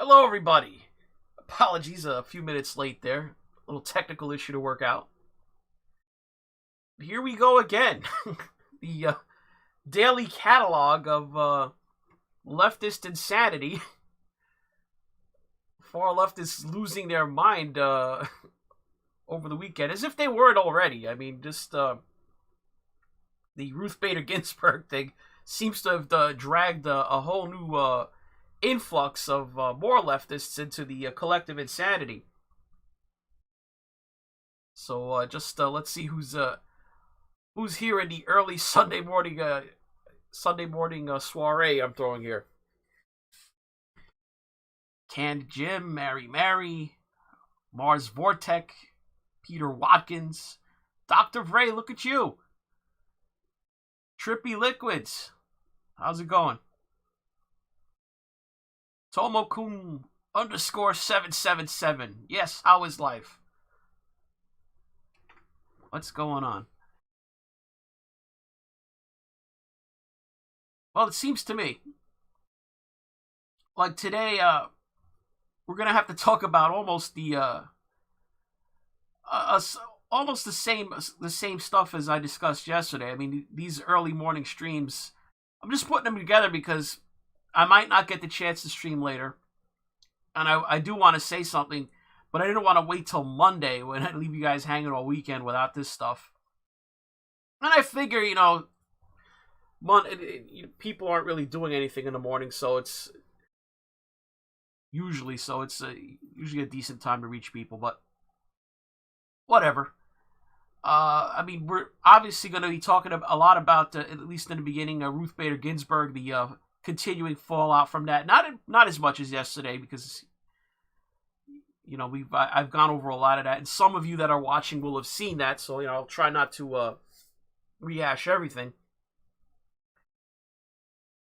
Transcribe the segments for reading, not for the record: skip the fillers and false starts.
Hello, everybody. Apologies, a few minutes late there. A little technical issue to work out. Here we go again. The daily catalog of leftist insanity. Far leftists losing their mind over the weekend, as if they weren't already. I mean, just the Ruth Bader Ginsburg thing seems to have dragged a whole new influx of more leftists into the collective insanity. So let's see who's here in the early Sunday morning soiree I'm throwing here. Canned Jim, Mary, Mars Vortek, Peter Watkins, Dr. Vray, look at you. Trippy Liquids, how's it going? Tomokun _777. Yes, how is life? What's going on? Well, it seems to me like today we're gonna have to talk about almost almost the same stuff as I discussed yesterday. I mean, these early morning streams, I'm just putting them together because I might not get the chance to stream later, and I do want to say something, but I didn't want to wait till Monday when I leave you guys hanging all weekend without this stuff. And I figure, people aren't really doing anything in the morning, so it's usually a decent time to reach people, but whatever. I mean, we're obviously going to be talking a lot about, at least in the beginning, Ruth Bader Ginsburg, the continuing fallout from that. Not as much as yesterday, because I've gone over a lot of that, and some of you that are watching will have seen that. So I'll try not to rehash everything.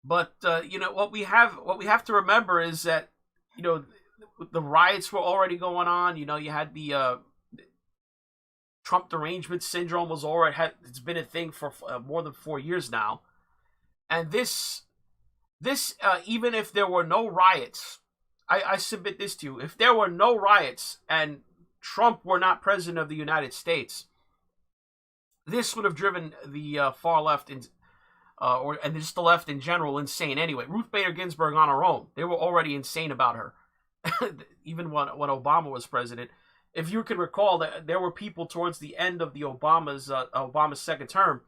But what we have to remember is that the riots were already going on. You had the Trump derangement syndrome it's been a thing for more than 4 years now, and this even if there were no riots, I submit this to you: if there were no riots and Trump were not president of the United States, this would have driven the far left and just the left in general insane. Anyway, Ruth Bader Ginsburg on her own, they were already insane about her, even when Obama was president. If you can recall, that there were people towards the end of the Obama's second term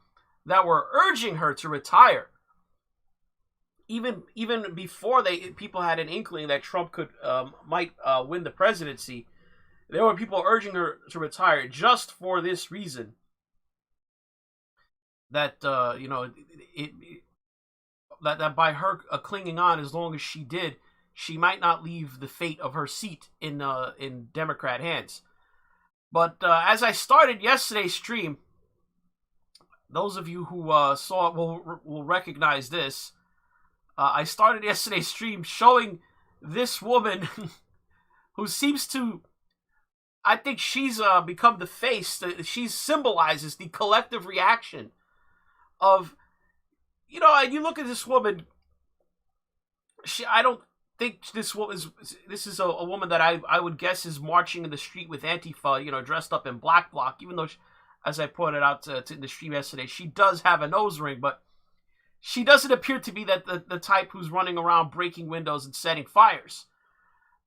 that were urging her to retire. Even before people had an inkling that Trump might win the presidency, there were people urging her to retire just for this reason. That that by her clinging on as long as she did, she might not leave the fate of her seat in Democrat hands. But as I started yesterday's stream, those of you who saw it will recognize this. I started yesterday's stream showing this woman who seems to, I think she's become the face. She symbolizes the collective reaction of, and you look at this woman. I don't think this is a woman that I would guess is marching in the street with Antifa, dressed up in black bloc, even though, as I pointed out in the stream yesterday, she does have a nose ring, but she doesn't appear to be the type who's running around breaking windows and setting fires.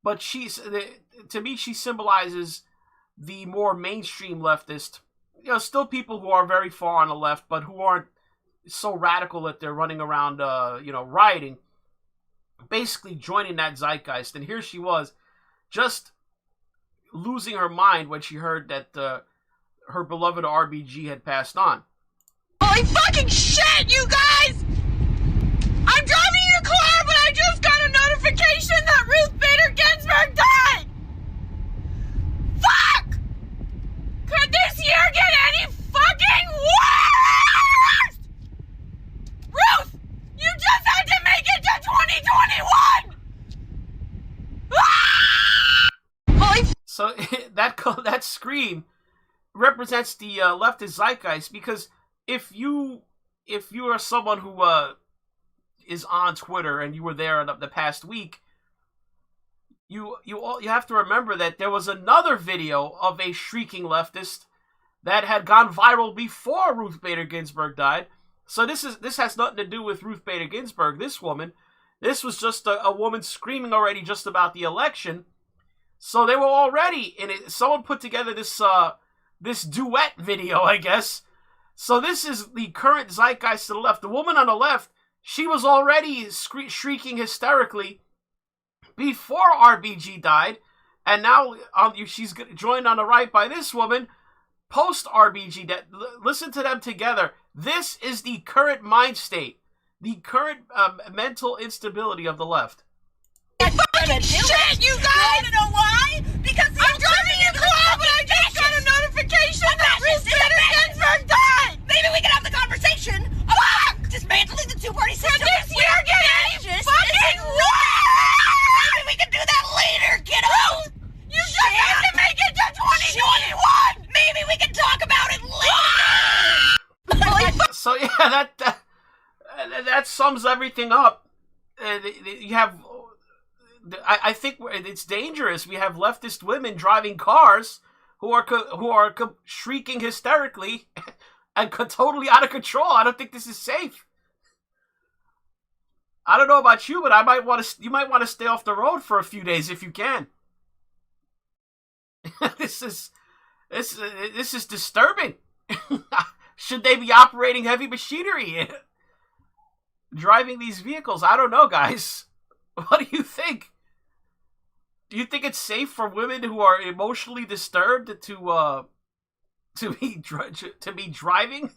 But to me, she symbolizes the more mainstream leftist, still people who are very far on the left, but who aren't so radical that they're running around, rioting, basically joining that zeitgeist. And here she was, just losing her mind when she heard that her beloved RBG had passed on. Holy fucking shit, you guys! I'm driving in a car, but I just got a notification that Ruth Bader Ginsburg died! Fuck! Could this year get any fucking worse? Ruth, you just had to make it to 2021! Holy So that scream represents the leftist zeitgeist, because if you are someone who is on Twitter and you were there the past week, you have to remember that there was another video of a shrieking leftist that had gone viral before Ruth Bader Ginsburg died. So this has nothing to do with Ruth Bader Ginsburg, this woman. This was just a woman screaming already just about the election. So they were already in it. Someone put together this duet video, I guess. So this is the current zeitgeist to the left. The woman on the left, she was already shrieking hysterically before RBG died, and now she's joined on the right by this woman post RBG. Listen to them together. This is the current mind state, the current mental instability of the left. Shit, you guys! You know why? Because I'm driving in the car, but I just got a notification that Ruth Bader Ginsburg died! Maybe we can have the conversation about dismantling the two-party system. Could this year get any fucking worse? Maybe we can do that later, kiddo! You just have to make it to 2021! Maybe we can talk about it later! So yeah, that sums everything up. You have... I think it's dangerous. We have leftist women driving cars who are shrieking hysterically and totally out of control. I don't think this is safe. I don't know about you, but you might want to stay off the road for a few days if you can. This is disturbing. Should they be operating heavy machinery, driving these vehicles? I don't know, guys. What do you think? Do you think it's safe for women who are emotionally disturbed to be driving?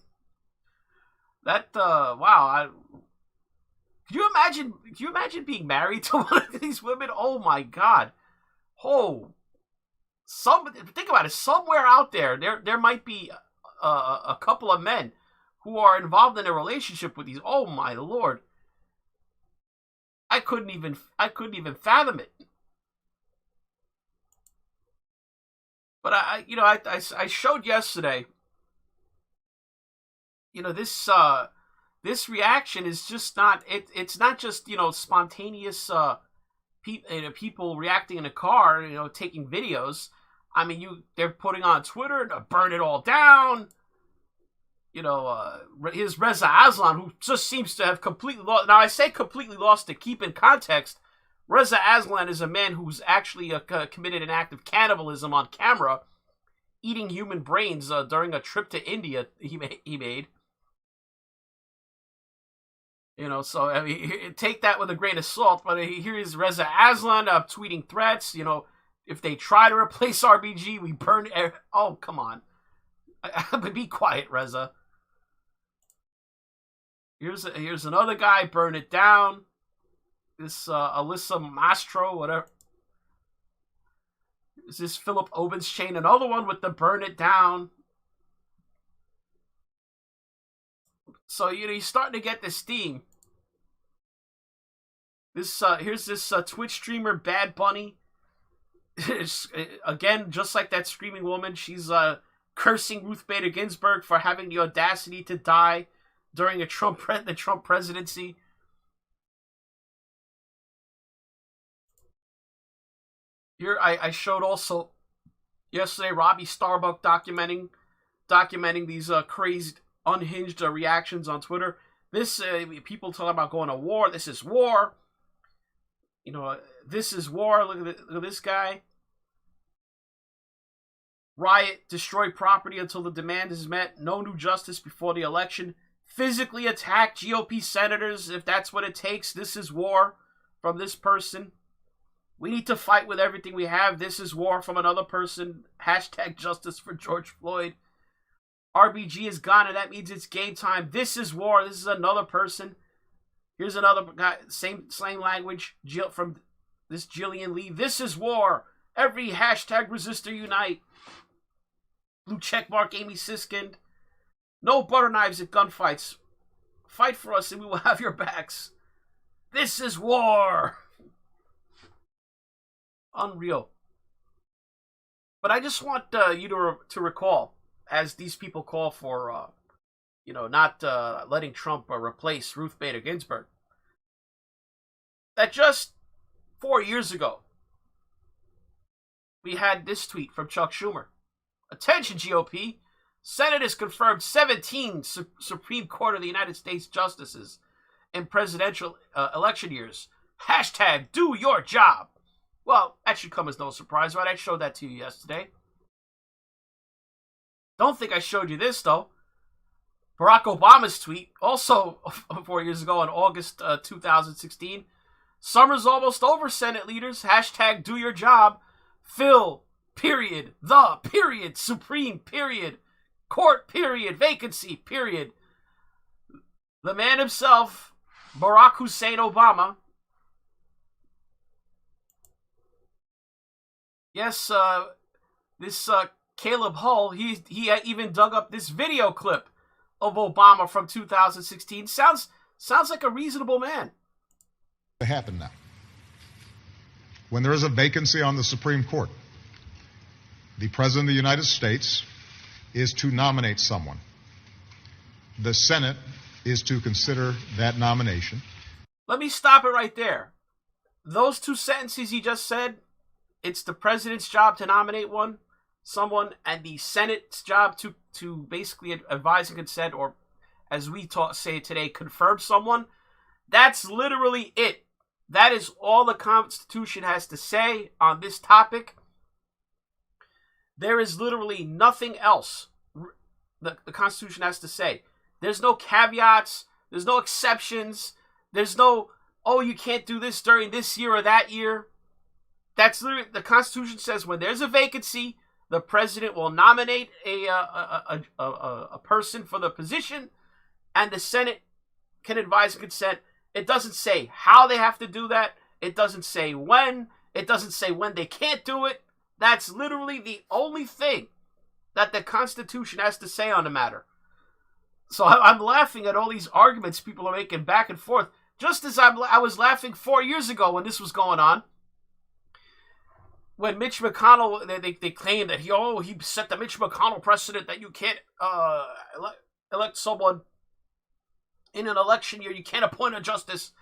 That wow! Can you imagine being married to one of these women? Oh my God! Think about it. Somewhere out there might be a couple of men who are involved in a relationship with these. Oh my Lord! I couldn't even fathom it. But I showed yesterday. This reaction is just not. It's not just spontaneous people reacting in a car. Taking videos. I mean, they're putting on Twitter to burn it all down. Here's Reza Aslan, who just seems to have completely lost. Now, I say completely lost to keep in context. Reza Aslan is a man who's actually committed an act of cannibalism on camera, eating human brains during a trip to India he made. So I mean, take that with a grain of salt. But here is Reza Aslan tweeting threats. If they try to replace RBG, we burn. Oh, come on. But be quiet, Reza. Here's another guy. Burn it down. This Alyssa Mastro, whatever. Is this Philip Obenschain? Another one with the burn it down. So you're starting to get this theme. Here's this Twitch streamer Bad Bunny. Again, just like that screaming woman, she's cursing Ruth Bader Ginsburg for having the audacity to die during the Trump presidency. Here I showed also yesterday Robbie Starbuck documenting these crazy, unhinged reactions on Twitter. This people talking about going to war. This is war. This is war. Look at this guy. Riot, destroy property until the demand is met. No new justice before the election. Physically attack GOP senators if that's what it takes. This is war from this person. We need to fight with everything we have. This is war from another person. Hashtag justice for George Floyd. RBG is gone and that means it's game time. This is war. This is another person. Here's another guy. Same slang language from this Jillian Lee. This is war. Every hashtag resistor unite. Blue checkmark Amy Siskind. No butter knives at gunfights. Fight for us and we will have your backs. This is war. Unreal. But I just want you to recall, as these people call for, not letting Trump replace Ruth Bader Ginsburg, that just 4 years ago, we had this tweet from Chuck Schumer. Attention, GOP. Senate has confirmed 17 Supreme Court of the United States justices in presidential election years. Hashtag do your job. Well, that should come as no surprise, right? I showed that to you yesterday. Don't think I showed you this, though. Barack Obama's tweet, also 4 years ago in August 2016. Summer's almost over, Senate leaders. Hashtag do your job. Fill, period, the, period, Supreme, period, court, period, vacancy, period. The man himself, Barack Hussein Obama. Yes, this Caleb Hull, he even dug up this video clip of Obama from 2016. Sounds like a reasonable man. To happen now. When there is a vacancy on the Supreme Court, the President of the United States is to nominate someone. The Senate is to consider that nomination. Let me stop it right there. Those two sentences he just said, it's the President's job to nominate someone, and the Senate's job to basically advise and consent, or as we say today, confirm someone. That's literally it. That is all the Constitution has to say on this topic. There is literally nothing else the Constitution has to say. There's no caveats. There's no exceptions. There's no, oh, you can't do this during this year or that year. That's literally, the Constitution says when there's a vacancy, the president will nominate a person for the position, and the Senate can advise and consent. It doesn't say how they have to do that. It doesn't say when. It doesn't say when they can't do it. That's literally the only thing that the Constitution has to say on the matter. So I'm laughing at all these arguments people are making back and forth, just as I was laughing 4 years ago when this was going on. When Mitch McConnell, they claimed that he set the Mitch McConnell precedent that you can't elect someone in an election year. You can't appoint a justice.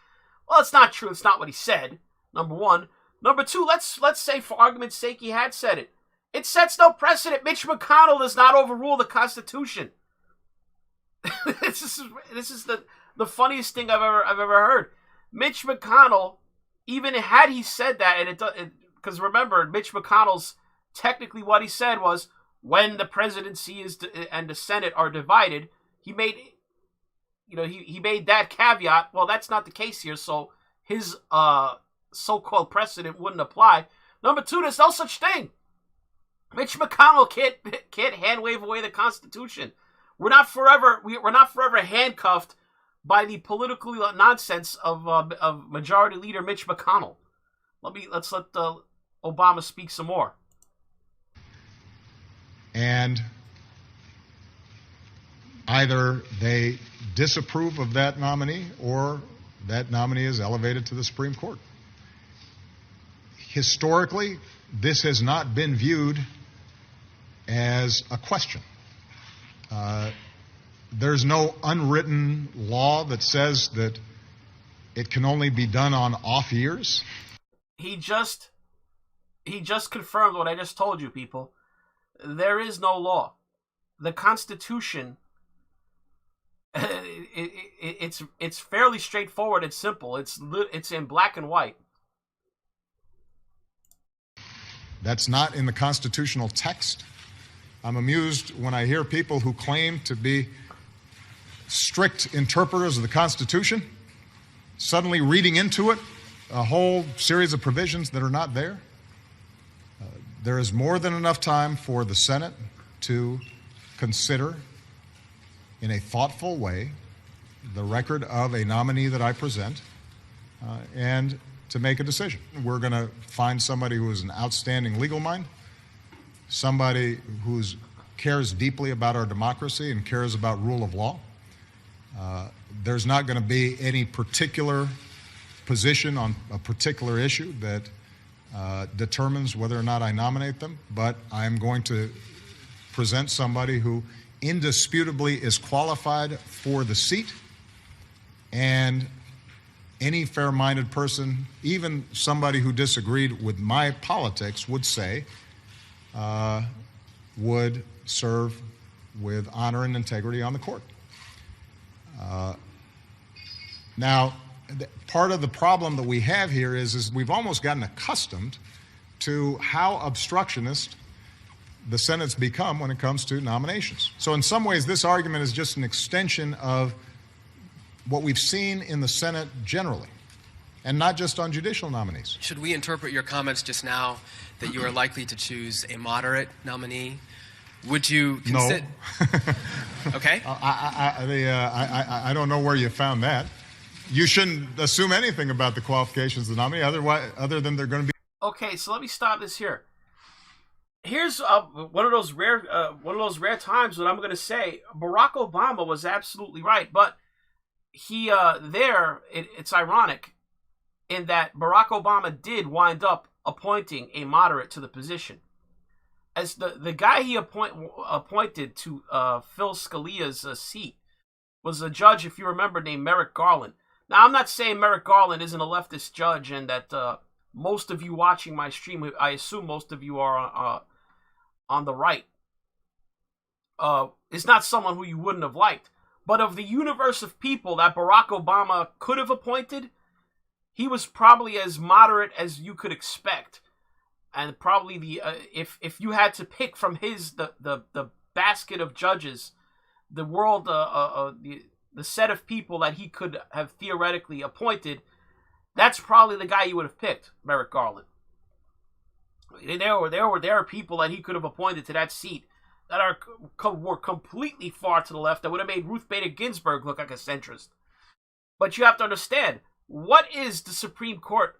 Well, it's not true. It's not what he said, number one. Number two, let's say for argument's sake he had said it. It sets no precedent. Mitch McConnell does not overrule the Constitution. This is the funniest thing I've ever heard. Mitch McConnell, even had he said that, and because remember, Mitch McConnell's technically what he said was when the presidency and the Senate are divided, he made that caveat. Well, that's not the case here, so his so-called precedent wouldn't apply. Number two, there's no such thing. Mitch McConnell can't hand wave away the Constitution. We're not forever handcuffed by the political nonsense of Majority Leader Mitch McConnell. Let's let Obama speak some more. And either they disapprove of that nominee or that nominee is elevated to the Supreme Court. Historically, this has not been viewed as a question. There's no unwritten law that says that it can only be done on off years. He just confirmed what I just told you, people. There is no law. The Constitution, it's fairly straightforward and simple. It's in black and white. That's not in the constitutional text. I'm amused when I hear people who claim to be strict interpreters of the Constitution suddenly reading into it a whole series of provisions that are not there. There is more than enough time for the Senate to consider in a thoughtful way the record of a nominee that I present and to make a decision. We're going to find somebody who is an outstanding legal mind, somebody who cares deeply about our democracy and cares about rule of law. There's not going to be any particular position on a particular issue that determines whether or not I nominate them, but I'm going to present somebody who indisputably is qualified for the seat, and any fair-minded person, even somebody who disagreed with my politics, would say would serve with honor and integrity on the court. Now, part of the problem that we have here is we've almost gotten accustomed to how obstructionist the Senate's become when it comes to nominations. So in some ways, this argument is just an extension of what we've seen in the Senate generally, and not just on judicial nominees. Should we interpret your comments just now that you are likely to choose a moderate nominee? Would you consider? No. Okay. I don't know where you found that. You shouldn't assume anything about the qualifications of the nominee, other than they're going to be. Okay, so let me stop this here. Here's one of those rare times when I'm going to say Barack Obama was absolutely right, but it's ironic in that Barack Obama did wind up appointing a moderate to the position. As the guy he appointed to Phil Scalia's seat was a judge, if you remember, named Merrick Garland. Now, I'm not saying Merrick Garland isn't a leftist judge and that most of you watching my stream, I assume most of you are on the right, is not someone who you wouldn't have liked. But of the universe of people that Barack Obama could have appointed, he was probably as moderate as you could expect. And probably if you had to pick from the basket of judges, the world, the set of people that he could have theoretically appointed, that's probably the guy you would have picked, Merrick Garland. There are people that he could have appointed to that seat that were completely far to the left that would have made Ruth Bader Ginsburg look like a centrist. But you have to understand, what is the Supreme Court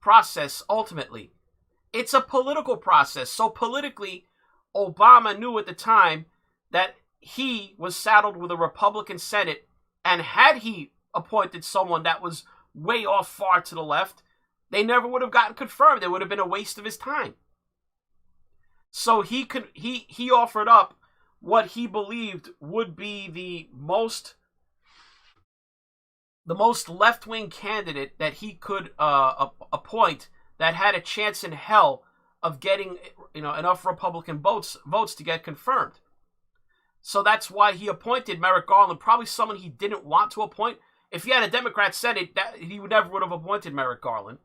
process ultimately? It's a political process. So politically, Obama knew at the time that he was saddled with a Republican Senate, and had he appointed someone that was way off far to the left, they never would have gotten confirmed. It would have been a waste of his time. So he offered up what he believed would be the most left-wing candidate that he could appoint that had a chance in hell of getting enough Republican votes to get confirmed. So that's why he appointed Merrick Garland, probably someone he didn't want to appoint. If he had a Democrat Senate, he never would have appointed Merrick Garland.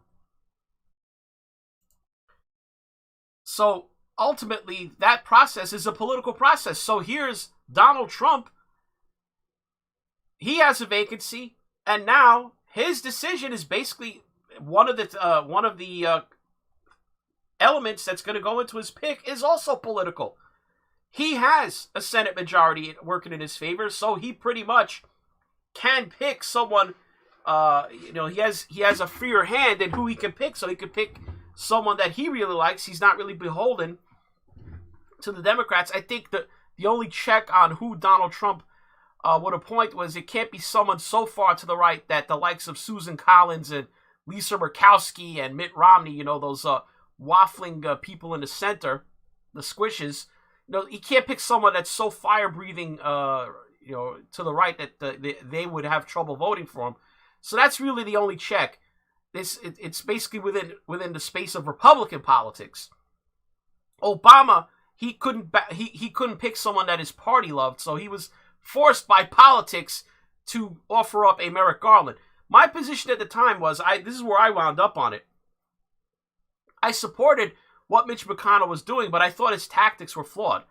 So ultimately, that process is a political process. So here's Donald Trump. He has a vacancy, and now his decision is basically one of the elements that's going to go into his pick is also political. He has a Senate majority working in his favor, so he pretty much can pick someone. He has a freer hand in who he can pick, so he can pick someone that he really likes. He's not really beholden to the Democrats. I think that the only check on who Donald Trump would appoint was it can't be someone so far to the right that the likes of Susan Collins and Lisa Murkowski and Mitt Romney, those waffling people in the center, the squishes. He can't pick someone that's so fire-breathing, to the right that they would have trouble voting for him. So that's really the only check. It's basically within the space of Republican politics. Obama, he couldn't pick someone that his party loved, so he was forced by politics to offer up a Merrick Garland. My position at the time was, this is where I wound up on it. I supported what Mitch McConnell was doing, but I thought his tactics were flawed.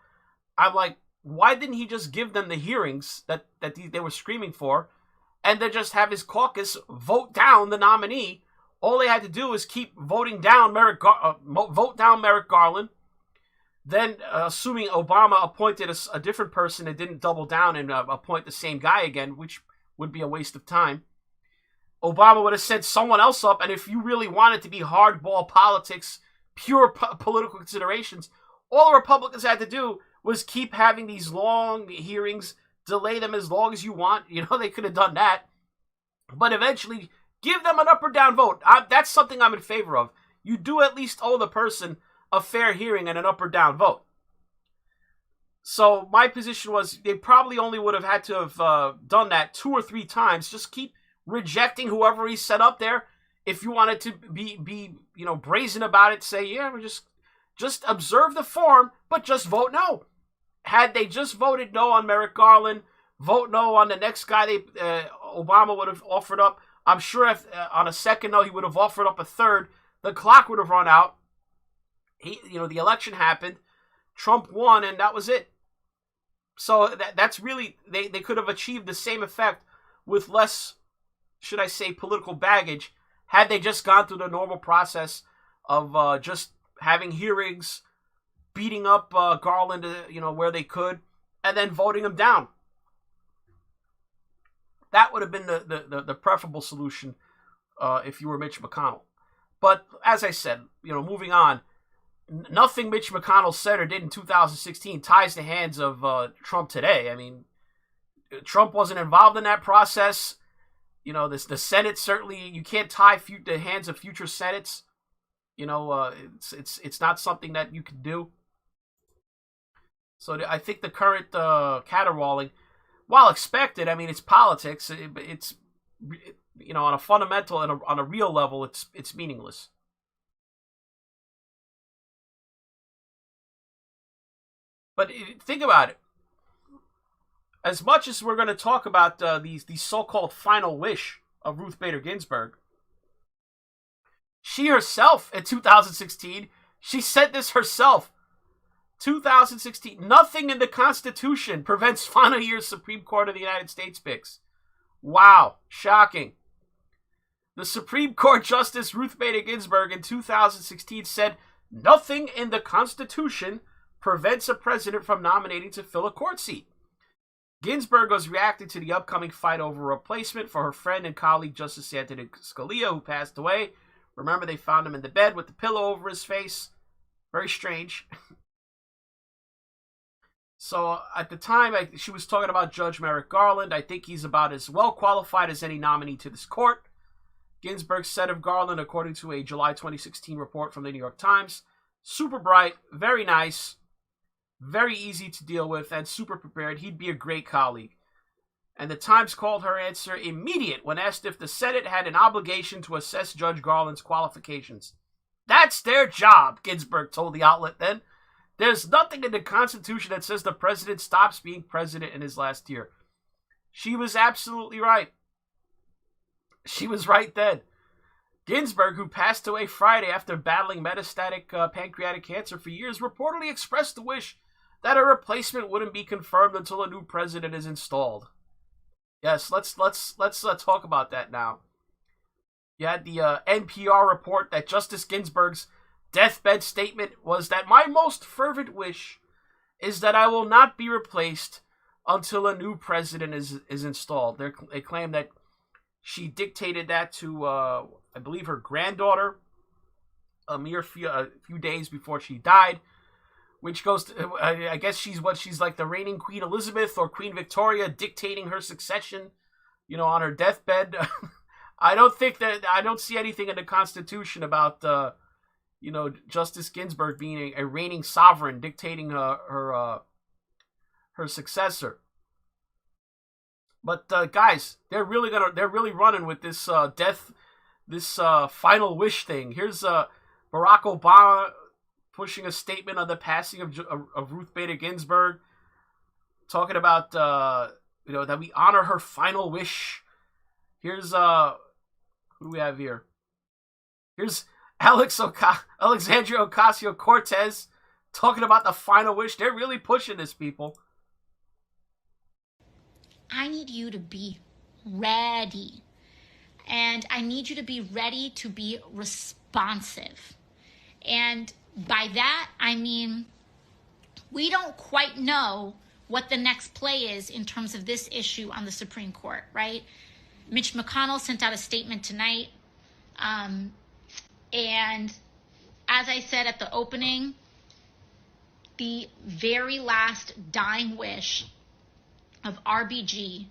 I'm like, why didn't he just give them the hearings that they were screaming for, and then just have his caucus vote down the nominee? All they had to do is keep voting down Merrick Garland. Then, assuming Obama appointed a different person and didn't double down and appoint the same guy again, which would be a waste of time, Obama would have sent someone else up. And if you really wanted to be hardball politics, pure political considerations, all the Republicans had to do was keep having these long hearings, delay them as long as you want. They could have done that. But eventually, give them an up or down vote. That's something I'm in favor of. You do at least owe the person a fair hearing and an up or down vote. So my position was they probably only would have had to have done that 2 or 3 times. Just keep rejecting whoever he set up there. If you wanted to be brazen about it, say, yeah, we're just Just observe the form, but just vote no. Had they just voted no on Merrick Garland, vote no on the next guy Obama would have offered up, I'm sure if on a second no, he would have offered up a third. The clock would have run out. The election happened. Trump won, and that was it. So that's really, they could have achieved the same effect with less, should I say, political baggage, had they just gone through the normal process of just having hearings, beating up Garland, where they could, and then voting him down. That would have been the preferable solution if you were Mitch McConnell. But as I said, moving on, nothing Mitch McConnell said or did in 2016 ties the hands of Trump today. I mean, Trump wasn't involved in that process. The Senate, certainly, you can't tie the hands of future Senates. It's not something that you can do. So I think the current caterwauling, while expected, I mean, it's politics. It's on a fundamental and on a real level, it's meaningless. But think about it. As much as we're going to talk about these so-called final wish of Ruth Bader Ginsburg, she herself in 2016, she said this herself. 2016, nothing in the Constitution prevents final year Supreme Court of the United States picks. Wow, shocking. The Supreme Court Justice Ruth Bader Ginsburg in 2016 said, nothing in the Constitution prevents a president from nominating to fill a court seat. Ginsburg was reacting to the upcoming fight over a replacement for her friend and colleague Justice Antonin Scalia, who passed away. Remember, they found him in the bed with the pillow over his face. Very strange. So at the time, she was talking about Judge Merrick Garland. I think he's about as well qualified as any nominee to this court. Ginsburg said of Garland, according to a July 2016 report from the New York Times, super bright, very nice, very easy to deal with, and super prepared. He'd be a great colleague. And the Times called her answer immediate when asked if the Senate had an obligation to assess Judge Garland's qualifications. That's their job, Ginsburg told the outlet then. There's nothing in the Constitution that says the president stops being president in his last year. She was absolutely right. She was right then. Ginsburg, who passed away Friday after battling metastatic pancreatic cancer for years, reportedly expressed the wish that a replacement wouldn't be confirmed until a new president is installed. Yes, let's talk about that now. You had the NPR report that Justice Ginsburg's deathbed statement was that my most fervent wish is that I will not be replaced until a new president is installed. They claim that she dictated that to, I believe, her granddaughter a few days before she died, which goes to, I guess she's like the reigning Queen Elizabeth or Queen Victoria dictating her succession, on her deathbed. I don't see anything in the Constitution about, Justice Ginsburg being a reigning sovereign dictating her successor. But guys, they're really running with this final wish thing. Here's Barack Obama pushing a statement on the passing of Ruth Bader Ginsburg, talking about that we honor her final wish. Here's who do we have here? Here's Alexandria Ocasio-Cortez talking about the final wish. They're really pushing this, people. I need you to be ready. And I need you to be ready to be responsive. And by that, I mean, we don't quite know what the next play is in terms of this issue on the Supreme Court, right? Mitch McConnell sent out a statement tonight. And as I said at the opening, the very last dying wish of RBG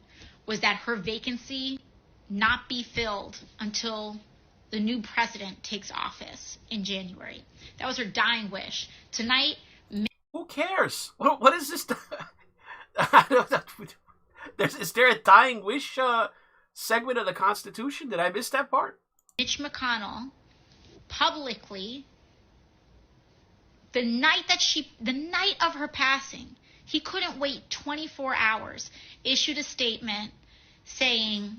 was that her vacancy not be filled until the new president takes office in January. That was her dying wish. Tonight... Who cares? What is this? Is there a dying wish segment of the Constitution? Did I miss that part? Mitch McConnell publicly The night of her passing, he couldn't wait 24 hours, issued a statement saying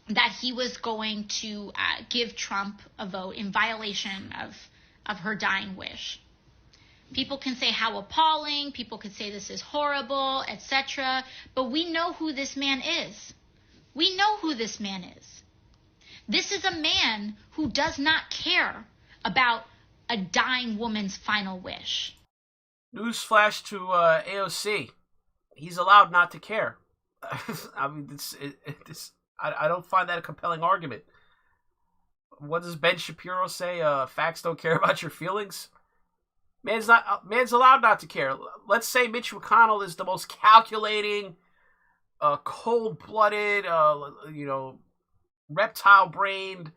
that he was going to give Trump a vote in violation of her dying wish. People can say how appalling, people can say this is horrible, etc. But we know who this man is. We know who this man is. This is a man who does not care about a dying woman's final wish. Newsflash to AOC. He's allowed not to care. I mean, I don't find that a compelling argument. What does Ben Shapiro say? Facts don't care about your feelings? Man's allowed not to care. Let's say Mitch McConnell is the most calculating, cold-blooded, reptile-brained,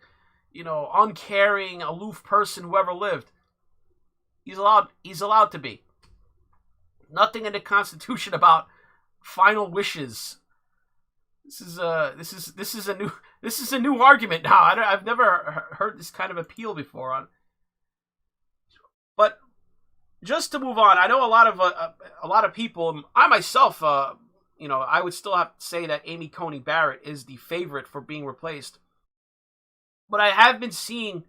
uncaring, aloof person who ever lived. He's allowed to be. Nothing in the Constitution about final wishes. This is a new argument now. I've never heard this kind of appeal before. But just to move on, I know a lot of people. I myself, I would still have to say that Amy Coney Barrett is the favorite for being replaced. But I have been seeing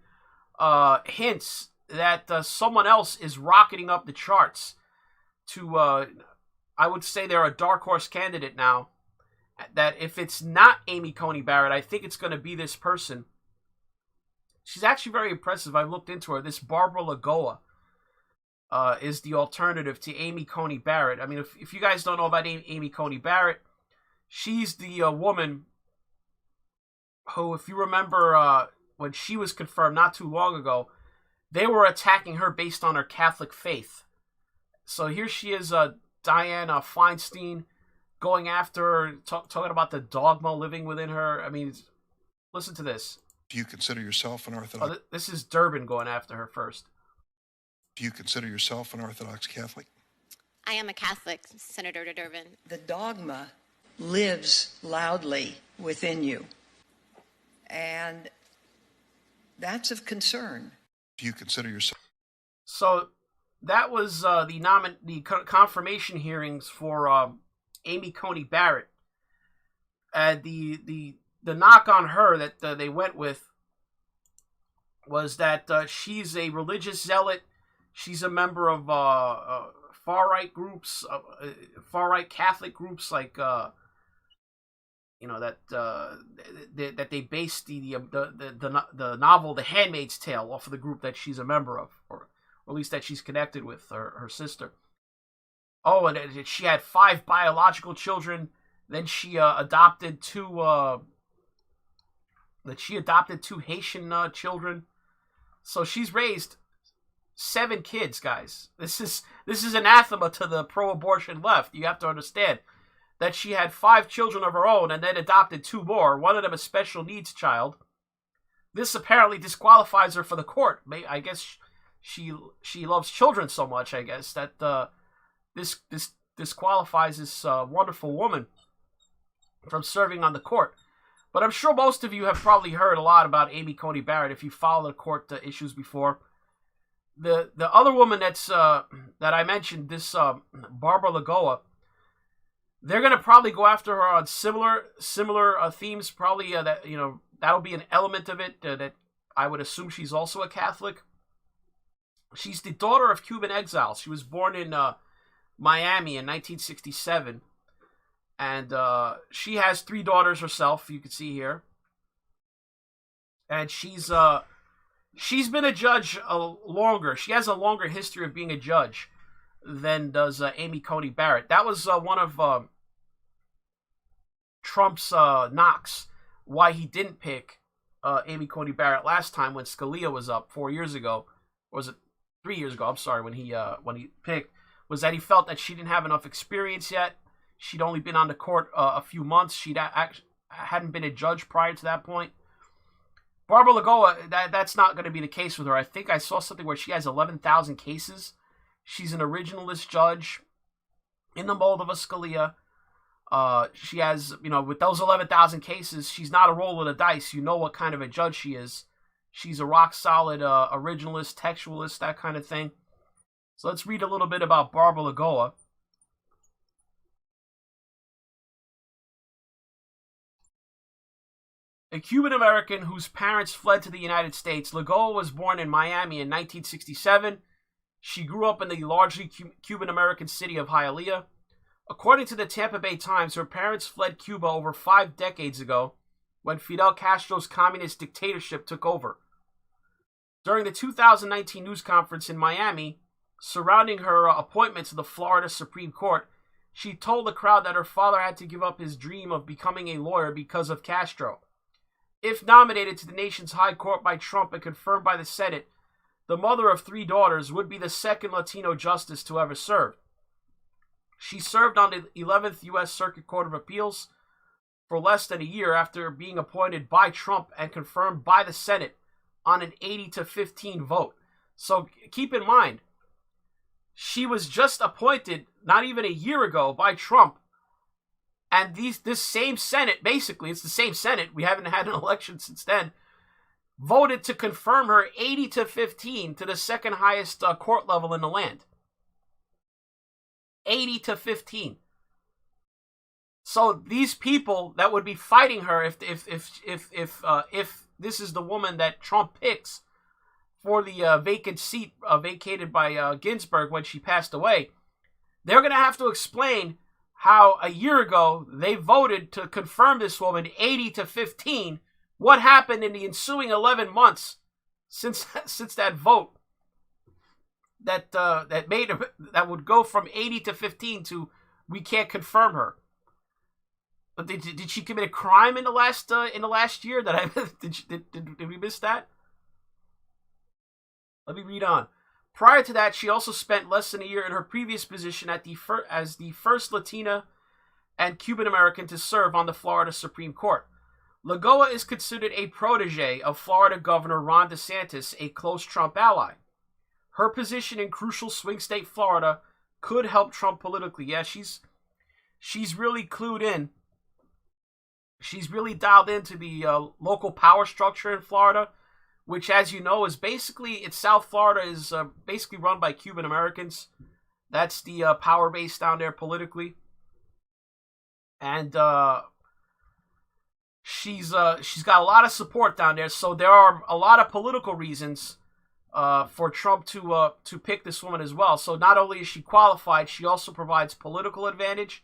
hints that someone else is rocketing up the charts to, I would say they're a dark horse candidate now. That if it's not Amy Coney Barrett, I think it's going to be this person. She's actually very impressive. I've looked into her. This Barbara Lagoa is the alternative to Amy Coney Barrett. I mean, if you guys don't know about Amy Coney Barrett, she's the woman who, if you remember when she was confirmed not too long ago, they were attacking her based on her Catholic faith. So here she is, Dianne Feinstein, going after her, talking about the dogma living within her. I mean, listen to this. Do you consider yourself an Orthodox? This is Durbin going after her first. Do you consider yourself an Orthodox Catholic? I am a Catholic, Senator Durbin. The dogma lives loudly within you, and that's of concern. Do you consider yourself? So that was the confirmation hearings for Amy Coney Barrett. The knock on her that they went with was that she's a religious zealot. She's a member of far-right groups, far-right Catholic groups like that they based the novel The Handmaid's Tale off of the group that she's a member of, or at least that she's connected with, her sister. Oh, and she had 5 biological children. Then she adopted 2 Haitian children. So she's raised 7 kids, guys. This is anathema to the pro-abortion left. You have to understand that she had 5 children of her own and then adopted 2 more. One of them a special needs child. This apparently disqualifies her for the court. I guess she loves children so much, I guess, that this disqualifies this wonderful woman from serving on the court. But I'm sure most of you have probably heard a lot about Amy Coney Barrett if you follow the court issues before. The other woman that I mentioned, this Barbara Lagoa, they're gonna probably go after her on similar themes. Probably that'll be an element of it. That I would assume she's also a Catholic. She's the daughter of Cuban exiles. She was born in Miami in 1967, and she has 3 daughters herself. You can see here, and she's been a judge longer. She has a longer history of being a judge than does Amy Coney Barrett. That was one of Trump's knocks why he didn't pick Amy Coney Barrett last time when Scalia was up 4 years ago, or was it 3 years ago? I'm sorry, when he picked, was that he felt that she didn't have enough experience yet. She'd only been on the court a few months. She hadn't been a judge prior to that point. Barbara Lagoa, that's not going to be the case with her. I think I saw something where she has 11,000 cases. She's an originalist judge in the mold of a Scalia. She has, with those 11,000 cases, she's not a roll of the dice. You know what kind of a judge she is. She's a rock-solid originalist, textualist, that kind of thing. So let's read a little bit about Barbara Lagoa. A Cuban-American whose parents fled to the United States, Lagoa was born in Miami in 1967. She grew up in the largely Cuban-American city of Hialeah. According to the Tampa Bay Times, her parents fled Cuba over 5 decades ago when Fidel Castro's communist dictatorship took over. During the 2019 news conference in Miami, surrounding her appointment to the Florida Supreme Court, she told the crowd that her father had to give up his dream of becoming a lawyer because of Castro. If nominated to the nation's high court by Trump and confirmed by the Senate, the mother of 3 daughters would be the second Latino justice to ever serve. She served on the 11th U.S. Circuit Court of Appeals for less than a year after being appointed by Trump and confirmed by the Senate on an 80-15 vote. So keep in mind, she was just appointed not even a year ago by Trump. And this same Senate, basically, it's the same Senate, we haven't had an election since then, voted to confirm her 80-15 to the second highest court level in the land. 80-15. So these people that would be fighting her if this is the woman that Trump picks for the vacant seat vacated by Ginsburg when she passed away, they're going to have to explain how a year ago they voted to confirm this woman 80-15. What happened in the ensuing 11 months since that vote that would go from 80-15 to we can't confirm her? But did she commit a crime in the last year? Did we miss that? Let me read on. Prior to that, she also spent less than a year in her previous position as the first Latina and Cuban American to serve on the Florida Supreme Court. Lagoa is considered a protege of Florida Governor Ron DeSantis, a close Trump ally. Her position in crucial swing state Florida could help Trump politically. Yeah, she's really clued in. She's really dialed into the local power structure in Florida, which, as you know, is basically, South Florida is basically run by Cuban Americans. That's the power base down there politically. And she's got a lot of support down there, so there are a lot of political reasons for Trump to pick this woman as well. So not only is she qualified, she also provides political advantage.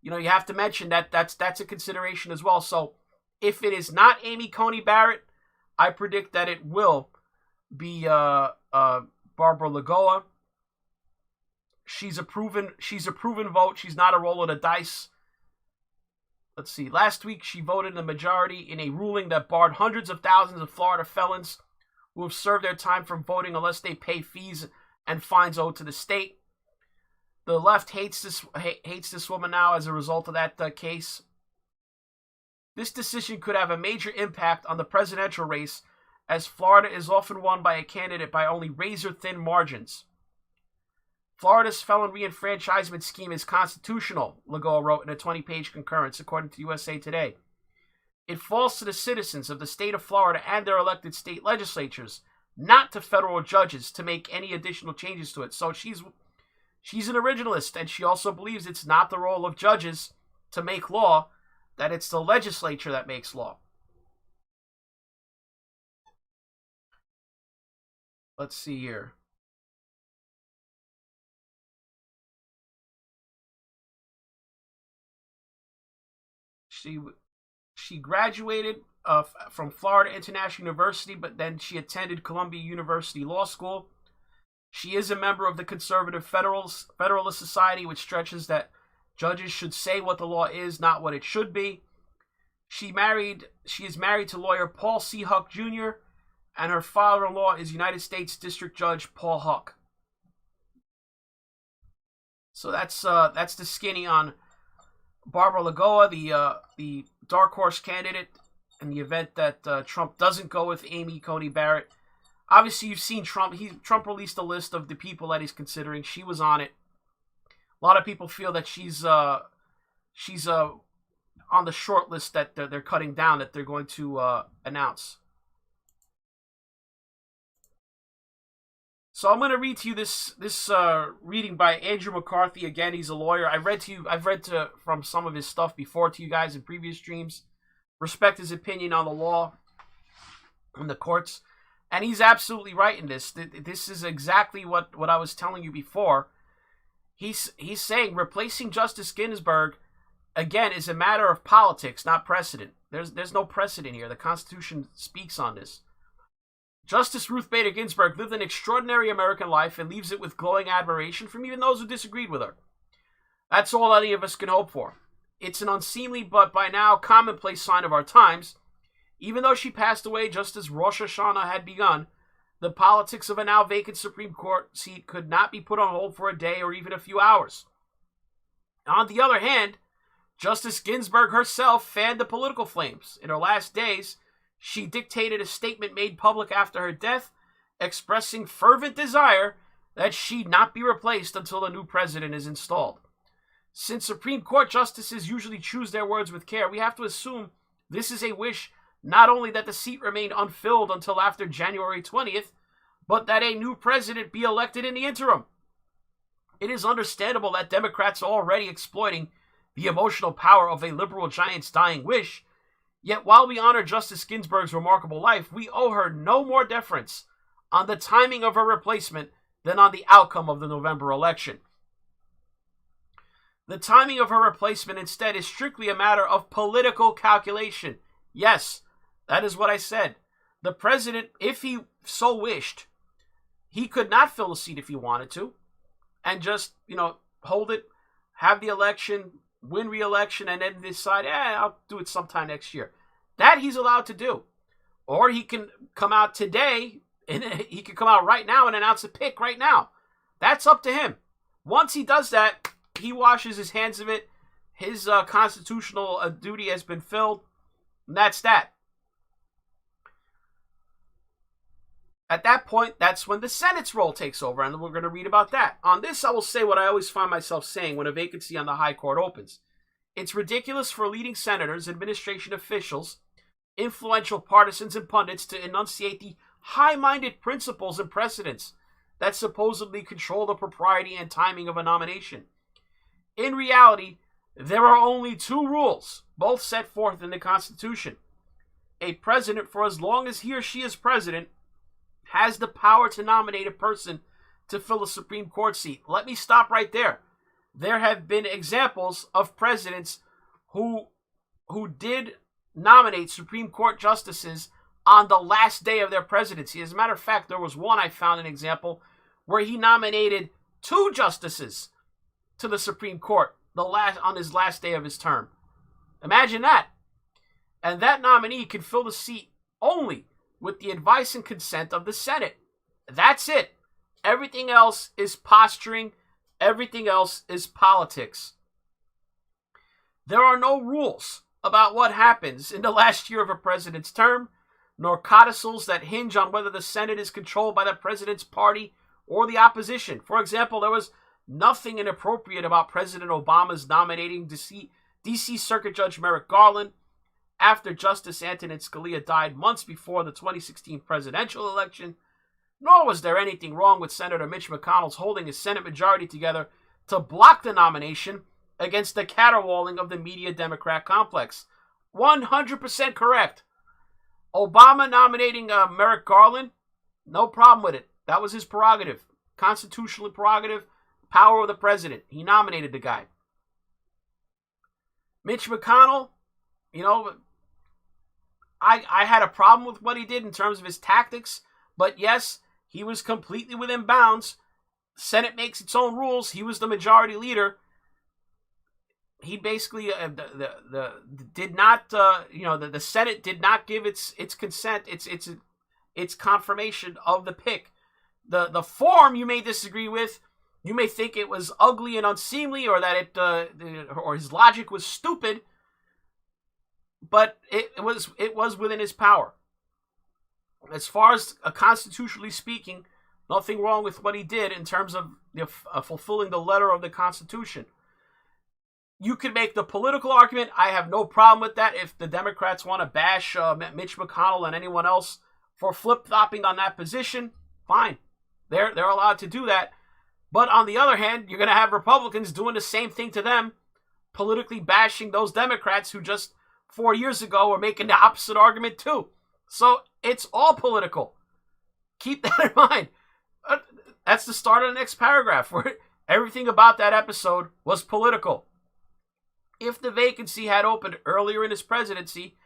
You know, you have to mention that's a consideration as well. So if it is not Amy Coney Barrett, I predict that it will be Barbara Lagoa. She's a proven vote. She's not a roll of the dice. Let's see. Last week, she voted in the majority in a ruling that barred hundreds of thousands of Florida felons who have served their time from voting unless they pay fees and fines owed to the state. The left hates this woman now as a result of that case. This decision could have a major impact on the presidential race, as Florida is often won by a candidate by only razor-thin margins. Florida's felon reenfranchisement scheme is constitutional, Lagoa wrote in a 20-page concurrence, according to USA Today. It falls to the citizens of the state of Florida and their elected state legislatures, not to federal judges, to make any additional changes to it. So she's an originalist, and she also believes it's not the role of judges to make law, that it's the legislature that makes law. Let's see here. She graduated from Florida International University, but then she attended Columbia University Law School. She is a member of the Conservative Federalist Society, which stretches that judges should say what the law is, not what it should be. She is married to lawyer Paul C. Huck Jr., and her father-in-law is United States District Judge Paul Huck. So that's the skinny on Barbara Lagoa, the dark horse candidate, in the event that Trump doesn't go with Amy Coney Barrett. Obviously, you've seen Trump. Trump released a list of the people that he's considering. She was on it. A lot of people feel that she's on the short list that they're cutting down, that they're going to announce. So I'm going to read to you this reading by Andrew McCarthy. Again, he's a lawyer. I've read from some of his stuff before to you guys in previous streams. Respect his opinion on the law and the courts. And he's absolutely right in this. This is exactly what I was telling you before. He's saying replacing Justice Ginsburg, again, is a matter of politics, not precedent. There's no precedent here. The Constitution speaks on this. Justice Ruth Bader Ginsburg lived an extraordinary American life and leaves it with glowing admiration from even those who disagreed with her. That's all any of us can hope for. It's an unseemly but by now commonplace sign of our times. Even though she passed away just as Rosh Hashanah had begun, the politics of a now vacant Supreme Court seat could not be put on hold for a day or even a few hours. On the other hand, Justice Ginsburg herself fanned the political flames. In her last days, she dictated a statement made public after her death, expressing fervent desire that she not be replaced until a new president is installed. Since Supreme Court justices usually choose their words with care, we have to assume this is a wish not only that the seat remain unfilled until after January 20th, but that a new president be elected in the interim. It is understandable that Democrats are already exploiting the emotional power of a liberal giant's dying wish. Yet while we honor Justice Ginsburg's remarkable life, we owe her no more deference on the timing of her replacement than on the outcome of the November election. The timing of her replacement instead is strictly a matter of political calculation. Yes, that is what I said. The president, if he so wished, he could not fill the seat if he wanted to, and just, hold it, have the election, win re-election, and then decide, I'll do it sometime next year. That he's allowed to do. Or he can come out today, and he can come out right now and announce a pick right now. That's up to him. Once he does that, he washes his hands of it. His constitutional duty has been filled, and that's that. At that point, that's when the Senate's role takes over, and we're going to read about that. On this, I will say what I always find myself saying when a vacancy on the High Court opens. It's ridiculous for leading senators, administration officials, influential partisans, and pundits to enunciate the high-minded principles and precedents that supposedly control the propriety and timing of a nomination. In reality, there are only two rules, both set forth in the Constitution. A president, for as long as he or she is president, has the power to nominate a person to fill a Supreme Court seat. Let me stop right there. There have been examples of presidents who did nominate Supreme Court justices on the last day of their presidency. As a matter of fact, there was one I found an example where he nominated 2 justices to the Supreme Court on his last day of his term. Imagine that. And that nominee can fill the seat only with the advice and consent of the Senate. That's it. Everything else is posturing. Everything else is politics. There are no rules about what happens in the last year of a president's term, nor codicils that hinge on whether the Senate is controlled by the president's party or the opposition. For example, there was nothing inappropriate about President Obama's nominating D.C. Circuit Judge Merrick Garland after Justice Antonin Scalia died months before the 2016 presidential election, nor was there anything wrong with Senator Mitch McConnell's holding his Senate majority together to block the nomination against the caterwauling of the media Democrat complex. 100% correct. Obama nominating Merrick Garland, no problem with it. That was his prerogative. Constitutional prerogative, power of the president. He nominated the guy. Mitch McConnell, I had a problem with what he did in terms of his tactics, but yes, he was completely within bounds. The Senate makes its own rules. He was the majority leader. He basically the Senate did not give its consent, its confirmation of the pick. The form you may disagree with. You may think it was ugly and unseemly, or that or his logic was stupid. But it was within his power. As far as constitutionally speaking, nothing wrong with what he did in terms of fulfilling the letter of the Constitution. You could make the political argument. I have no problem with that. If the Democrats want to bash Mitch McConnell and anyone else for flip-flopping on that position, fine. They're allowed to do that. But on the other hand, you're going to have Republicans doing the same thing to them, politically bashing those Democrats who just 4 years ago were making the opposite argument too. So it's all political. Keep that in mind. That's the start of the next paragraph, where everything about that episode was political. If the vacancy had opened earlier in his presidency,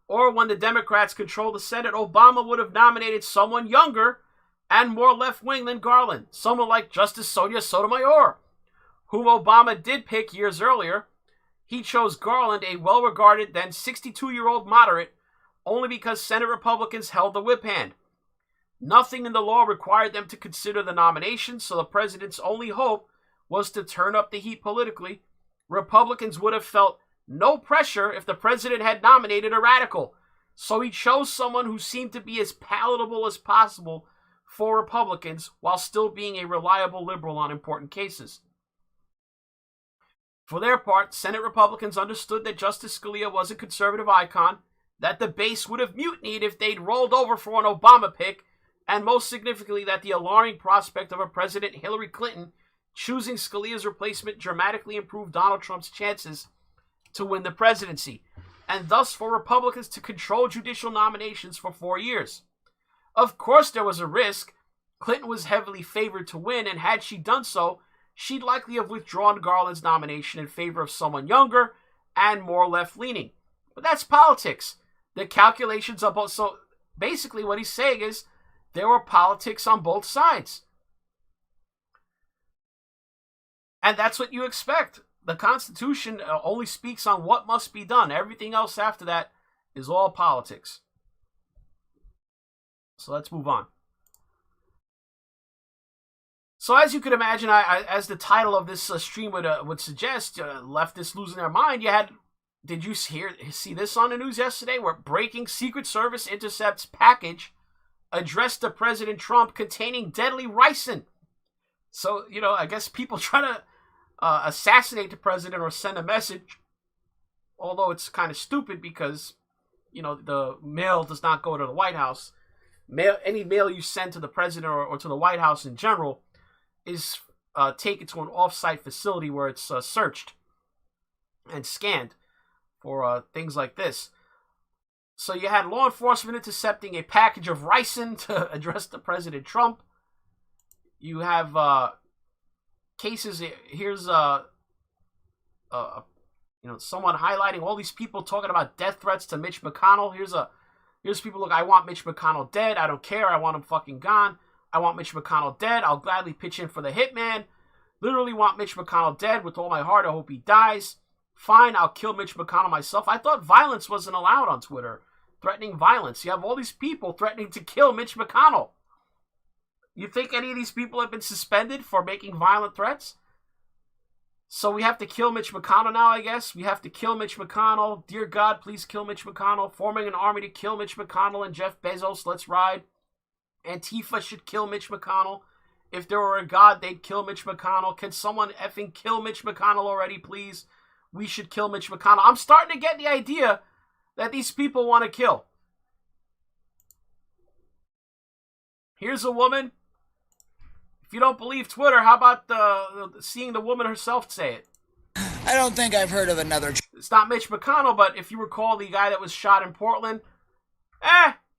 or when the Democrats controlled the Senate, Obama would have nominated someone younger and more left-wing than Garland, someone like Justice Sonia Sotomayor, whom Obama did pick years earlier. He chose Garland, a well-regarded then 62-year-old moderate, only because Senate Republicans held the whip hand. Nothing in the law required them to consider the nomination, so the president's only hope was to turn up the heat politically. Republicans would have felt no pressure if the president had nominated a radical, so he chose someone who seemed to be as palatable as possible for Republicans while still being a reliable liberal on important cases. For their part, Senate Republicans understood that Justice Scalia was a conservative icon, that the base would have mutinied if they'd rolled over for an Obama pick, and most significantly that the alarming prospect of a President Hillary Clinton choosing Scalia's replacement dramatically improved Donald Trump's chances to win the presidency, and thus for Republicans to control judicial nominations for 4 years. Of course there was a risk. Clinton was heavily favored to win, and had she done so, she'd likely have withdrawn Garland's nomination in favor of someone younger and more left-leaning. But that's politics. The calculations are both. So basically what he's saying is there were politics on both sides. And that's what you expect. The Constitution only speaks on what must be done. Everything else after that is all politics. So let's move on. So as you can imagine, as the title of this stream would suggest, leftists losing their mind, did you see this on the news yesterday, where breaking Secret Service intercepts package addressed to President Trump containing deadly ricin? So, I guess people try to assassinate the president or send a message, although it's kind of stupid because, the mail does not go to the White House. Any mail you send to the president or to the White House in general is taken to an off-site facility where it's searched and scanned for things like this. So you had law enforcement intercepting a package of ricin to address to President Trump. You have cases. Here's someone highlighting all these people talking about death threats to Mitch McConnell. Here's people, look, I want Mitch McConnell dead. I don't care. I want him fucking gone. I want Mitch McConnell dead. I'll gladly pitch in for the hitman. Literally want Mitch McConnell dead with all my heart. I hope he dies. Fine, I'll kill Mitch McConnell myself. I thought violence wasn't allowed on Twitter. Threatening violence. You have all these people threatening to kill Mitch McConnell. You think any of these people have been suspended for making violent threats? So we have to kill Mitch McConnell now, I guess. We have to kill Mitch McConnell. Dear God, please kill Mitch McConnell. Forming an army to kill Mitch McConnell and Jeff Bezos. Let's ride. Antifa should kill Mitch McConnell. If there were a God, they'd kill Mitch McConnell. Can someone effing kill Mitch McConnell already, please? We should kill Mitch McConnell. I'm starting to get the idea that these people want to kill. Here's a woman. If you don't believe Twitter, how about seeing the woman herself say it? I don't think I've heard of another. It's not Mitch McConnell, but if you recall the guy that was shot in Portland,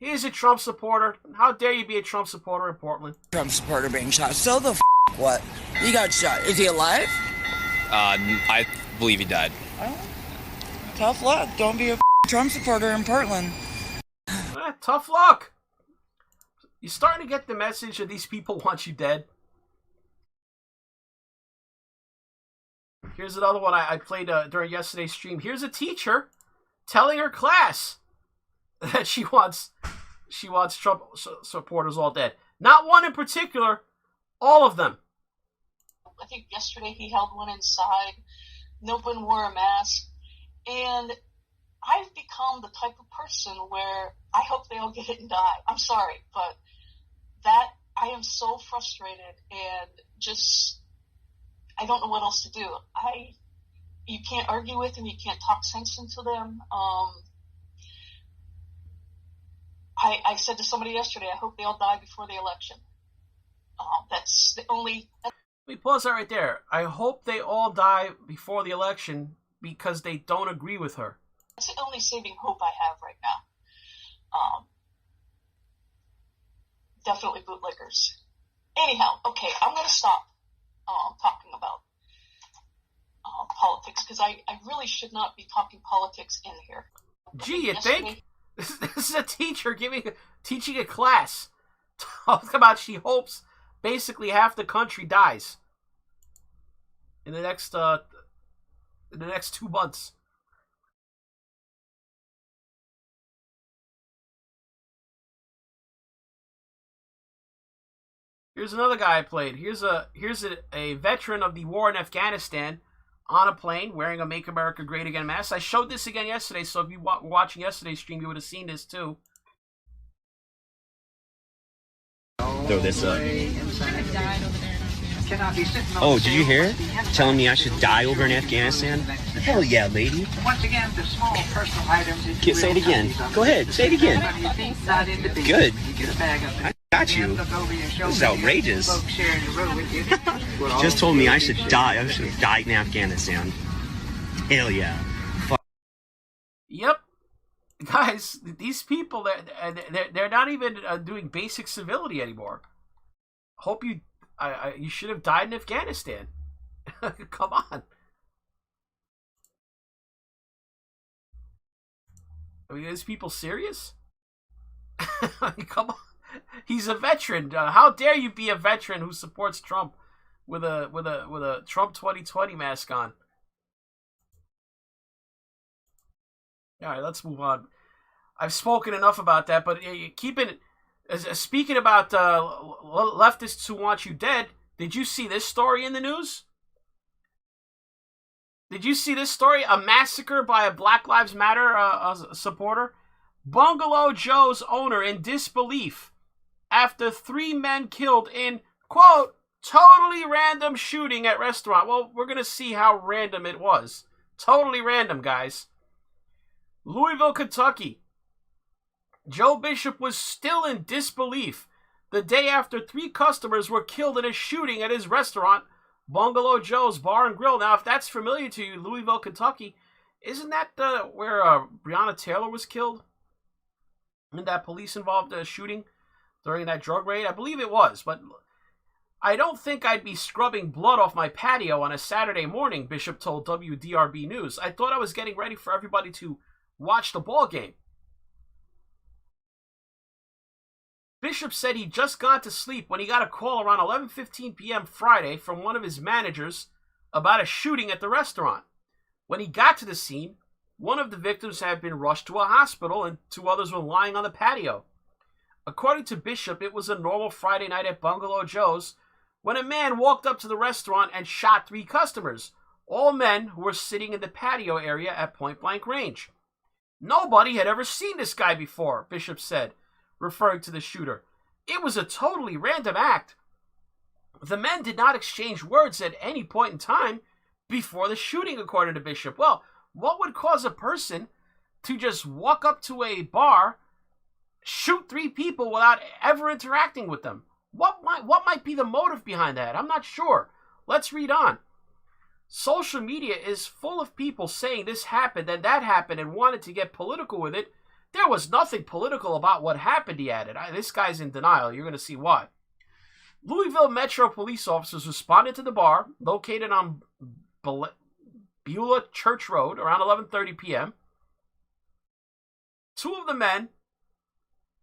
he's a Trump supporter. How dare you be a Trump supporter in Portland? Trump supporter being shot. So the what? He got shot. Is he alive? I believe he died. Oh, tough luck. Don't be a Trump supporter in Portland. Tough luck. You're starting to get the message that these people want you dead. Here's another one I played during yesterday's stream. Here's a teacher telling her class that she wants Trump supporters all dead. Not one in particular, all of them. I think yesterday he held one inside. No one wore a mask. And I've become the type of person where I hope they all get it and die. I'm sorry, but that I am so frustrated and just I don't know what else to do. You can't argue with them. You can't talk sense into them. I said to somebody yesterday, I hope they all die before the election. That's the only... Let me pause that right there. I hope they all die before the election because they don't agree with her. That's the only saving hope I have right now. Definitely bootlickers. Anyhow, okay, I'm going to stop talking about politics because I really should not be talking politics in here. Gee, you think? This is a teacher teaching a class. Talk about she hopes basically half the country dies in the next 2 months. Here's another guy I played. Here's a veteran of the war in Afghanistan on a plane wearing a Make America Great Again mask. I showed this again yesterday, so if you were watching yesterday's stream, you would have seen this too. Throw this up. Oh, did you hear it? Telling me I should die over in Afghanistan? Hell yeah, lady. Once again, the small personal items. Say it again. Go ahead, say it again. Good. I got you. This is outrageous. Just told me I should die. I should have died in Afghanistan. Hell yeah. Fuck. Yep. Guys, these people, they're not even doing basic civility anymore. Hope you should have died in Afghanistan. Come on. I mean, are these people serious? I mean, come on. He's a veteran. How dare you be a veteran who supports Trump with a Trump 2020 mask on? All right, let's move on. I've spoken enough about that, but speaking about leftists who want you dead, did you see this story in the news? Did you see this story? A massacre by a Black Lives Matter supporter? Bungalow Joe's owner in disbelief after 3 men killed in, quote, totally random shooting at restaurant. Well, we're going to see how random it was. Totally random, guys. Louisville, Kentucky. Joe Bishop was still in disbelief the day after 3 customers were killed in a shooting at his restaurant, Bungalow Joe's Bar and Grill. Now, if that's familiar to you, Louisville, Kentucky, isn't that where Breonna Taylor was killed? In that police-involved shooting during that drug raid? I believe it was, but I don't think I'd be scrubbing blood off my patio on a Saturday morning, Bishop told WDRB News. I thought I was getting ready for everybody to watch the ball game. Bishop said he'd just gone to sleep when he got a call around 11:15 p.m. Friday from one of his managers about a shooting at the restaurant. When he got to the scene, one of the victims had been rushed to a hospital and 2 others were lying on the patio. According to Bishop, it was a normal Friday night at Bungalow Joe's when a man walked up to the restaurant and shot 3 customers, all men who were sitting in the patio area at point-blank range. Nobody had ever seen this guy before, Bishop said, referring to the shooter. It was a totally random act. The men did not exchange words at any point in time before the shooting, according to Bishop. Well, what would cause a person to just walk up to a bar, shoot 3 people without ever interacting with them? What might be the motive behind that? I'm not sure. Let's read on. Social media is full of people saying this happened and that happened and wanted to get political with it. There was nothing political about what happened, he added. This guy's in denial. You're going to see why. Louisville Metro police officers responded to the bar, located on Beulah Church Road, around 11:30 p.m. 2 of the men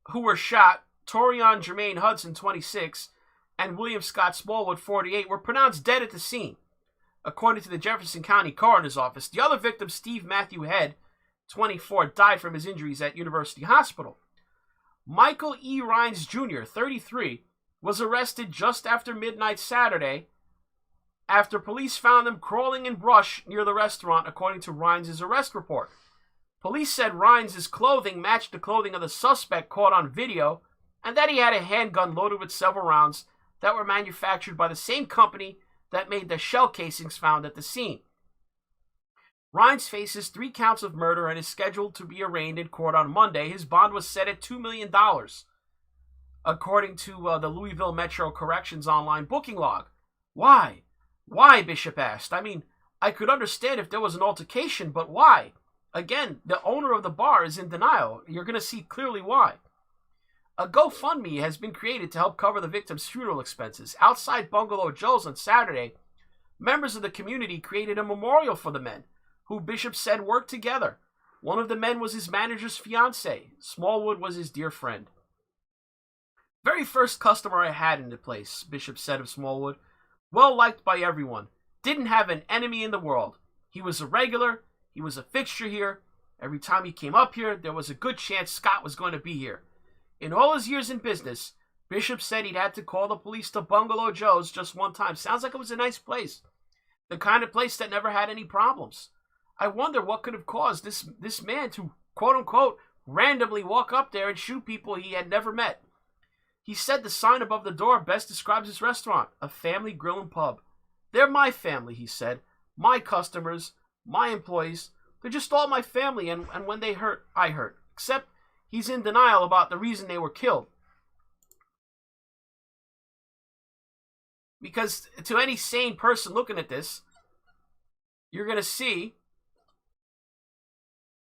who were shot, Torian Jermaine Hudson, 26, and William Scott Smallwood, 48, were pronounced dead at the scene, according to the Jefferson County Coroner's Office. The other victim, Steve Matthew Head, 24, died from his injuries at University Hospital. Michael E. Rines Jr., 33, was arrested just after midnight Saturday after police found him crawling in brush near the restaurant, according to Rines' arrest report. Police said Rines' clothing matched the clothing of the suspect caught on video and that he had a handgun loaded with several rounds that were manufactured by the same company that made the shell casings found at the scene. Rines faces 3 counts of murder and is scheduled to be arraigned in court on Monday. His bond was set at $2 million. according to the Louisville Metro Corrections online booking log. Why? Why, Bishop asked. I mean, I could understand if there was an altercation, but why? Again, the owner of the bar is in denial. You're going to see clearly why. A GoFundMe has been created to help cover the victim's funeral expenses. Outside Bungalow Joe's on Saturday, members of the community created a memorial for the men, who Bishop said worked together. One of the men was his manager's fiancé. Smallwood was his dear friend. Very first customer I had in the place, Bishop said of Smallwood. Well liked by everyone. Didn't have an enemy in the world. He was a regular. He was a fixture here. Every time he came up here, there was a good chance Scott was going to be here. In all his years in business, Bishop said he'd had to call the police to Bungalow Joe's just one time. Sounds like it was a nice place. The kind of place that never had any problems. I wonder what could have caused this man to, quote-unquote, randomly walk up there and shoot people he had never met. He said the sign above the door best describes his restaurant, a family grill and pub. They're my family, he said. My customers, my employees. They're just all my family, and when they hurt, I hurt. Except he's in denial about the reason they were killed. Because to any sane person looking at this, you're going to see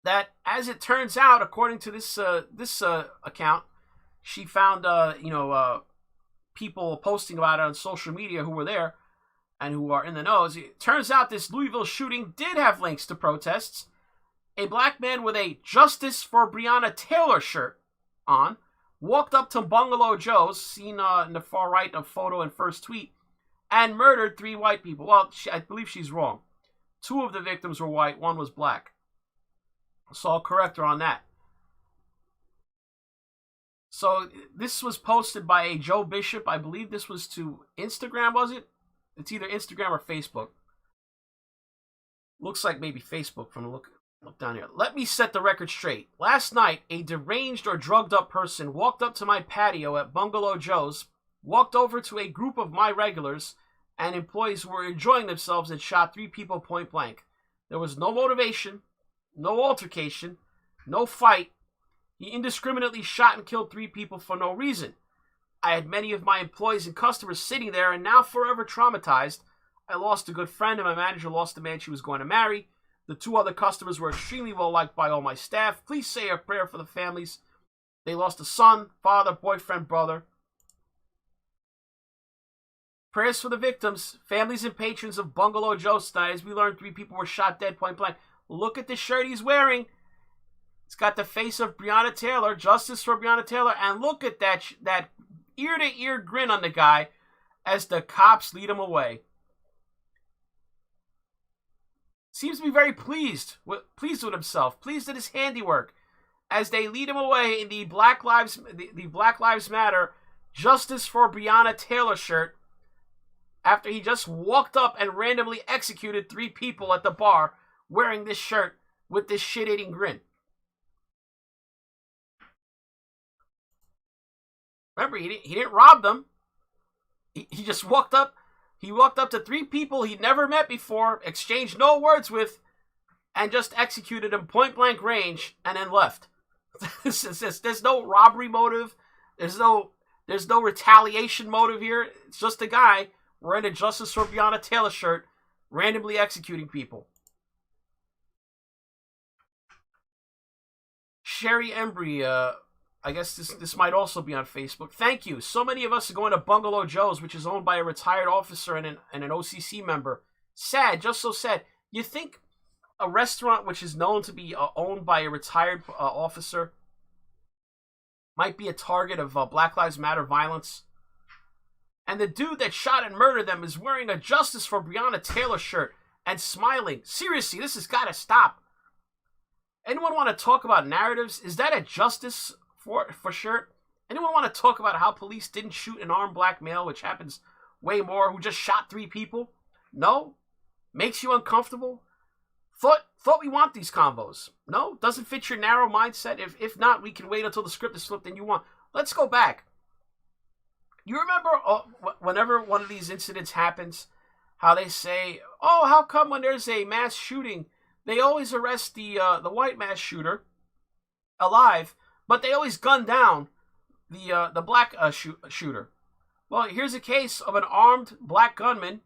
that, as it turns out, according to this account, she found people posting about it on social media who were there and who are in the know. It turns out this Louisville shooting did have links to protests. A black man with a Justice for Breonna Taylor shirt on walked up to Bungalow Joe's, seen in the far right of photo and first tweet, and murdered 3 white people. Well, I believe she's wrong. 2 of the victims were white, 1 was black. So I'll correct her on that. So this was posted by a Joe Bishop. I believe this was to Instagram, was it? It's either Instagram or Facebook. Looks like maybe Facebook from the look down here. Let me set the record straight. Last night, a deranged or drugged up person walked up to my patio at Bungalow Joe's, walked over to a group of my regulars and employees who were enjoying themselves and shot 3 people point blank. There was no motivation, no altercation, no fight. He indiscriminately shot and killed 3 people for no reason. I had many of my employees and customers sitting there and now forever traumatized. I lost a good friend and my manager lost the man she was going to marry. The 2 other customers were extremely well liked by all my staff. Please say a prayer for the families. They lost a son, father, boyfriend, brother. Prayers for the victims, families and patrons of Bungalow Joe's tonight. As we learned, 3 people were shot dead point blank. Look at the shirt he's wearing. It's got the face of Breonna Taylor, Justice for Breonna Taylor, and look at that ear-to-ear grin on the guy as the cops lead him away. Seems to be very pleased with himself, pleased at his handiwork, as they lead him away in the Black Lives Matter Justice for Breonna Taylor shirt, after he just walked up and randomly executed 3 people at the bar wearing this shirt with this shit-eating grin. Remember, he didn't rob them. He just walked up. He walked up to 3 people he'd never met before, exchanged no words with, and just executed them point blank range, and then left. There's no robbery motive. There's no retaliation motive here. It's just a guy wearing a Justice for Breonna Taylor shirt, randomly executing people. Sherry Embry, I guess this might also be on Facebook. Thank you. So many of us are going to Bungalow Joe's, which is owned by a retired officer and an OCC member. Sad, just so sad. You think a restaurant which is known to be owned by a retired officer might be a target of Black Lives Matter violence? And the dude that shot and murdered them is wearing a Justice for Breonna Taylor shirt and smiling. Seriously, this has got to stop. Anyone want to talk about narratives? Is that a justice for shirt? Anyone want to talk about how police didn't shoot an armed black male, which happens way more, who just shot 3 people? No? Makes you uncomfortable? Thought we want these combos. No? Doesn't fit your narrow mindset? If not, we can wait until the script is flipped and you want. Let's go back. You remember whenever one of these incidents happens, how they say, oh, how come when there's a mass shooting, they always arrest the white mass shooter alive, but they always gun down the black shooter. Well, here's a case of an armed black gunman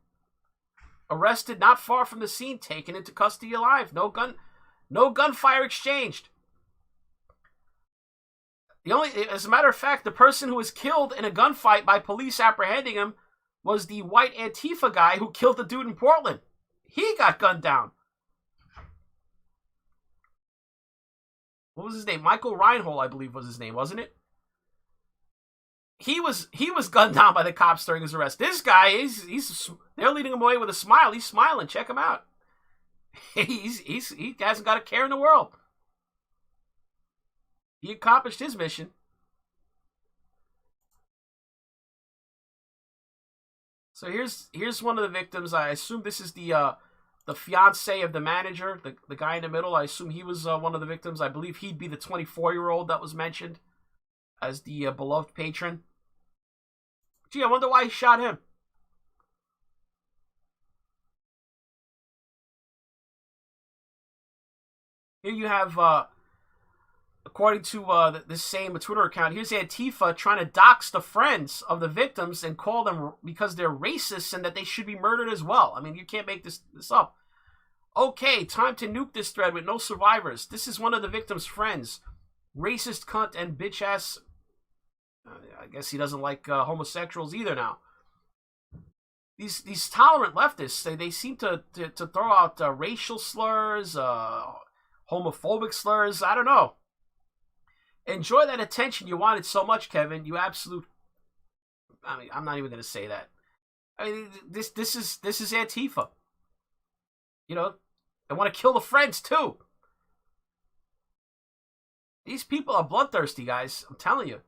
arrested not far from the scene, taken into custody alive. No gunfire exchanged. As a matter of fact, the person who was killed in a gunfight by police apprehending him was the white Antifa guy who killed the dude in Portland. He got gunned down. What was his name? Michael Reinhold, I believe was his name, wasn't it? He was gunned down by the cops during his arrest. This guy, they're leading him away with a smile. He's smiling. Check him out. He hasn't got a care in the world. He accomplished his mission. So here's one of the victims. I assume this is the fiance of the manager, the guy in the middle. I assume he was one of the victims. I believe he'd be the 24-year-old that was mentioned as the beloved patron. Gee, I wonder why he shot him. Here you have, according to this same Twitter account, here's Antifa trying to dox the friends of the victims and call them because they're racist and that they should be murdered as well. I mean, you can't make this up. Okay, time to nuke this thread with no survivors. This is one of the victims' friends. Racist cunt and bitch ass. I guess he doesn't like homosexuals either now. These tolerant leftists, they seem to throw out racial slurs, homophobic slurs. I don't know. Enjoy that attention you wanted so much, Kevin. You absolute. I mean, I'm not even going to say that. I mean, this is Antifa. You know, they want to kill the friends too. These people are bloodthirsty, guys. I'm telling you.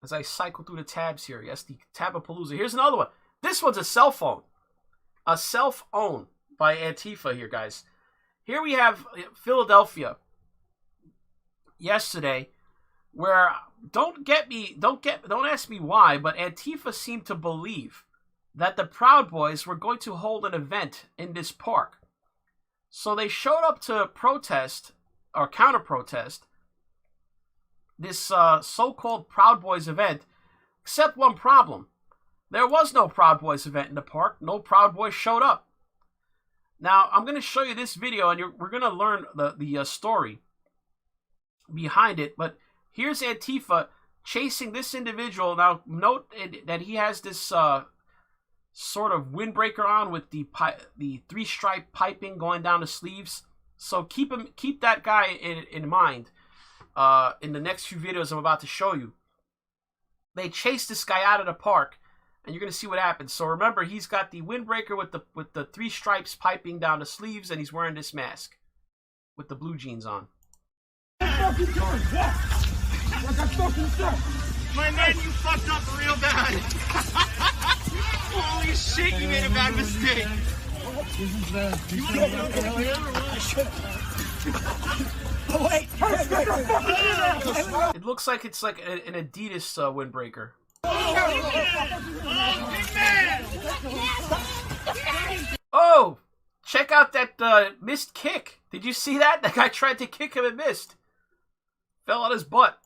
As I cycle through the tabs here, yes, the Tabapalooza. Here's another one. This one's a cell phone. A self-own by Antifa here, guys. Here we have Philadelphia yesterday, where don't ask me why, but Antifa seemed to believe that the Proud Boys were going to hold an event in this park. So they showed up to protest or counter-protest this so-called Proud Boys event, except one problem. There was no Proud Boys event in the park. No Proud Boys showed up. Now, I'm going to show you this video, and we're going to learn the story behind it. But here's Antifa chasing this individual. Now, note that he has this sort of windbreaker on with the three-stripe piping going down the sleeves. So keep that guy in mind in the next few videos I'm about to show you. They chase this guy out of the park, and you're going to see what happens. So remember, he's got the windbreaker with the three stripes piping down the sleeves, and he's wearing this mask with the blue jeans on. What the fuck you doing? What? Like I fucking said. My man, you fucked up real bad. Holy shit, you made a bad mistake. It looks like it's like an Adidas windbreaker. Oh, check out that missed kick. Did you see that? That guy tried to kick him and missed. Fell on his butt.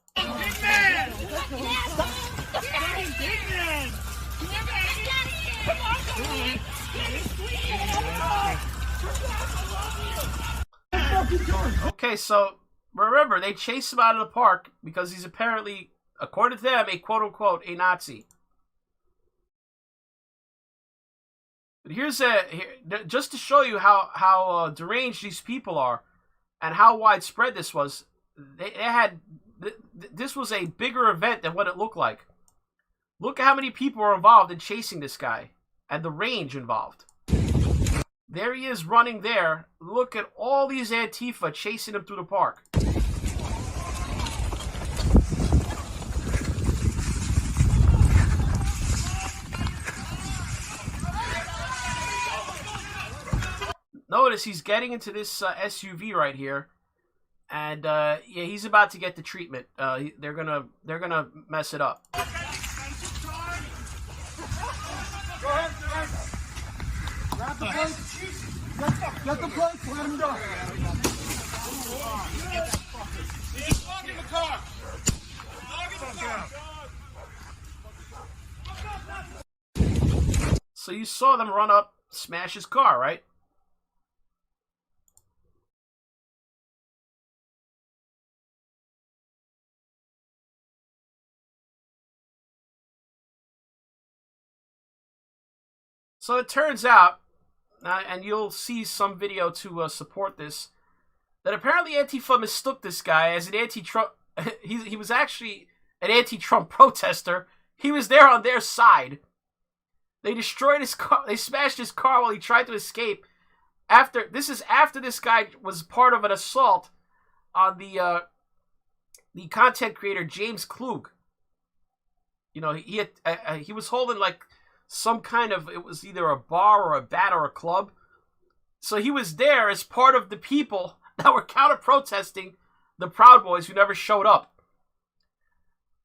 Okay, so remember, they chase him out of the park because he's apparently, according to them, a quote-unquote a Nazi. But here's just to show you how deranged these people are and how widespread this was. This was a bigger event than what it looked like. Look at how many people were involved in chasing this guy and the range involved. There he is running there. Look at all these Antifa chasing him through the park. Notice he's getting into this SUV right here, and yeah, he's about to get the treatment. They're gonna mess it up. Go ahead. Grab the plates. Get the plates. Let him go. He's logging the car. Logging the car. So you saw them run up, smash his car, right? So it turns out, and you'll see some video to support this, that apparently Antifa mistook this guy as an anti-Trump. He was actually an anti-Trump protester. He was there on their side. They destroyed his car. They smashed his car while he tried to escape. This is after this guy was part of an assault on the content creator James Klug. You know, he was holding like some kind of, it was either a bar or a bat or a club. So he was there as part of the people that were counter-protesting the Proud Boys who never showed up.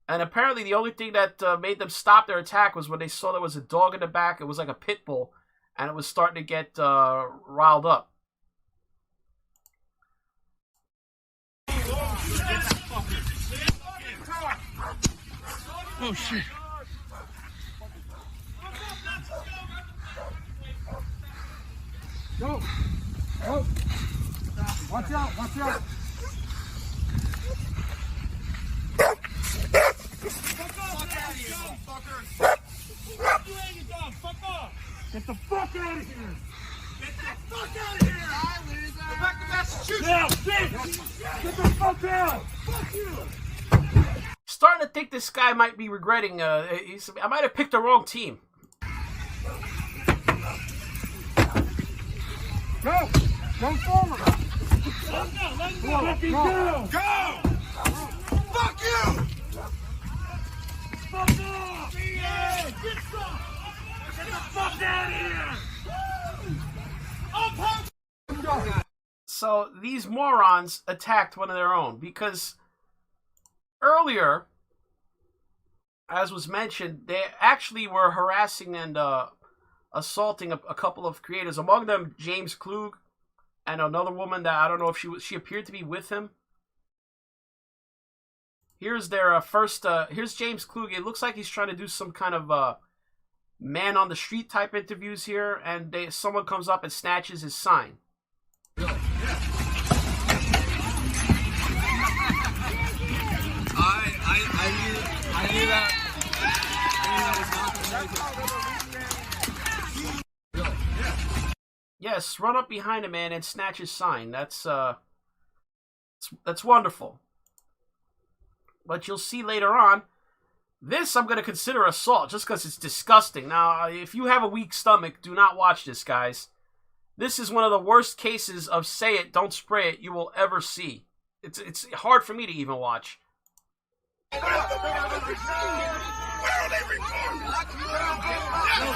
And apparently the only thing that made them stop their attack was when they saw there was a dog in the back. It was like a pit bull, and it was starting to get riled up. Oh, shit. Go. Go. Watch out. Watch out. Fuck out of here, motherfucker. You ain't your dog. Fuck off. Get the fuck out of here. Get the fuck out of here. Hi, loser. Go back to Massachusetts. Yeah, bitch. Get the fuck out. Fuck you. Starting to think this guy might be regretting. I might have picked the wrong team. Go! Go forward! Let him go! Go! Fuck you! Fuck off! Get the fuck out of here! So these morons attacked one of their own because earlier, as was mentioned, they actually were harassing and assaulting a couple of creators, among them James Klug and another woman that I don't know if she appeared to be with him. Here's their here's James Klug. It looks like he's trying to do some kind of man on the street type interviews here, and someone comes up and snatches his sign. I knew that. Yes, run up behind a man and snatch his sign. That's wonderful. But you'll see later on, this I'm going to consider assault just because it's disgusting. Now, if you have a weak stomach, do not watch this, guys. This is one of the worst cases of say it, don't spray it you will ever see. It's hard for me to even watch.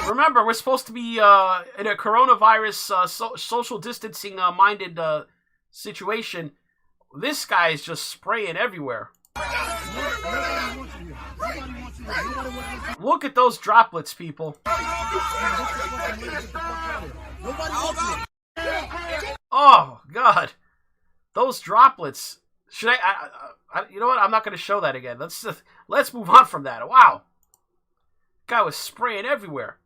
Remember, we're supposed to be in a coronavirus social distancing minded situation. This guy is just spraying everywhere. Look at those droplets, people. Oh, God. Those droplets. Should I you know what? I'm not going to show that again. Let's move on from that. Wow. Guy was spraying everywhere.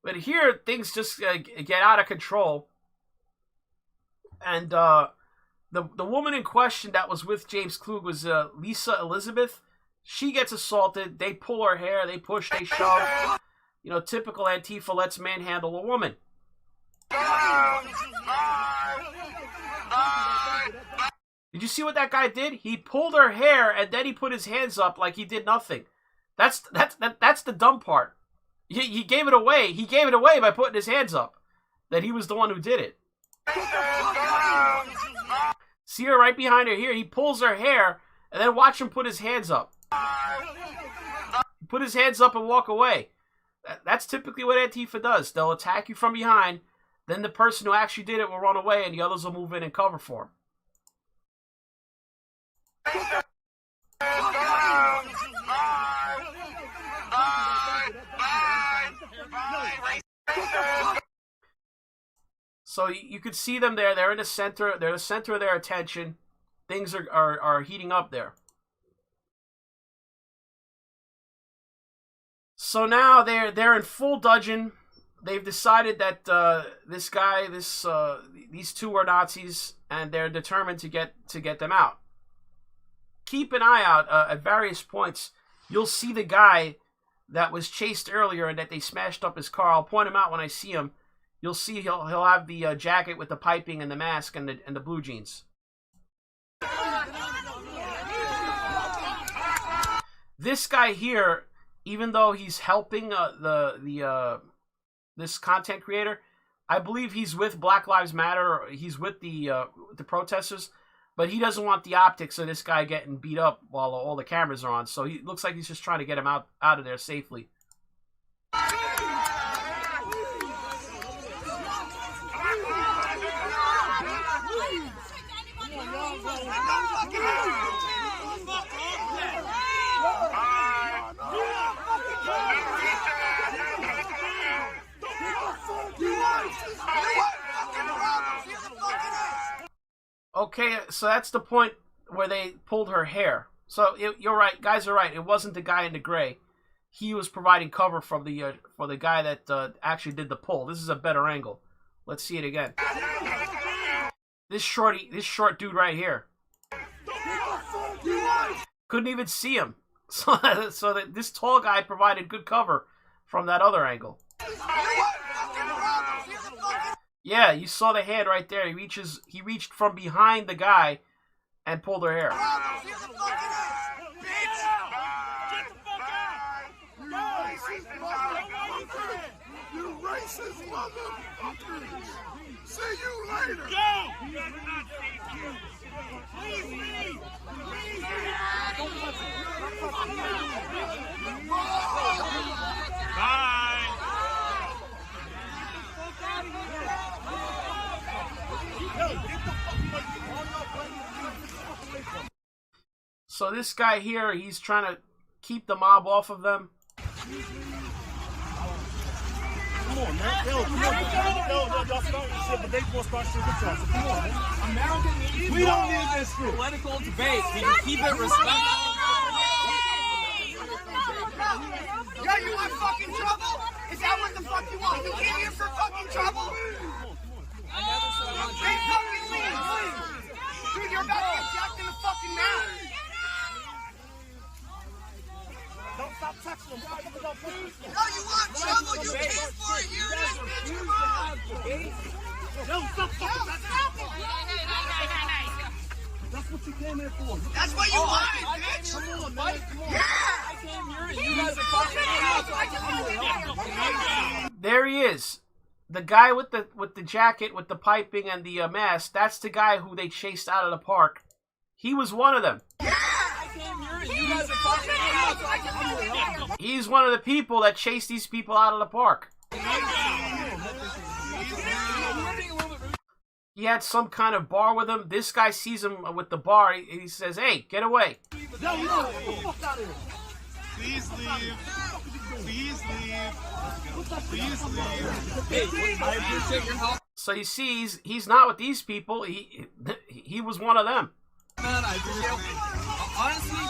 But here, things just get out of control. And the woman in question that was with James Klug was Lisa Elizabeth. She gets assaulted. They pull her hair. They push. They shove. You know, typical Antifa, let's manhandle a woman. Did you see what that guy did? He pulled her hair and then he put his hands up like he did nothing. That's the dumb part. He gave it away. He gave it away by putting his hands up. That he was the one who did it. See her right behind her here. He pulls her hair and then watch him put his hands up. Put his hands up and walk away. That's typically what Antifa does. They'll attack you from behind. Then the person who actually did it will run away and the others will move in and cover for him. So you could see them there. They're in the center. They're the center of their attention. Things are heating up there. So now they're in full dudgeon. They've decided that these two are Nazis, and they're determined to get them out. Keep an eye out at various points. You'll see the guy that was chased earlier and that they smashed up his car. I'll point him out when I see him. You'll see he'll have the jacket with the piping and the mask and the blue jeans. This guy here, even though he's helping this content creator, I believe he's with Black Lives Matter. Or he's with the protesters, but he doesn't want the optics of this guy getting beat up while all the cameras are on. So he looks like he's just trying to get him out of there safely. Okay, so that's the point where they pulled her hair. So you're right, guys are right. It wasn't the guy in the gray. He was providing cover for the guy that actually did the pull. This is a better angle. Let's see it again. This short dude right here. Couldn't even see him. So that this tall guy provided good cover from that other angle. Yeah, you saw the hand right there. He reached from behind the guy and pulled her hair. You racist motherfucker! See you later! Please leave! Bye! So this guy here, he's trying to keep the mob off of them. Come on, man. Yo, y'all starting shit, but they gonna start shit with y'all. So come on, man. We don't need this shit. Political debate. We can keep it respectful. Yo, you want fucking trouble? Is that what the fuck you want? You came here for fucking trouble? Hey, fucking leave! Dude, you're about to get jacked in the fucking mouth! Don't stop touching them. No, you want trouble! You came for it! Here it is, bitch! Come on! Yo, stop fucking That's what you came here for. That's what you wanted, bitch! Come on, man. Come on. Yeah! I came here and you guys are fucking There he is. The guy with the jacket, with the piping and the mask, that's the guy who they chased out of the park. He was one of them. Yeah! He's one of the people that chased these people out of the park. He had some kind of bar with him. This guy sees him with the bar. He says, "Hey, get away." Please leave. Please leave. Please leave. I appreciate your help. So you see, he's not with these people. He was one of them. Man, I honestly,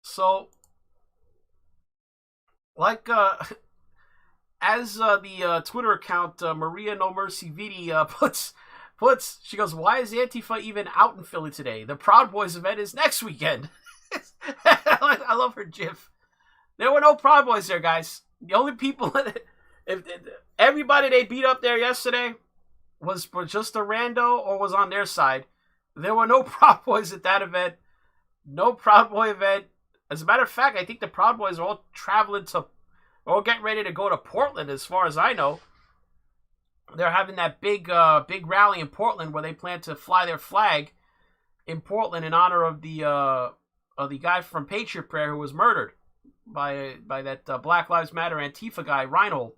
So, like, as the Twitter account Maria No Mercy Vidi puts, she goes, "Why is Antifa even out in Philly today? The Proud Boys event is next weekend." I love her gif. There were no Proud Boys there, guys. The only people, if everybody they beat up there yesterday was just a rando or was on their side. There were no Proud Boys at that event. No Proud Boy event. As a matter of fact, I think the Proud Boys are all getting ready to go to Portland, as far as I know. they're having that big rally in Portland where they plan to fly their flag in Portland in honor of the guy from Patriot Prayer who was murdered by that Black Lives Matter Antifa guy, Reinhold.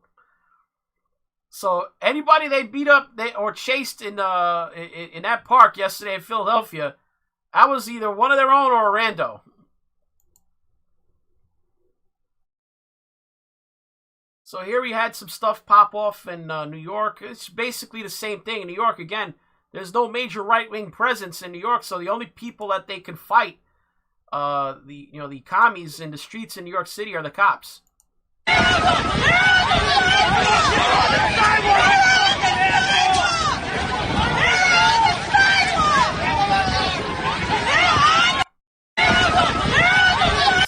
So anybody they beat up or chased in that park yesterday in Philadelphia, that was either one of their own or a rando. So here we had some stuff pop off in New York. It's basically the same thing in New York. Again, there's no major right-wing presence in New York, so the only people that they can fight, the commies in the streets in New York City, are the cops.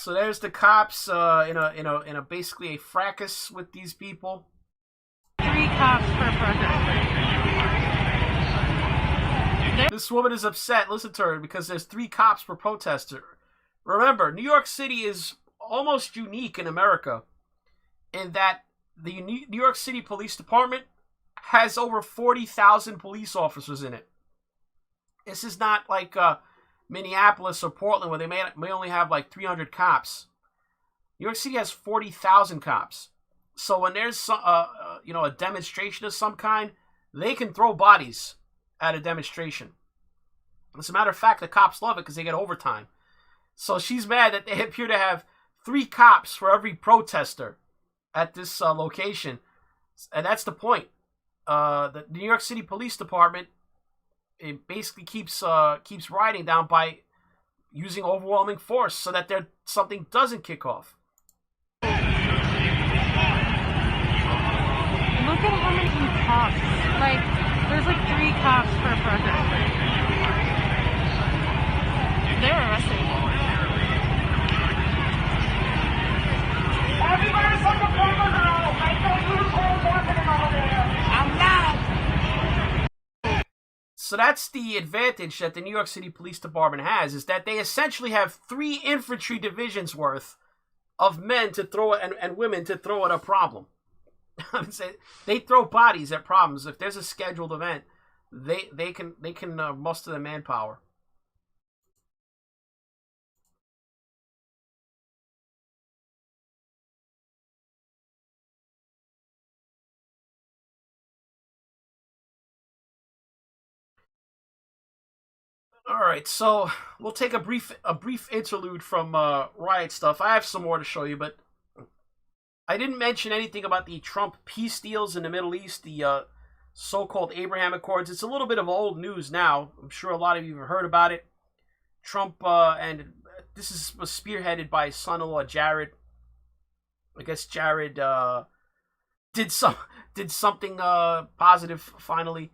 So there's the cops in a basically a fracas with these people. 3 cops per protester. This woman is upset. Listen to her, because there's 3 cops per protester. Remember, New York City is almost unique in America in that the New York City Police Department has over 40,000 police officers in it. This is not like Minneapolis or Portland where they may only have like 300 cops. New York City has 40,000 cops. So when there's a demonstration of some kind, they can throw bodies at a demonstration. As a matter of fact, the cops love it because they get overtime. So she's mad that they appear to have 3 cops for every protester at this location. And that's the point. The New York City Police Department, it basically keeps riding down by using overwhelming force so that something doesn't kick off. Look at how many cops. There's 3 cops per protester. They're arresting them. Everybody put the cameras out! I saw unicorns walking over there! I'm loud! So that's the advantage that the New York City Police Department has, is that they essentially have 3 infantry divisions worth of men to throw and women to throw at a problem. They throw bodies at problems. If there's a scheduled event, they can muster the manpower. All right, so we'll take a brief interlude from riot stuff. I have some more to show you, but I didn't mention anything about the Trump peace deals in the Middle East, the so-called Abraham Accords. It's a little bit of old news now. I'm sure a lot of you have heard about it. Trump, and this was spearheaded by his son-in-law Jared. I guess Jared did something positive finally.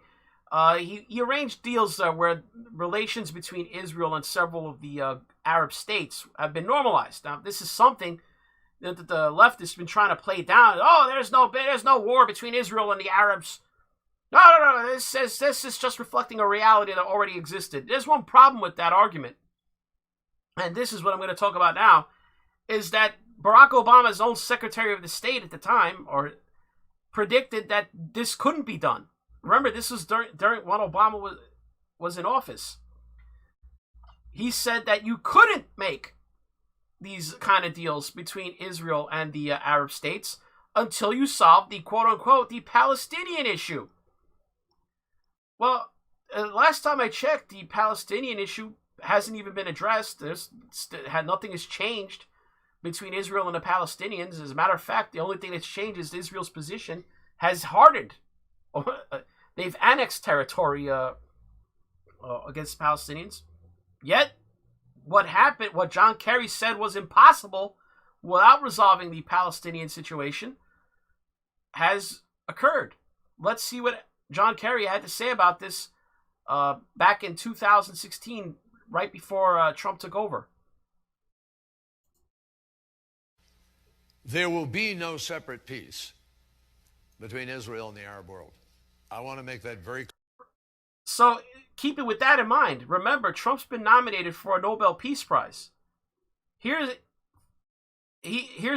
He arranged deals where relations between Israel and several of the Arab states have been normalized. Now, this is something that the leftists have been trying to play down. Oh, there's no war between Israel and the Arabs. No. This is just reflecting a reality that already existed. There's one problem with that argument, and this is what I'm going to talk about now, is that Barack Obama's own Secretary of the State at the time predicted that this couldn't be done. Remember, this was during when Obama was in office. He said that you couldn't make these kind of deals between Israel and the Arab states until you solved the quote-unquote the Palestinian issue. Well, last time I checked, the Palestinian issue hasn't even been addressed. Nothing has changed between Israel and the Palestinians. As a matter of fact, the only thing that's changed is Israel's position has hardened. They've annexed territory against Palestinians. Yet, what John Kerry said was impossible without resolving the Palestinian situation has occurred. Let's see what John Kerry had to say about this back in 2016, right before Trump took over. There will be no separate peace between Israel and the Arab world. I want to make that very clear. So keep it with that in mind. Remember, Trump's been nominated for a Nobel Peace Prize. Here's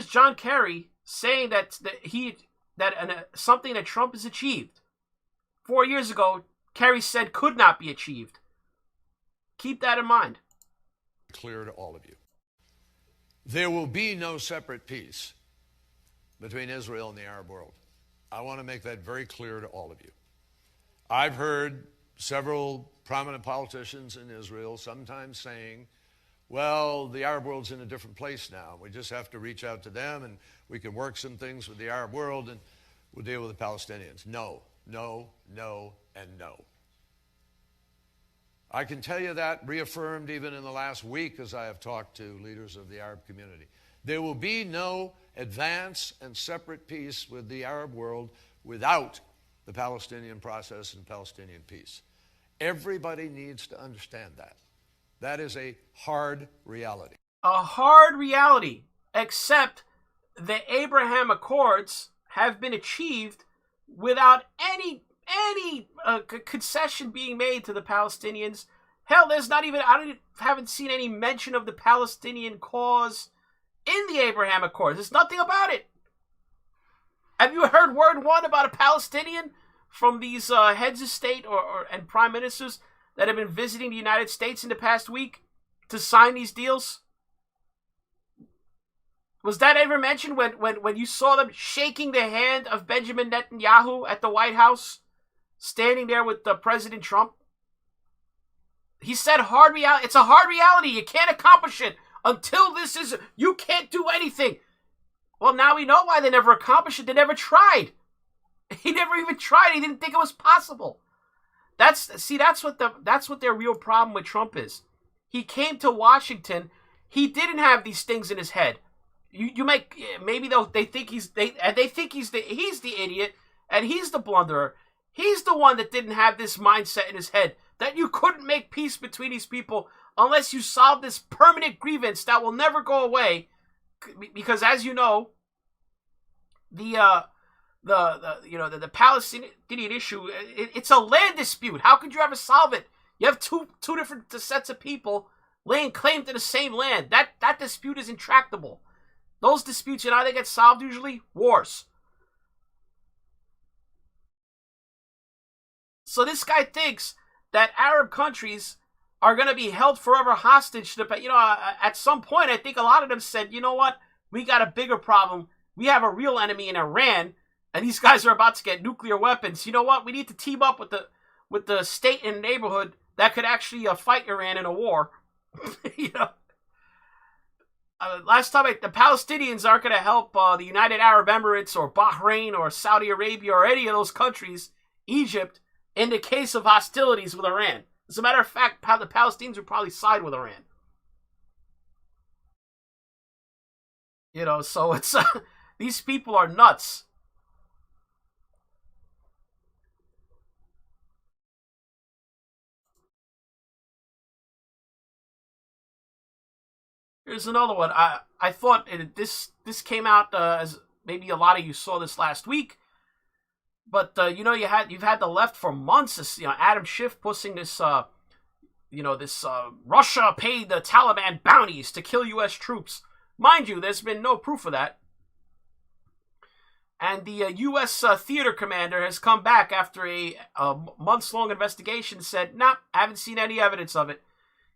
John Kerry saying that something that Trump has achieved 4 years ago, Kerry said could not be achieved. Keep that in mind. Clear to all of you. There will be no separate peace between Israel and the Arab world. I want to make that very clear to all of you. I've heard several prominent politicians in Israel sometimes saying, well, the Arab world's in a different place now. We just have to reach out to them and we can work some things with the Arab world and we'll deal with the Palestinians. No, no, no, and no. I can tell you that, reaffirmed even in the last week as I have talked to leaders of the Arab community. There will be no advance and separate peace with the Arab world without the Palestinian process and Palestinian peace. Everybody needs to understand that. That is a hard reality. A hard reality, except the Abraham Accords have been achieved without any concession being made to the Palestinians. Hell, there's not even, haven't seen any mention of the Palestinian cause in the Abraham Accords. There's nothing about it. Have you heard word one about a Palestinian from these heads of state and prime ministers that have been visiting the United States in the past week to sign these deals? Was that ever mentioned when you saw them shaking the hand of Benjamin Netanyahu at the White House, standing there with President Trump? He said hard reality. It's a hard reality. You can't accomplish it until this is, you can't do anything. Well, now we know why they never accomplished it. They never tried. He never even tried. He didn't think it was possible. That's what their real problem with Trump is. He came to Washington. He didn't have these things in his head. Maybe they think he's the idiot and he's the blunderer. He's the one that didn't have this mindset in his head that you couldn't make peace between these people unless you solve this permanent grievance that will never go away. Because as you know, the Palestinian issue, it's a land dispute. How could you ever solve it? You have two different sets of people laying claim to the same land. That dispute is intractable. Those disputes, you know how they get solved usually? Wars. So this guy thinks that Arab countries are going to be held forever hostage to the, at some point, I think a lot of them said, you know what? We got a bigger problem. We have a real enemy in Iran, and these guys are about to get nuclear weapons. You know what? We need to team up with the state in the neighborhood that could actually fight Iran in a war. Last time, the Palestinians aren't going to help the United Arab Emirates or Bahrain or Saudi Arabia or any of those countries, Egypt, in the case of hostilities with Iran. As a matter of fact, the Palestinians would probably side with Iran. So it's these people are nuts. Here's another one. I thought this came out as maybe a lot of you saw this last week, but you've had the left for months. Adam Schiff pushing this Russia paid the Taliban bounties to kill U.S. troops. Mind you, there's been no proof of that. And the U.S. theater commander has come back after a months-long investigation and said, nah, haven't seen any evidence of it.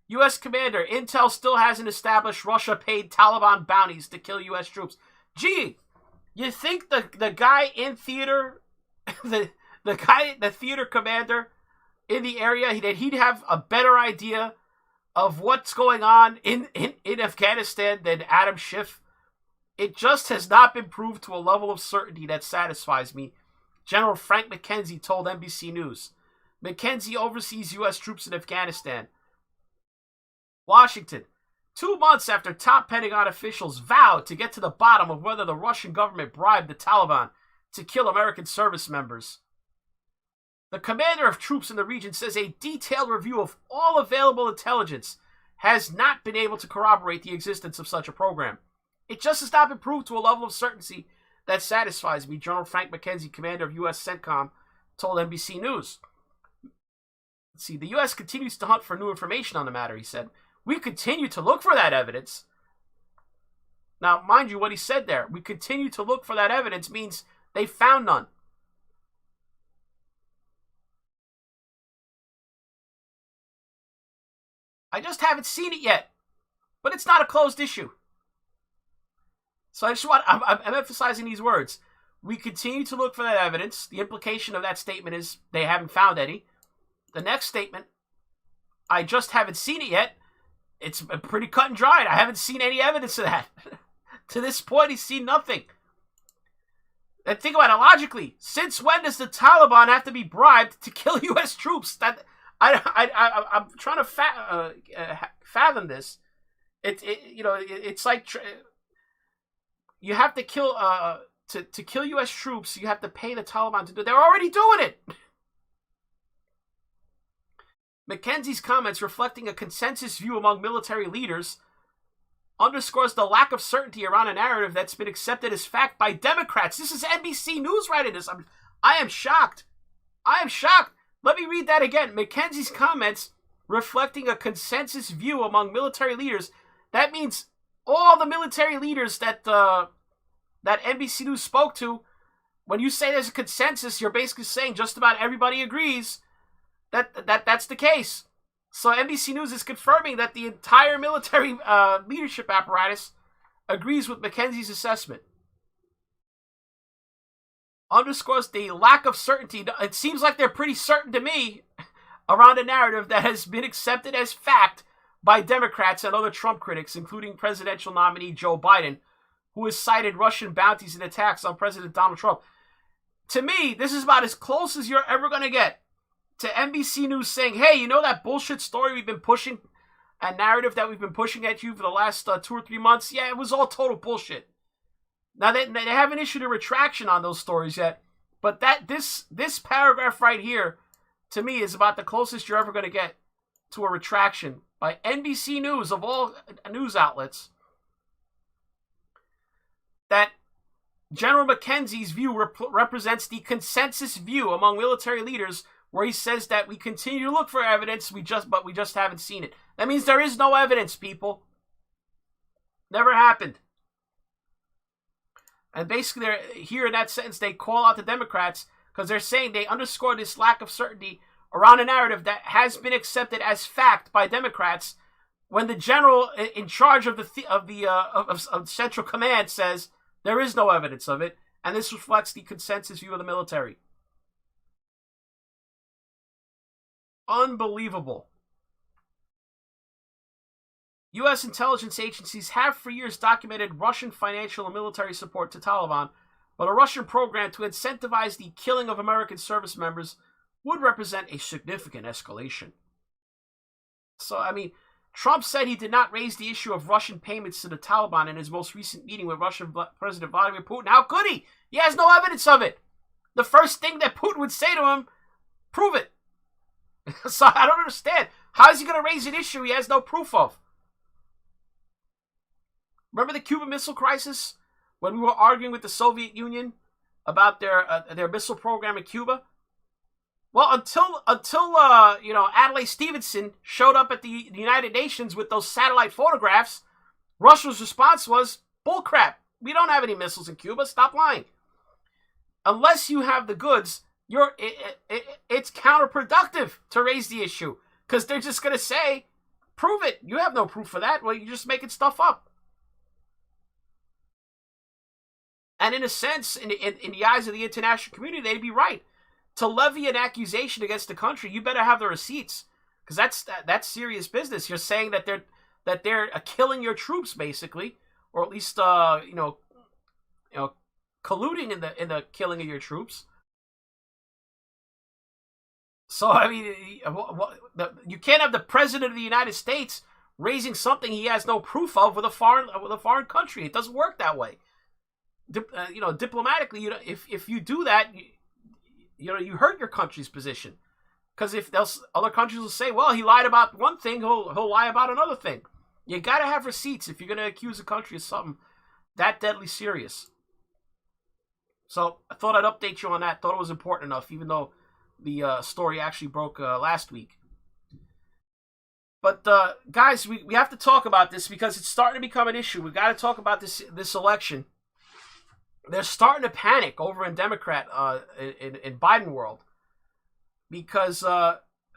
U.S. commander, intel still hasn't established Russia paid Taliban bounties to kill U.S. troops. Gee, you think the guy in theater, the theater commander in the area, that he'd have a better idea of what's going on in Afghanistan than Adam Schiff? It just has not been proved to a level of certainty that satisfies me, General Frank McKenzie told NBC News. McKenzie oversees U.S. troops in Afghanistan. Washington. 2 months after top Pentagon officials vowed to get to the bottom of whether the Russian government bribed the Taliban to kill American service members. The commander of troops in the region says a detailed review of all available intelligence has not been able to corroborate the existence of such a program. It just has not been proved to a level of certainty that satisfies me, General Frank McKenzie, commander of U.S. CENTCOM, told NBC News. Let's see, the U.S. continues to hunt for new information on the matter, he said. We continue to look for that evidence. Now, mind you, what he said there, we continue to look for that evidence means they found none. I just haven't seen it yet. But it's not a closed issue. So I'm emphasizing these words. We continue to look for that evidence. The implication of that statement is they haven't found any. The next statement, I just haven't seen it yet. It's pretty cut and dried. I haven't seen any evidence of that. To this point, he's seen nothing. And think about it logically. Since when does the Taliban have to be bribed to kill U.S. troops? I'm trying to fathom this. It's like you have to kill to kill U.S. troops. You have to pay the Taliban to do it. They're already doing it. McKenzie's comments, reflecting a consensus view among military leaders, underscores the lack of certainty around a narrative that's been accepted as fact by Democrats. This is NBC News writing this. I am shocked. I am shocked. Let me read that again. McKenzie's comments, reflecting a consensus view among military leaders. That means all the military leaders that NBC News spoke to. When you say there's a consensus, you're basically saying just about everybody agrees that's the case. So NBC News is confirming that the entire military leadership apparatus agrees with McKenzie's assessment. Underscores the lack of certainty. It seems like they're pretty certain to me around a narrative that has been accepted as fact by Democrats and other Trump critics, including presidential nominee Joe Biden, who has cited Russian bounties and attacks on President Donald Trump. To me, this is about as close as you're ever going to get to NBC News saying, hey, you know that bullshit story we've been pushing, a narrative that we've been pushing at you for the last 2 or 3 months? Yeah, it was all total bullshit. Now, they haven't issued a retraction on those stories yet, but this paragraph right here, to me, is about the closest you're ever going to get to a retraction by NBC News, of all news outlets, that General McKenzie's view represents the consensus view among military leaders, where he says that we continue to look for evidence, but we just haven't seen it. That means there is no evidence, people. Never happened. And basically, here in that sentence, they call out the Democrats because they're saying they underscore this lack of certainty around a narrative that has been accepted as fact by Democrats, when the general in charge of Central Command says there is no evidence of it, and this reflects the consensus view of the military. Unbelievable. U.S. intelligence agencies have for years documented Russian financial and military support to Taliban, but a Russian program to incentivize the killing of American service members would represent a significant escalation. So, I mean, Trump said he did not raise the issue of Russian payments to the Taliban in his most recent meeting with Russian President Vladimir Putin. How could he? He has no evidence of it. The first thing that Putin would say to him, prove it. So I don't understand. How is he going to raise an issue he has no proof of? Remember the Cuban Missile Crisis? When we were arguing with the Soviet Union about their missile program in Cuba? Well, until Adlai Stevenson showed up at the United Nations with those satellite photographs, Russia's response was, bullcrap. We don't have any missiles in Cuba. Stop lying. Unless you have the goods, it's counterproductive to raise the issue, because they're just going to say, prove it. You have no proof for that. Well, you're just making stuff up. And in a sense, in the eyes of the international community, they'd be right. To levy an accusation against the country, you better have the receipts, because that's serious business. You're saying that they're killing your troops, basically, or at least colluding in the killing of your troops. So I mean, you can't have the president of the United States raising something he has no proof of with a foreign country. It doesn't work that way. Diplomatically, if you do that, you hurt your country's position, because if other countries will say, well, he lied about one thing, he'll lie about another thing. You got to have receipts if you're going to accuse a country of something that deadly serious. So I thought I'd update you on that. Thought it was important enough, even though the story actually broke last week. But guys, we have to talk about this because it's starting to become an issue. We got to talk about this election. They're starting to panic over in Democrat, in Biden world, because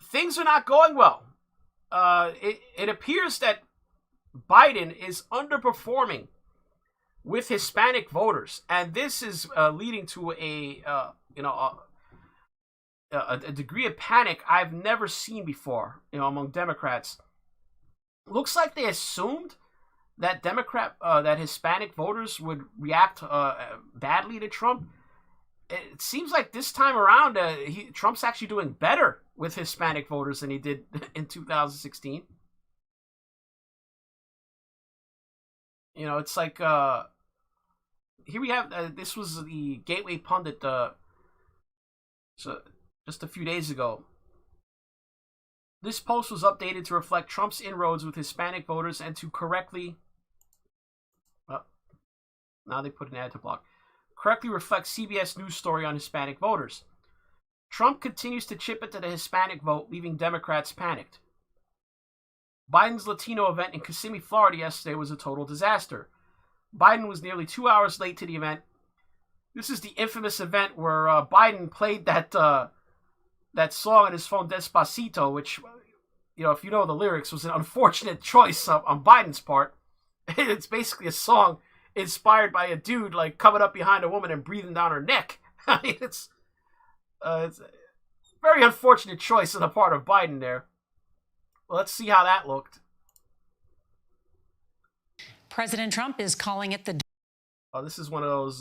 things are not going well. it appears that Biden is underperforming with Hispanic voters, and this is leading to a degree of panic I've never seen before, among Democrats. Looks like they assumed that that Hispanic voters would react badly to Trump. It seems like this time around, Trump's actually doing better with Hispanic voters than he did in 2016. It's like here we have this was the Gateway Pundit so just a few days ago. This post was updated to reflect Trump's inroads with Hispanic voters and to correctly now they put an ad to block. Correctly reflects CBS News story on Hispanic voters. Trump continues to chip into the Hispanic vote, leaving Democrats panicked. Biden's Latino event in Kissimmee, Florida yesterday was a total disaster. Biden was nearly 2 hours late to the event. This is the infamous event where Biden played that song on his phone, Despacito, which, if you know the lyrics, was an unfortunate choice on Biden's part. It's basically a song inspired by a dude coming up behind a woman and breathing down her neck. I mean, it's a very unfortunate choice on the part of Biden there. Well, let's see how that looked. President Trump is calling it the... Oh, this is one of those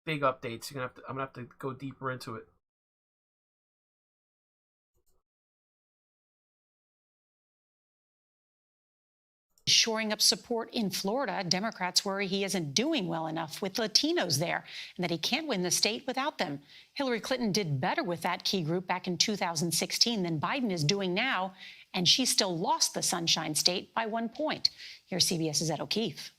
big updates. I'm gonna have to go deeper into it. Shoring up support in Florida. Democrats worry he isn't doing well enough with Latinos there and that he can't win the state without them. Hillary Clinton did better with that key group back in 2016 than Biden is doing now, and she still lost the Sunshine State by 1 point. Here's CBS's Ed O'Keefe.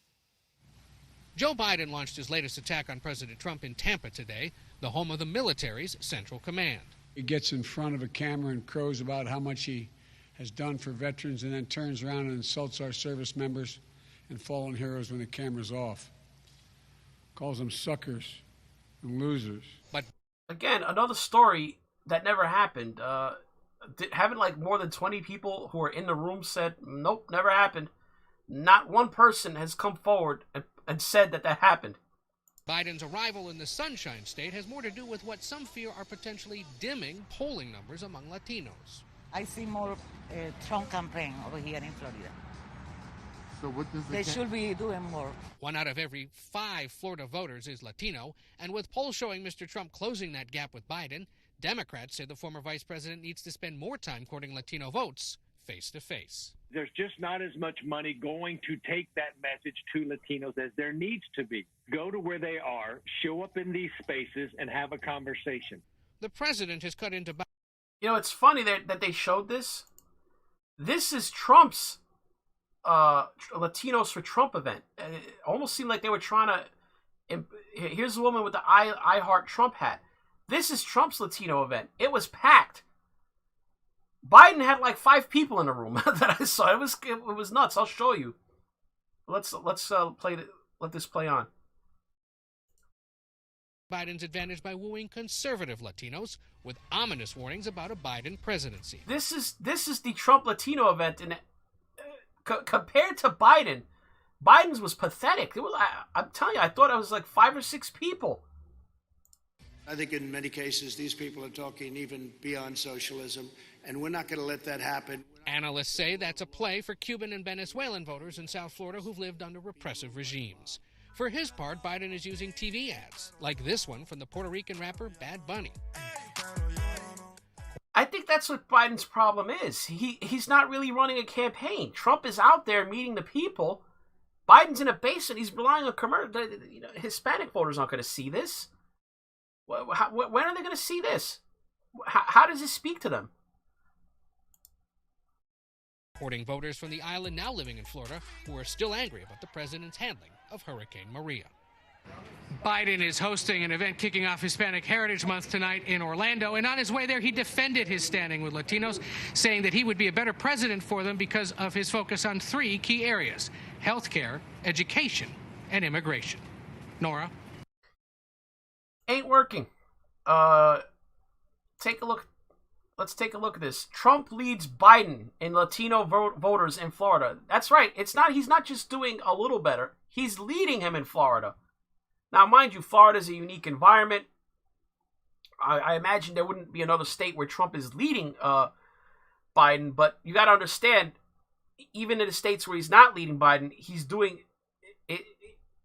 Joe Biden launched his latest attack on President Trump in Tampa today, the home of the military's Central Command. He gets in front of a camera and crows about how much he has done for veterans, and then turns around and insults our service members and fallen heroes when the camera's off. Calls them suckers and losers. But again, another story that never happened. Haven't more than 20 people who were in the room said, nope, never happened. Not one person has come forward and said that happened. Biden's arrival in the Sunshine State has more to do with what some fear are potentially dimming polling numbers among Latinos. I see more Trump campaign over here in Florida. So what does they should be doing more. 1 out of every 5 Florida voters is Latino, and with polls showing Mr. Trump closing that gap with Biden, Democrats say the former vice president needs to spend more time courting Latino votes face to face. There's just not as much money going to take that message to Latinos as there needs to be. Go to where they are, show up in these spaces, and have a conversation. The president has cut into... It's funny that they showed this. This is Trump's Latinos for Trump event. It almost seemed like they were trying to... Here's a woman with the I Heart Trump hat. This is Trump's Latino event. It was packed. Biden had 5 people in the room that I saw. It was nuts. I'll show you. Let's let this play on. Biden's advantage by wooing conservative Latinos with ominous warnings about a Biden presidency. This is the Trump Latino event, and compared to Biden's was pathetic. I'm telling you, I thought it was 5 or 6 people. I think in many cases these people are talking even beyond socialism, and we're not going to let that happen. Analysts say that's a play for Cuban and Venezuelan voters in South Florida who've lived under repressive regimes. For his part, Biden is using TV ads, like this one from the Puerto Rican rapper Bad Bunny. I think that's what Biden's problem is. He's not really running a campaign. Trump is out there meeting the people. Biden's in a basement. He's relying on commercial. Hispanic voters aren't going to see this. When are they going to see this? How does this speak to them? Courting voters from the island now living in Florida who are still angry about the president's handling of Hurricane Maria. Biden is hosting an event kicking off Hispanic Heritage Month tonight in Orlando, and on his way there, he defended his standing with Latinos, saying that he would be a better president for them because of his focus on 3 key areas: healthcare, education, and immigration. Nora? Ain't working. Take a look let's take a look at this. Trump leads Biden in Latino voters in Florida. That's right. He's not just doing a little better. He's leading him in Florida. Now, mind you, Florida is a unique environment. I imagine there wouldn't be another state where Trump is leading Biden, but you got to understand, even in the states where he's not leading Biden, he's doing it.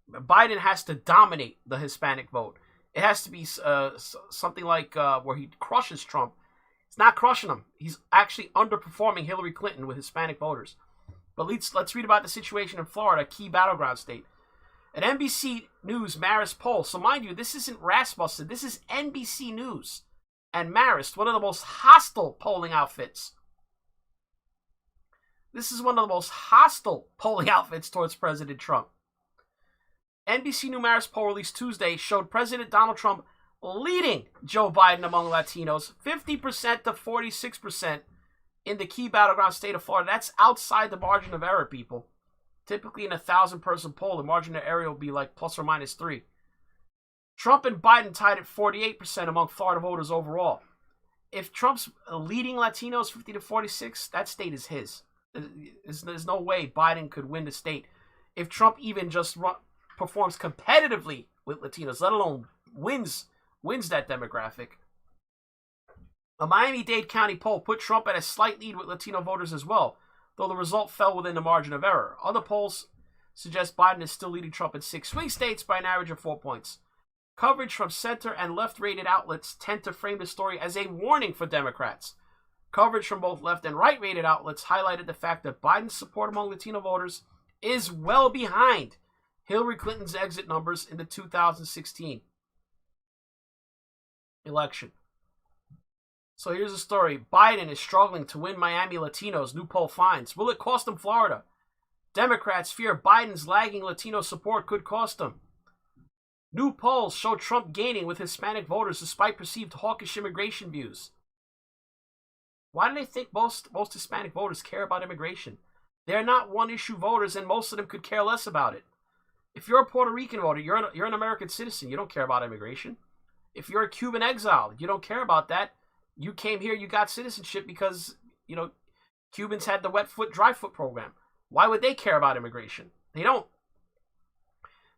Biden has to dominate the Hispanic vote. It has to be something like where he crushes Trump. He's not crushing him. He's actually underperforming Hillary Clinton with Hispanic voters. But let's read about the situation in Florida, a key battleground state. An NBC News Marist poll. So mind you, this isn't Rasmussen. This is NBC News and Marist, one of the most hostile polling outfits. This is one of the most hostile polling outfits towards President Trump. NBC News Marist poll released Tuesday showed President Donald Trump leading Joe Biden among Latinos, 50% to 46% in the key battleground state of Florida. That's outside the margin of error, people. Typically in a 1,000-person poll, the margin of error will be like plus or minus 3. Trump and Biden tied at 48% among Florida voters overall. If Trump's leading Latinos 50 to 46, that state is his. There's no way Biden could win the state if Trump even just performs competitively with Latinos, let alone wins that demographic. A Miami-Dade County poll put Trump at a slight lead with Latino voters as well, though the result fell within the margin of error. Other polls suggest Biden is still leading Trump in 6 swing states by an average of 4 points. Coverage from center and left-rated outlets tend to frame the story as a warning for Democrats. Coverage from both left and right-rated outlets highlighted the fact that Biden's support among Latino voters is well behind Hillary Clinton's exit numbers in the 2016 election. So here's the story. Biden is struggling to win Miami Latinos, new poll finds. Will it cost him Florida? Democrats fear Biden's lagging Latino support could cost him. New polls show Trump gaining with Hispanic voters despite perceived hawkish immigration views. Why do they think most Hispanic voters care about immigration? They're not one-issue voters, and most of them could care less about it. If you're a Puerto Rican voter, you're an American citizen. You don't care about immigration. If you're a Cuban exile, you don't care about that. You came here, you got citizenship because, Cubans had the wet foot, dry foot program. Why would they care about immigration? They don't.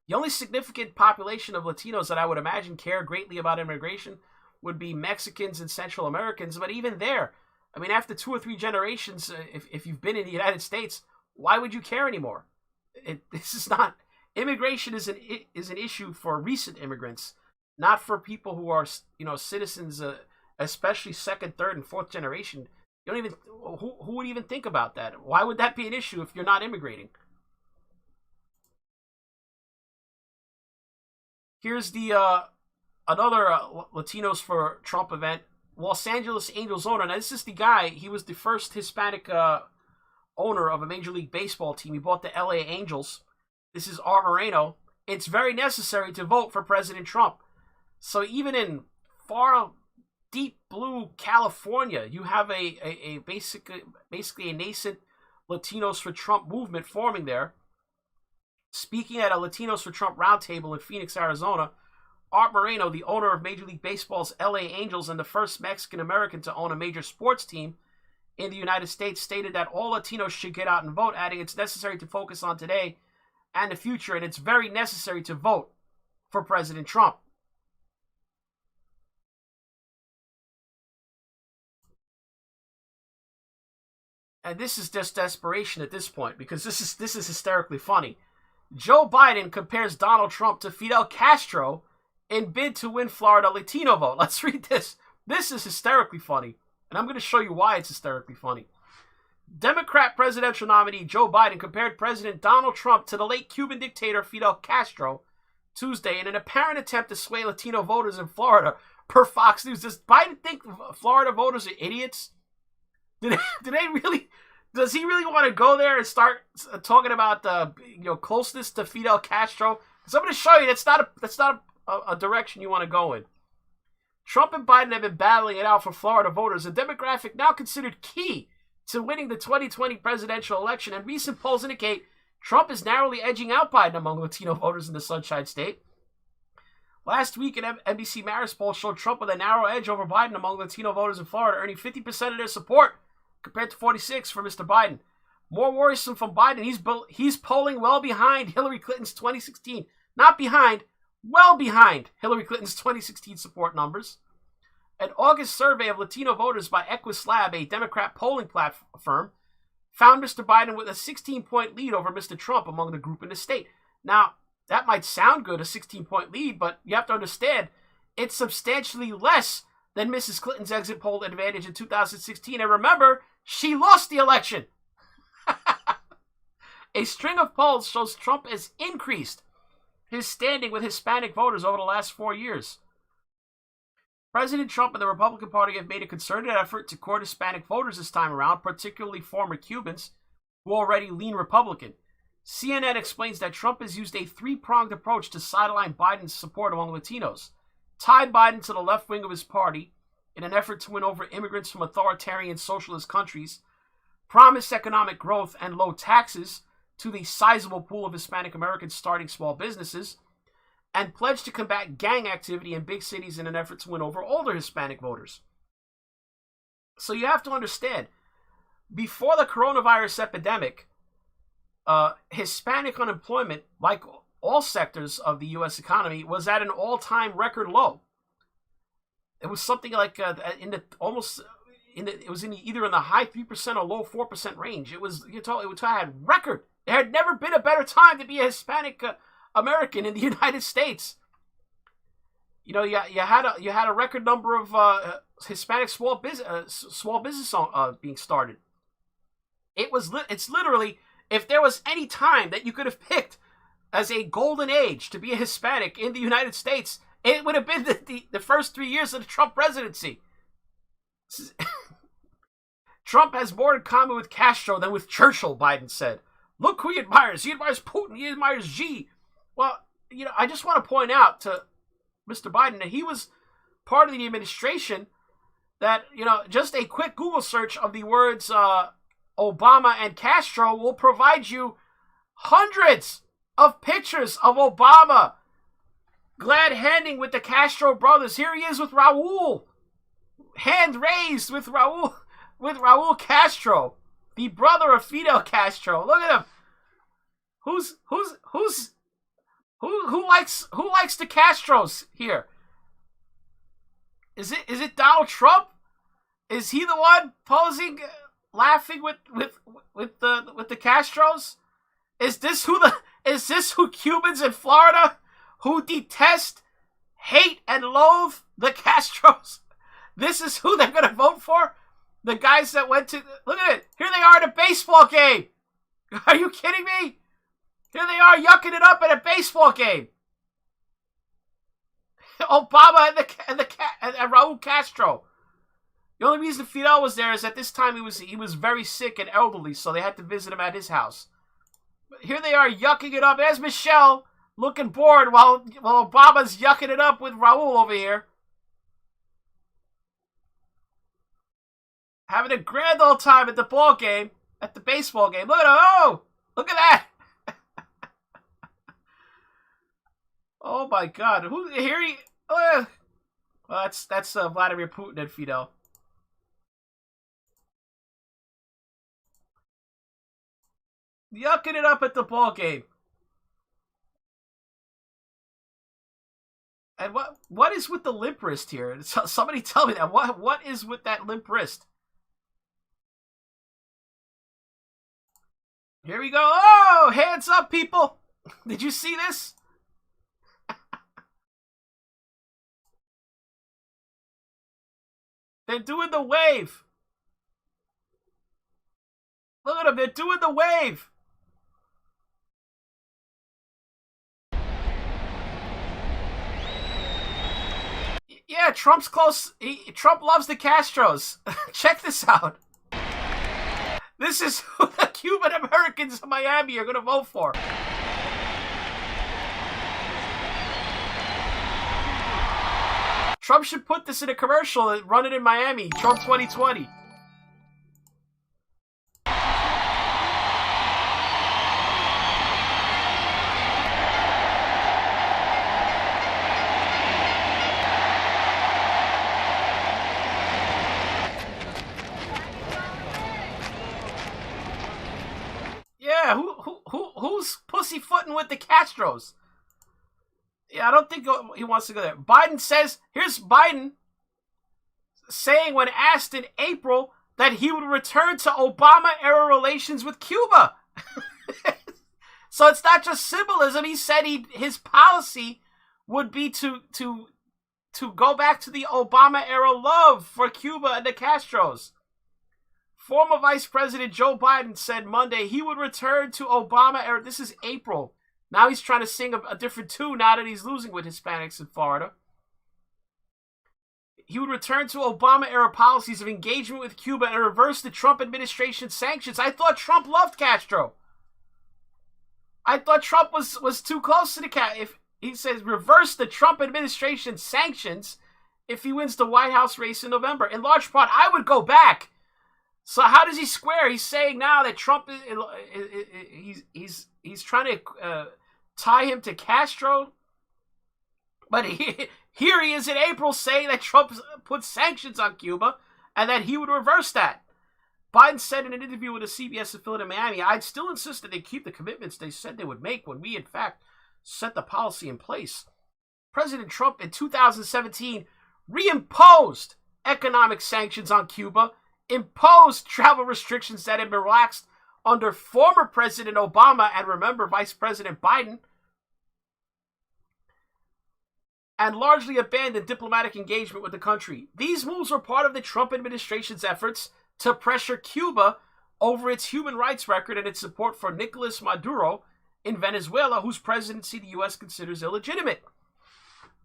The only significant population of Latinos that I would imagine care greatly about immigration would be Mexicans and Central Americans. But even there, I mean, after 2 or 3 generations, if you've been in the United States, why would you care anymore? Immigration is an issue for recent immigrants, not for people who are, citizens, especially 2nd, 3rd, and 4th generation. Who would even think about that? Why would that be an issue if you're not immigrating? Here's the another Latinos for Trump event. Los Angeles Angels owner. Now, this is the guy. He was the first Hispanic owner of a Major League Baseball team. He bought the LA Angels. This is Art Moreno. It's very necessary to vote for President Trump. So even in far deep blue California, you have a basically a nascent Latinos for Trump movement forming there. Speaking at a Latinos for Trump roundtable in Phoenix, Arizona, Art Moreno, the owner of Major League Baseball's LA Angels and the first Mexican-American to own a major sports team in the United States, stated that all Latinos should get out and vote, adding it's necessary to focus on today and the future, and it's very necessary to vote for President Trump. And this is just desperation at this point, because this is hysterically funny. Joe Biden compares Donald Trump to Fidel Castro in bid to win Florida Latino vote. Let's read this. This is hysterically funny, and I'm going to show you why it's hysterically funny. Democrat presidential nominee Joe Biden compared President Donald Trump to the late Cuban dictator Fidel Castro Tuesday in an apparent attempt to sway Latino voters in Florida, per Fox News. Does Biden think Florida voters are idiots? Does he really want to go there and start talking about closeness to Fidel Castro? Because I'm going to show you that's not a direction you want to go in. Trump and Biden have been battling it out for Florida voters, a demographic now considered key to winning the 2020 presidential election, and recent polls indicate Trump is narrowly edging out Biden among Latino voters in the Sunshine State. Last week, an NBC Marist poll showed Trump with a narrow edge over Biden among Latino voters in Florida, earning 50% of their support, compared to 46% for Mr. Biden. More worrisome from Biden, he's polling well behind Hillary Clinton's 2016. Not behind, well behind Hillary Clinton's 2016 support numbers. An August survey of Latino voters by Equislab, a Democrat polling platform, found Mr. Biden with a 16-point lead over Mr. Trump among the group in the state. Now, that might sound good, a 16-point lead, but you have to understand, it's substantially less than Mrs. Clinton's exit poll advantage in 2016. And remember, she lost the election. A string of polls shows Trump has increased his standing with Hispanic voters over the last 4 years. President Trump and the Republican Party have made a concerted effort to court Hispanic voters this time around, particularly former Cubans who already lean Republican. CNN explains that Trump has used a three-pronged approach to sideline Biden's support among Latinos, tied Biden to the left wing of his party in an effort to win over immigrants from authoritarian socialist countries, promised economic growth and low taxes to the sizable pool of Hispanic Americans starting small businesses, and pledged to combat gang activity in big cities in an effort to win over older Hispanic voters. So you have to understand, before the coronavirus epidemic, Hispanic unemployment, like all sectors of the U.S. economy, was at an all-time record low. It was something like either in the high 3% or low 4% range. It had record. There had never been a better time to be a Hispanic American in the United States. You know, you had a record number of Hispanic small business being started. It's literally, if there was any time that you could have picked as a golden age to be a Hispanic in the United States, it would have been the first 3 years of the Trump presidency. Trump has more in common with Castro than with Churchill, Biden said. Look who he admires. He admires Putin. He admires Xi. Well, you know, I just want to point out to Mr. Biden that he was part of the administration that, you know, just a quick Google search of the words Obama and Castro will provide you hundreds of pictures of Obama glad-handing with the Castro brothers. Here he is with Raul, hand raised with Raul Castro, the brother of Fidel Castro. Look at him. Who likes the Castros here? Is it Donald Trump? Is he the one posing, laughing with the Castros? Is this who Cubans in Florida who detest, hate, and loathe the Castros? This is who they're gonna vote for? The guys that went to, look at it. Here they are at a baseball game. Are you kidding me? Here they are yucking it up at a baseball game. Obama and Raul Castro. The only reason Fidel was there is at this time he was very sick and elderly, so they had to visit him at his house. But here they are yucking it up. There's Michelle looking bored while Obama's yucking it up with Raul over here. Having a grand old time at the ball game, at the baseball game. Look at him. Oh, look at that. Oh my God! Well, that's Vladimir Putin and Fidel. Yucking it up at the ball game. And what is with the limp wrist here? Somebody tell me that. What is with that limp wrist? Here we go. Oh, hands up, people! Did you see this? They're doing the wave. Look at them. They're doing the wave. Yeah, Trump's close. Trump loves the Castros. Check this out. This is who the Cuban Americans in Miami are going to vote for. Trump should put this in a commercial and run it in Miami. Trump 2020. cutting with the Castros. Yeah, I don't think he wants to go there. Biden says, here's Biden saying when asked in April that he would return to Obama-era relations with Cuba. So it's not just symbolism. He said his policy would be to go back to the Obama-era love for Cuba and the Castros. Former Vice President Joe Biden said Monday he would return to Obama-era. This is April. Now he's trying to sing a different tune now that he's losing with Hispanics in Florida. He would return to Obama-era policies of engagement with Cuba and reverse the Trump administration sanctions. I thought Trump loved Castro. I thought Trump was too close to the If he says reverse the Trump administration sanctions if he wins the White House race in November. In large part, I would go back. So how does he square? He's saying now that Trump he's trying to tie him to Castro, but here he is in April saying that Trump put sanctions on Cuba and that he would reverse that. Biden said in an interview with a CBS affiliate in Miami, I'd still insist that they keep the commitments they said they would make when we, in fact, set the policy in place. President Trump in 2017 reimposed economic sanctions on Cuba, imposed travel restrictions that had been relaxed under former President Obama and, remember, Vice President Biden, and largely abandoned diplomatic engagement with the country. These moves were part of the Trump administration's efforts to pressure Cuba over its human rights record and its support for Nicolas Maduro in Venezuela, whose presidency the U.S. considers illegitimate.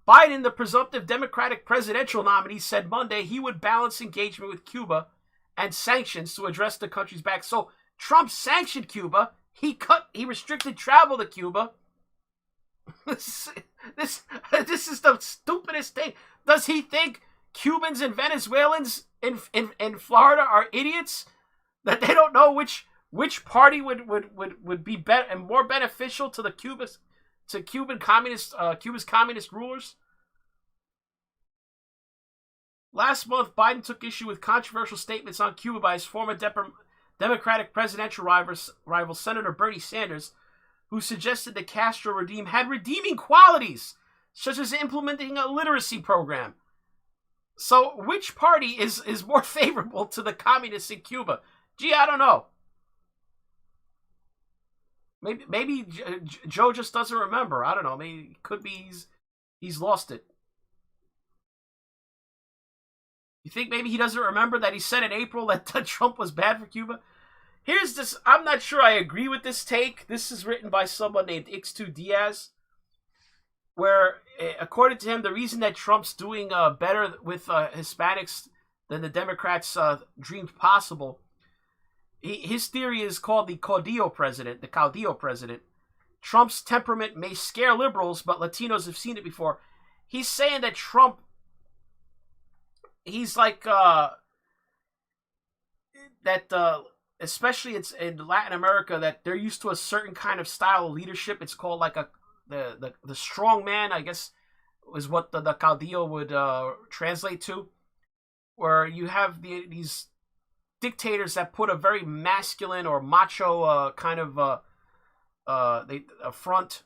Biden, the presumptive Democratic presidential nominee, said Monday he would balance engagement with Cuba and sanctions to address the country's back. So Trump sanctioned Cuba. He restricted travel to Cuba. This is the stupidest thing. Does he think Cubans and Venezuelans in Florida are idiots? That they don't know which party would be better and more beneficial to Cuba's communist rulers? Last month, Biden took issue with controversial statements on Cuba by his former Democratic presidential rival Senator Bernie Sanders, who suggested the Castro regime had redeeming qualities, such as implementing a literacy program. So, which party is more favorable to the communists in Cuba? Gee, I don't know. Maybe Joe just doesn't remember. I don't know. Maybe it could be he's lost it. You think maybe he doesn't remember that he said in April that Trump was bad for Cuba? Here's this. I'm not sure I agree with this take. This is written by someone named X2 Diaz, where, according to him, the reason that Trump's doing better with Hispanics than the Democrats dreamed possible, his theory is called the Caudillo president. Trump's temperament may scare liberals, but Latinos have seen it before. He's saying that Trump, he's like, especially it's in Latin America, that they're used to a certain kind of style of leadership. It's called like the strong man, I guess, is what the Caudillo would translate to, where you have these dictators that put a very masculine or macho kind of front,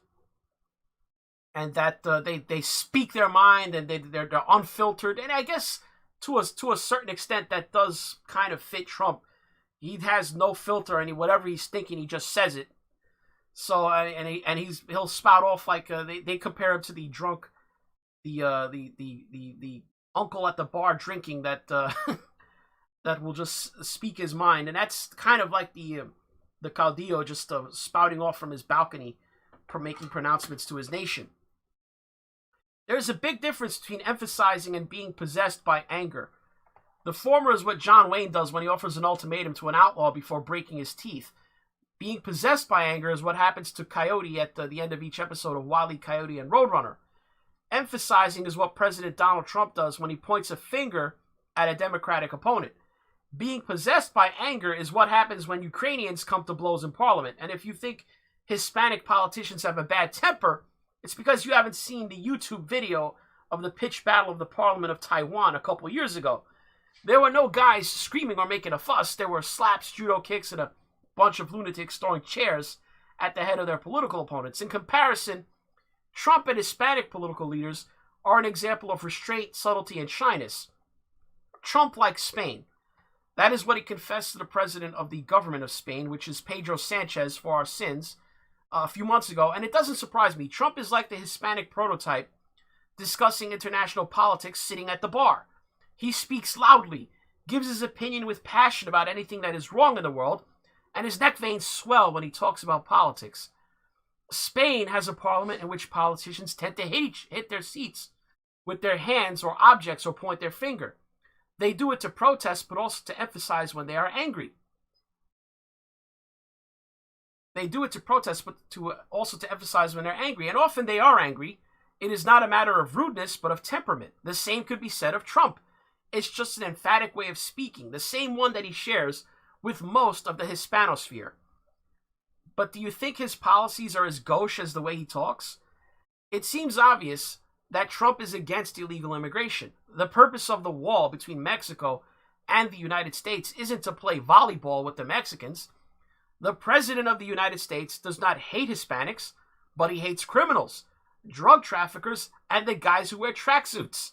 and that they speak their mind and they're unfiltered. And I guess to a certain extent that does kind of fit Trump. He has no filter, and whatever he's thinking, he just says it. So he'll spout off like they compare him to the drunk, the uncle at the bar drinking that that will just speak his mind, and that's kind of like the Caudillo just spouting off from his balcony, making pronouncements to his nation. There's a big difference between emphasizing and being possessed by anger. The former is what John Wayne does when he offers an ultimatum to an outlaw before breaking his teeth. Being possessed by anger is what happens to Coyote at the end of each episode of Wile E. Coyote and Roadrunner. Emphasizing is what President Donald Trump does when he points a finger at a Democratic opponent. Being possessed by anger is what happens when Ukrainians come to blows in Parliament. And if you think Hispanic politicians have a bad temper, it's because you haven't seen the YouTube video of the pitched battle of the Parliament of Taiwan a couple years ago. There were no guys screaming or making a fuss. There were slaps, judo kicks, and a bunch of lunatics throwing chairs. at the head of their political opponents. In comparison, Trump and Hispanic political leaders are an example of restraint, subtlety, and shyness. Trump likes Spain. That is what he confessed to the president of the government of Spain, which is Pedro Sanchez, for our sins, a few months ago. And it doesn't surprise me. Trump is like the Hispanic prototype, discussing international politics sitting at the bar. He speaks loudly, gives his opinion with passion about anything that is wrong in the world, and his neck veins swell when he talks about politics. Spain has a parliament in which politicians tend to hit their seats with their hands or objects or point their finger. They do it to protest, but also to emphasize when they are angry. They do it to protest, but also to emphasize when they're angry. And often they are angry. It is not a matter of rudeness, but of temperament. The same could be said of Trump. It's just an emphatic way of speaking, the same one that he shares with most of the Hispanosphere. But do you think his policies are as gauche as the way he talks? It seems obvious that Trump is against illegal immigration. The purpose of the wall between Mexico and the United States isn't to play volleyball with the Mexicans. The President of the United States does not hate Hispanics, but he hates criminals, drug traffickers, and the guys who wear tracksuits.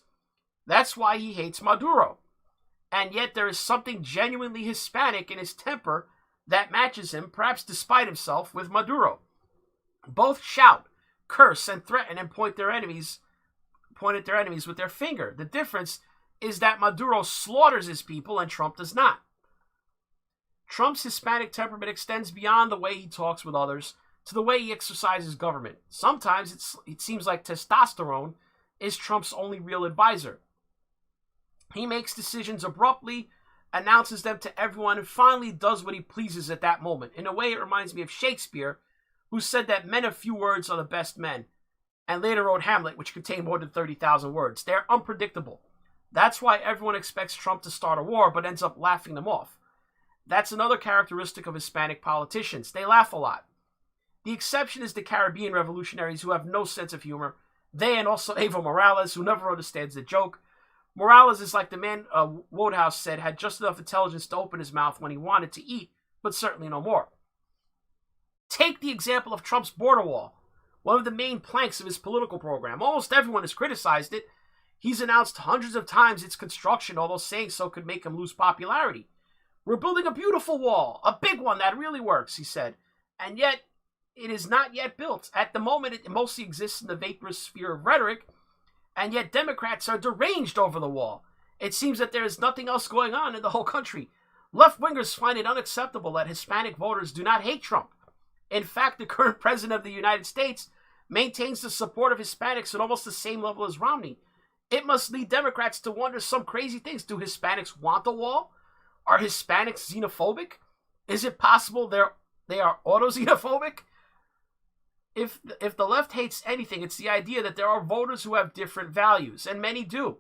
That's why he hates Maduro. And yet there is something genuinely Hispanic in his temper that matches him, perhaps despite himself, with Maduro. Both shout, curse, and threaten and point at their enemies with their finger. The difference is that Maduro slaughters his people and Trump does not. Trump's Hispanic temperament extends beyond the way he talks with others to the way he exercises government. Sometimes it seems like testosterone is Trump's only real advisor. He makes decisions abruptly, announces them to everyone, and finally does what he pleases at that moment. In a way, it reminds me of Shakespeare, who said that men of few words are the best men, and later wrote Hamlet, which contained more than 30,000 words. They're unpredictable. That's why everyone expects Trump to start a war, but ends up laughing them off. That's another characteristic of Hispanic politicians. They laugh a lot. The exception is the Caribbean revolutionaries who have no sense of humor. They and also Evo Morales, who never understands the joke. Morales is like the man Wodehouse said, had just enough intelligence to open his mouth when he wanted to eat, but certainly no more. Take the example of Trump's border wall, one of the main planks of his political program. Almost everyone has criticized it. He's announced hundreds of times its construction, although saying so could make him lose popularity. We're building a beautiful wall, a big one that really works, he said. And yet, it is not yet built. At the moment, it mostly exists in the vaporous sphere of rhetoric, and yet Democrats are deranged over the wall. It seems that there is nothing else going on in the whole country. Left-wingers find it unacceptable that Hispanic voters do not hate Trump. In fact, the current president of the United States maintains the support of Hispanics at almost the same level as Romney. It must lead Democrats to wonder some crazy things. Do Hispanics want the wall? Are Hispanics xenophobic? Is it possible they are auto-xenophobic? If the left hates anything, it's the idea that there are voters who have different values, and many do.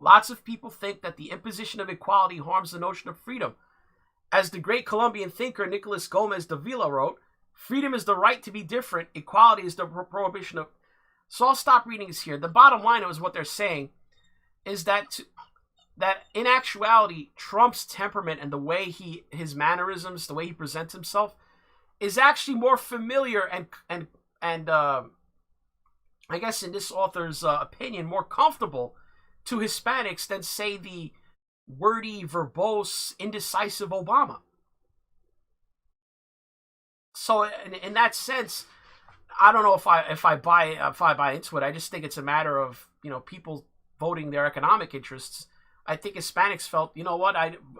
Lots of people think that the imposition of equality harms the notion of freedom. As the great Colombian thinker Nicolas Gómez de Villa wrote, freedom is the right to be different, equality is the prohibition of... So I'll stop reading this here. The bottom line is what they're saying is that in actuality, Trump's temperament and the way his mannerisms, the way he presents himself, is actually more familiar and I guess in this author's opinion, more comfortable to Hispanics than, say, the wordy, verbose, indecisive Obama. So in that sense, I don't know if I buy into it. I just think it's a matter of, people voting their economic interests. I think Hispanics felt, you know what,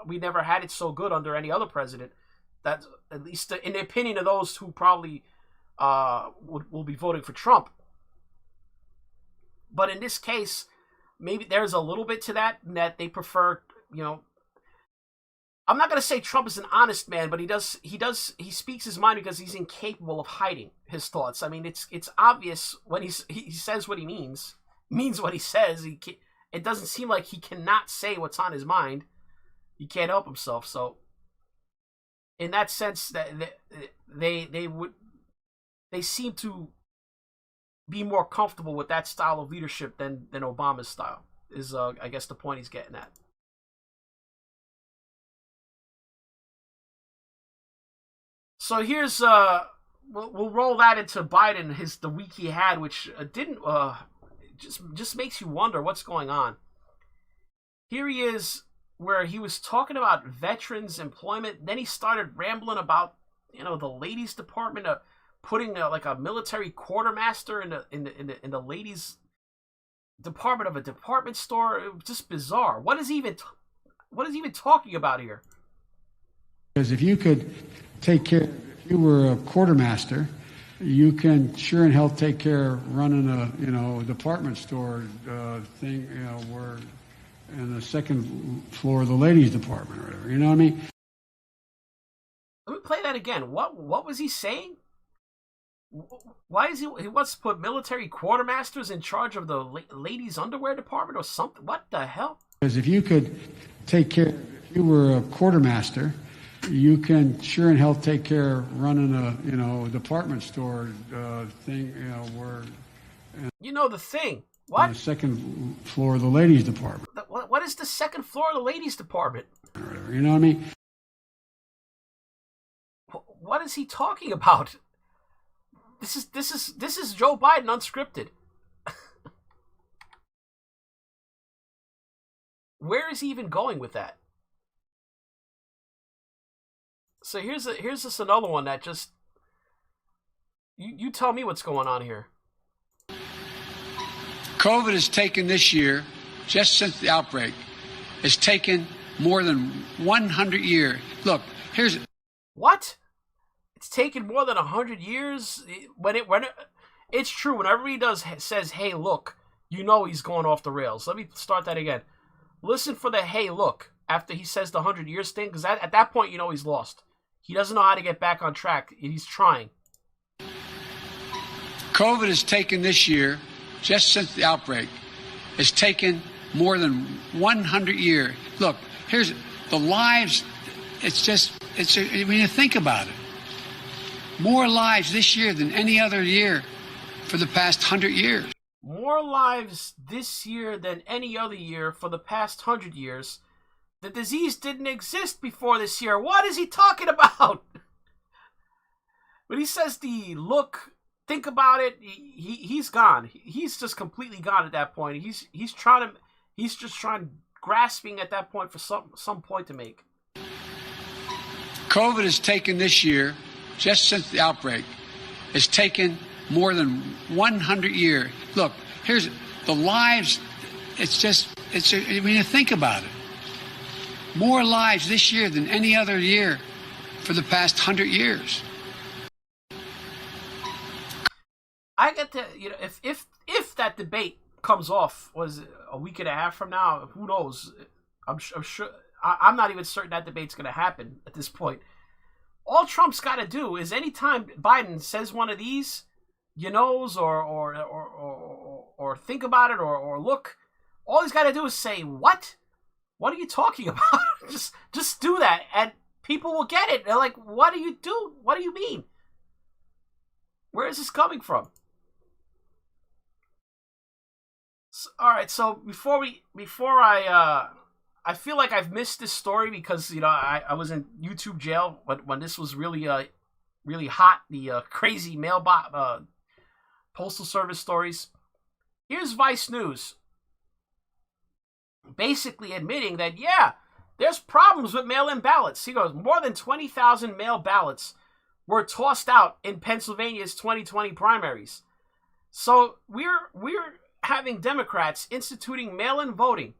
we never had it so good under any other president. That, at least in the opinion of those who probably will be voting for Trump. But in this case, maybe there's a little bit to that they prefer, I'm not going to say Trump is an honest man, but he speaks his mind because he's incapable of hiding his thoughts. I mean, it's obvious when he says what he means what he says. It doesn't seem like he cannot say what's on his mind. He can't help himself. So in that sense, that they seem to be more comfortable with that style of leadership than Obama's style, is I guess the point he's getting at. So here's we'll roll that into Biden, the week he had, which didn't just makes you wonder what's going on. Here he is, where he was talking about veterans employment. Then he started rambling about the ladies' department, putting like a military quartermaster in the ladies' department of a department store. It was just bizarre. What is he even talking about here? Because if you could take care, if you were a quartermaster, you can sure in hell take care of running a department store thing, where in the second floor of the ladies' department or whatever. You know what I mean? Let me play that again. What was he saying? Why is he wants to put military quartermasters in charge of the ladies' underwear department or something? What the hell? Because if you could take care, if you were a quartermaster, you can sure in hell take care of running a department store thing, where the thing. What? On the second floor of the ladies' department. What is the second floor of the ladies' department? You know what I mean? What is he talking about? This is Joe Biden unscripted. Where is he even going with that? So here's just another one that just you tell me what's going on here. COVID has taken this year, just since the outbreak, has taken more than 100 years. Look, here's what? It's taken more than 100 years. It's true. Whenever he says, "Hey, look," he's going off the rails. Let me start that again. Listen for the "Hey, look" after he says the 100 years thing, because at that point, he's lost. He doesn't know how to get back on track. He's trying. COVID has taken this year, just since the outbreak, has taken more than 100 years. Look, here's the lives. When you think about it, more lives this year than any other year for the past 100 years. More lives this year than any other year for the past 100 years. The disease didn't exist before this year. What is he talking about? When he says think about it, he's gone. He's just completely gone at that point. He's just grasping at that point for some point to make. COVID has taken this year, just since the outbreak, has taken more than 100 years. Look, here's the lives. When you think about it, more lives this year than any other year for the past 100 years. I get to, if that debate comes off, was a week and a half from now, who knows? I'm sure. I'm not even certain that debate's going to happen at this point. All Trump's got to do is anytime Biden says one of these, or think about it, or look, all he's got to do is say, "What? What are you talking about?" just do that, and people will get it. They're like, "What do you do? What do you mean? Where is this coming from?" So, all right, so before I feel like I've missed this story because I was in YouTube jail when this was really really hot, the crazy mailbot postal service stories. Here's Vice News basically admitting that there's problems with mail-in ballots. He goes, more than 20,000 mail ballots were tossed out in Pennsylvania's 2020 primaries. So we're having Democrats instituting mail-in voting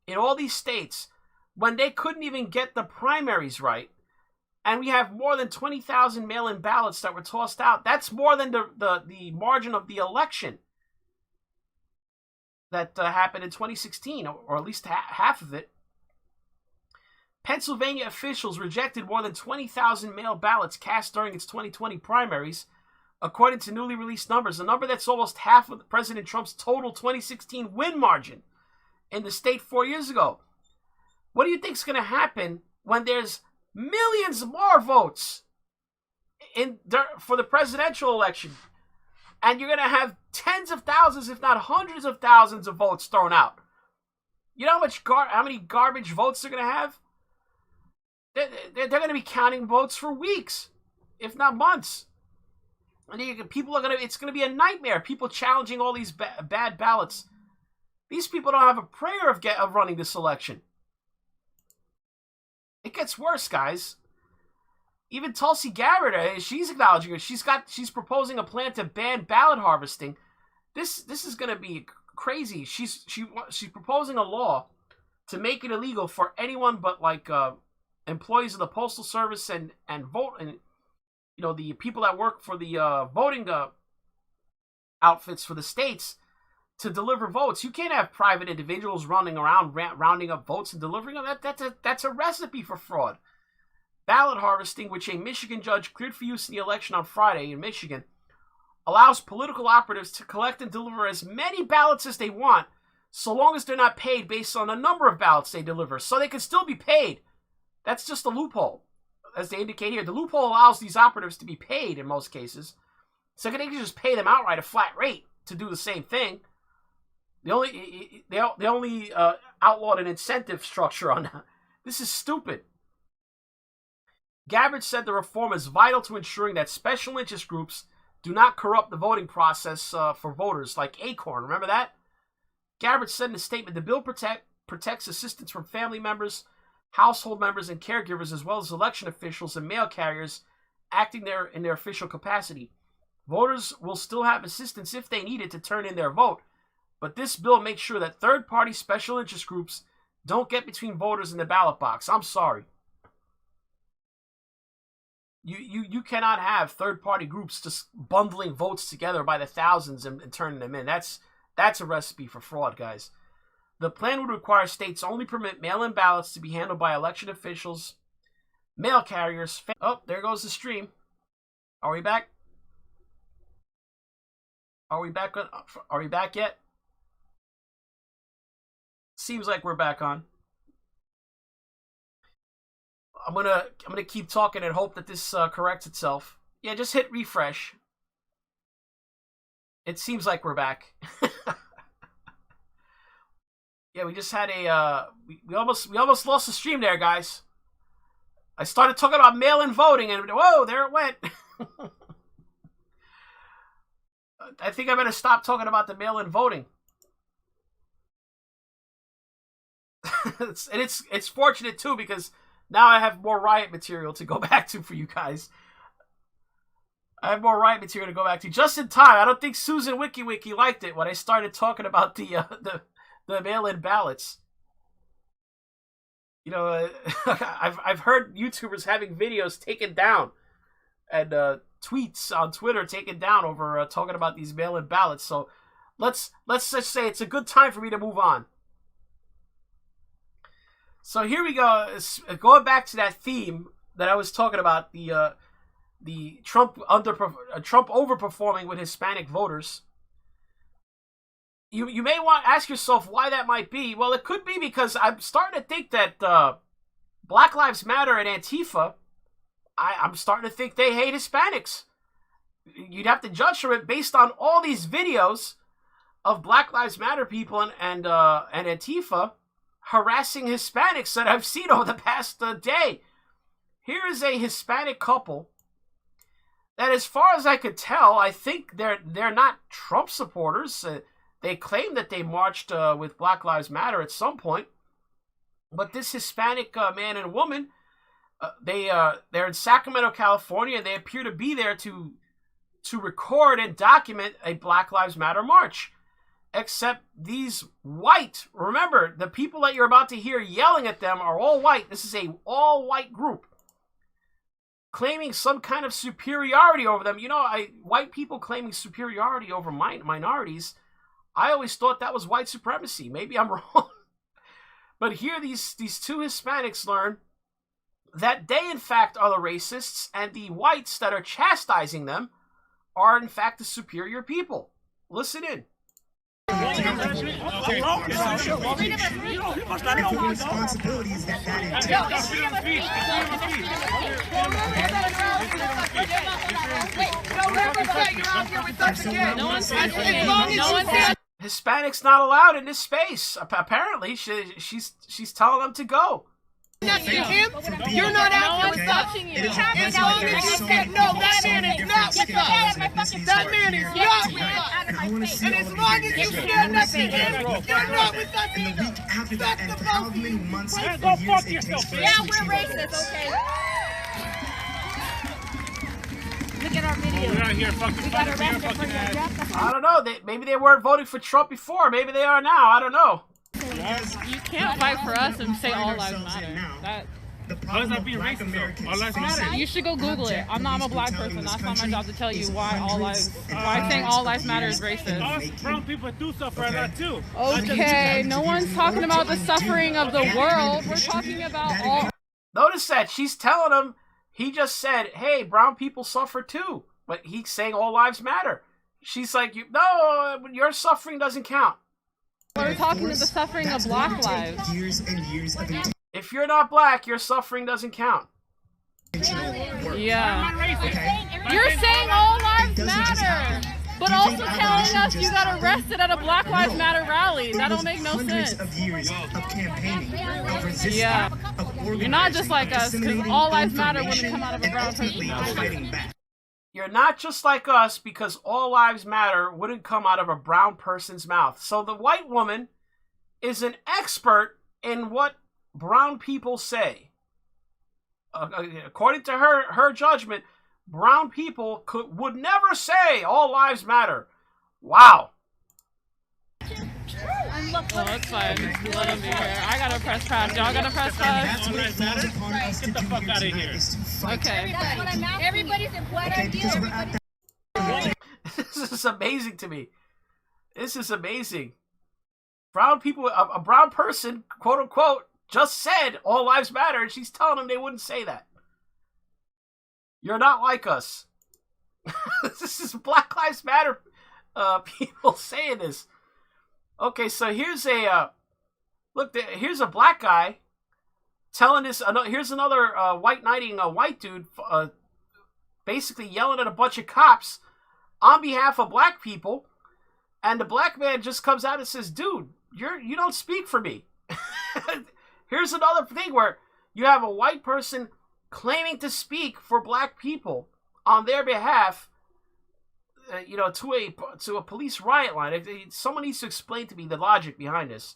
in all these states when they couldn't even get the primaries right. And we have more than 20,000 mail-in ballots that were tossed out. That's more than the margin of the election that happened in 2016, or at least half of it. Pennsylvania officials rejected more than 20,000 mail ballots cast during its 2020 primaries, according to newly released numbers, a number that's almost half of President Trump's total 2016 win margin in the state 4 years ago. What do you think is going to happen when there's millions more votes for the presidential election, and you're going to have tens of thousands, if not hundreds of thousands of votes thrown out? You know how many garbage votes they're going to have? They're going to be counting votes for weeks, if not months. And people are it's gonna be a nightmare. People challenging all these bad ballots. These people don't have a prayer of running this election. It gets worse, guys. Even Tulsi Gabbard, she's acknowledging it. She's proposing a plan to ban ballot harvesting. This is going to be crazy. She's proposing a law to make it illegal for anyone but like employees of the Postal Service and vote, and the people that work for the voting outfits for the states to deliver votes. You can't have private individuals running around rounding up votes and delivering them. That's a recipe for fraud. Ballot harvesting, which a Michigan judge cleared for use in the election on Friday in Michigan, allows political operatives to collect and deliver as many ballots as they want, so long as they're not paid based on the number of ballots they deliver. So they can still be paid. That's just a loophole. As they indicate here, the loophole allows these operatives to be paid in most cases. So they can just pay them outright a flat rate to do the same thing. They only outlawed an incentive structure on that. This is stupid. Gabbard said the reform is vital to ensuring that special interest groups do not corrupt the voting process for voters, like Acorn. Remember that? Gabbard said in a statement, the bill protects assistance from family members, household members, and caregivers, as well as election officials and mail carriers acting in their official capacity. Voters will still have assistance if they need it to turn in their vote, but this bill makes sure that third-party special interest groups don't get between voters and the ballot box. I'm sorry. You cannot have third-party groups just bundling votes together by the thousands and turning them in. That's a recipe for fraud, guys. The plan would require states only permit mail-in ballots to be handled by election officials, mail carriers. Oh, there goes the stream. Are we back? Are we back yet? Seems like we're back on. I'm gonna keep talking and hope that this corrects itself. Yeah, just hit refresh. It seems like we're back. Yeah, we just had we almost lost the stream there, guys. I started talking about mail-in voting, and whoa, there it went. I think I better stop talking about the mail-in voting. It's fortunate too, because now I have more riot material to go back to for you guys. I have more riot material to go back to just in time. I don't think Susan WikiWiki liked it when I started talking about the mail-in ballots. I've heard YouTubers having videos taken down and tweets on Twitter taken down over talking about these mail-in ballots. So let's just say it's a good time for me to move on. So here we go. Going back to that theme that I was talking about, the Trump overperforming with Hispanic voters. You may want to ask yourself why that might be. Well, it could be because I'm starting to think that Black Lives Matter and Antifa, I'm starting to think they hate Hispanics. You'd have to judge from it based on all these videos of Black Lives Matter people and Antifa harassing Hispanics that I've seen over the past day. Here is a Hispanic couple that, as far as I could tell, I think they're not Trump supporters. They claim that they marched with Black Lives Matter at some point, but this Hispanic man and woman, they're in Sacramento, California, and they appear to be there to record and document a Black Lives Matter march. Except these white, remember, the people that you're about to hear yelling at them are all white. This is a all-white group claiming some kind of superiority over them. White people claiming superiority over minorities, I always thought that was white supremacy. Maybe I'm wrong. But here these two Hispanics learn that they, in fact, are the racists, and the whites that are chastising them are, in fact, the superior people. Listen in. Responsibilities that Hispanics not allowed in this space. Apparently, she's telling them to go. Touching him? You're not out there touching you. As long as you said no, that man is not with us. That man is not with us. And as long as you stand up to him, you're not with us And the week after that, and for however many months or Go years fuck it yourself. takes for Yeah, us to we're change. racist, okay? Look at our video. We're out here fucking We got arrested for your death. I don't know. Maybe they weren't voting for Trump before. Maybe they are now. I don't know. You can't fight for us and say all lives matter. How is that being racist though? All lives matter. You should go Google it. I'm a black person. That's not my job to tell you why saying all lives matter is racist. Us brown people do suffer a lot too. Okay, no one's talking about the suffering of the world. We're talking about all. Notice that she's telling him. He just said, "Hey, brown people suffer too," but he's saying all lives matter. She's like, "No, your suffering doesn't count." We're talking about the suffering of black lives. Years and years of If you're not black, your suffering doesn't count. Yeah. You're saying all lives matter, but also telling us you got arrested at a Black Lives Matter rally. That don't make no sense. of years of campaigning, of resistance, Yeah. of organizing, You're not just like us, because disseminating all lives matter wouldn't information, come out of a and brown ultimately person. fighting back. You're not just like us because all lives matter wouldn't come out of a brown person's mouth. So the white woman is an expert in what brown people say. According to her judgment, brown people would never say all lives matter. Wow. Well, that's fine. Let them be here. I gotta press pass. Y'all gotta press pass. Get the fuck out of here. Okay. Everybody's in what I do. This is amazing to me. This is amazing. Brown people, a brown person, quote unquote, just said all lives matter, and she's telling them they wouldn't say that. You're not like us. This is Black Lives Matter people saying this. Okay, so here's a look. Here's a black guy telling this. Here's another white knighting a white dude, basically yelling at a bunch of cops on behalf of black people, and the black man just comes out and says, "Dude, you don't speak for me." Here's another thing where you have a white person claiming to speak for black people on their behalf, to a police riot line. Someone needs to explain to me the logic behind this.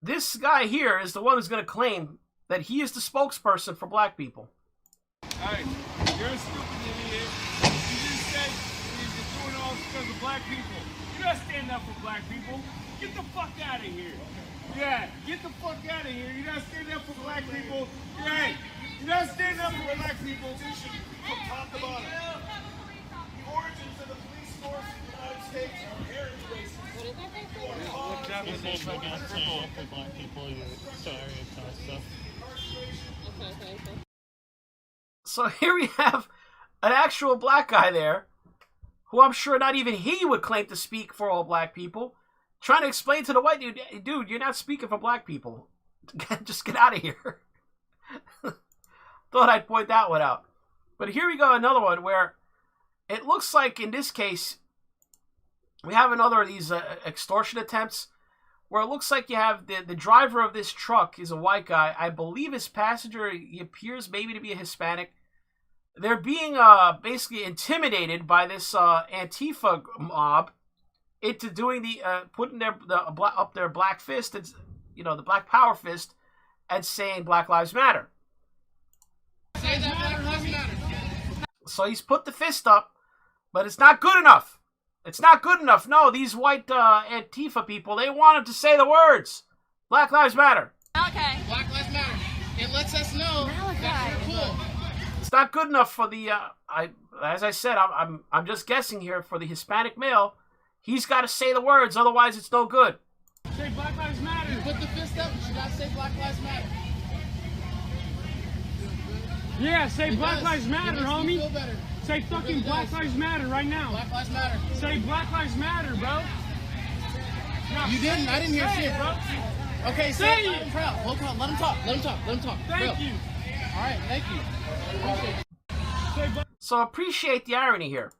This guy here is the one who's going to claim that he is the spokesperson for black people. Hey, you're a stupid idiot. You just said you're doing all this because of black people. You're not standing up for black people. Get the fuck out of here. Yeah, get the fuck out of here. You're not standing up for black people. Right. You're not standing up for black people. From top to bottom. The origins of the police force in the United States are inherently racist. So here we have an actual black guy there, who I'm sure not even he would claim to speak for all black people, trying to explain to the white dude, you're not speaking for black people. Just get out of here. Thought I'd point that one out. But here we go, another one where it looks like in this case, we have another of these extortion attempts where it looks like you have the driver of this truck is a white guy. I believe his passenger, he appears maybe to be a Hispanic. They're being basically intimidated by this Antifa mob into doing putting up their black fist, and the Black Power fist, and saying Black Lives Matter. So he's put the fist up, but it's not good enough. It's not good enough. No, these white Antifa people, they wanted to say the words Black Lives Matter. Okay. Black Lives Matter. It lets us know that we're cool. It's not good enough for the as I said, I'm just guessing here, for the Hispanic male. He's got to say the words, otherwise it's no good. Say Black Lives Matter. Put the fist up. You should not say Black Lives Matter. Yeah, say Black Lives Matter, homie. Feel better. Say fucking Black Lives Matter right now. Black Lives Matter. Say Black Lives Matter, bro. No, You didn't? I didn't hear say shit, it, bro. Okay, say it. I'm proud. Hold on. Let him talk. Let him talk. Let him talk. Thank Bro. you. All right, thank you. Appreciate it. So appreciate the irony here.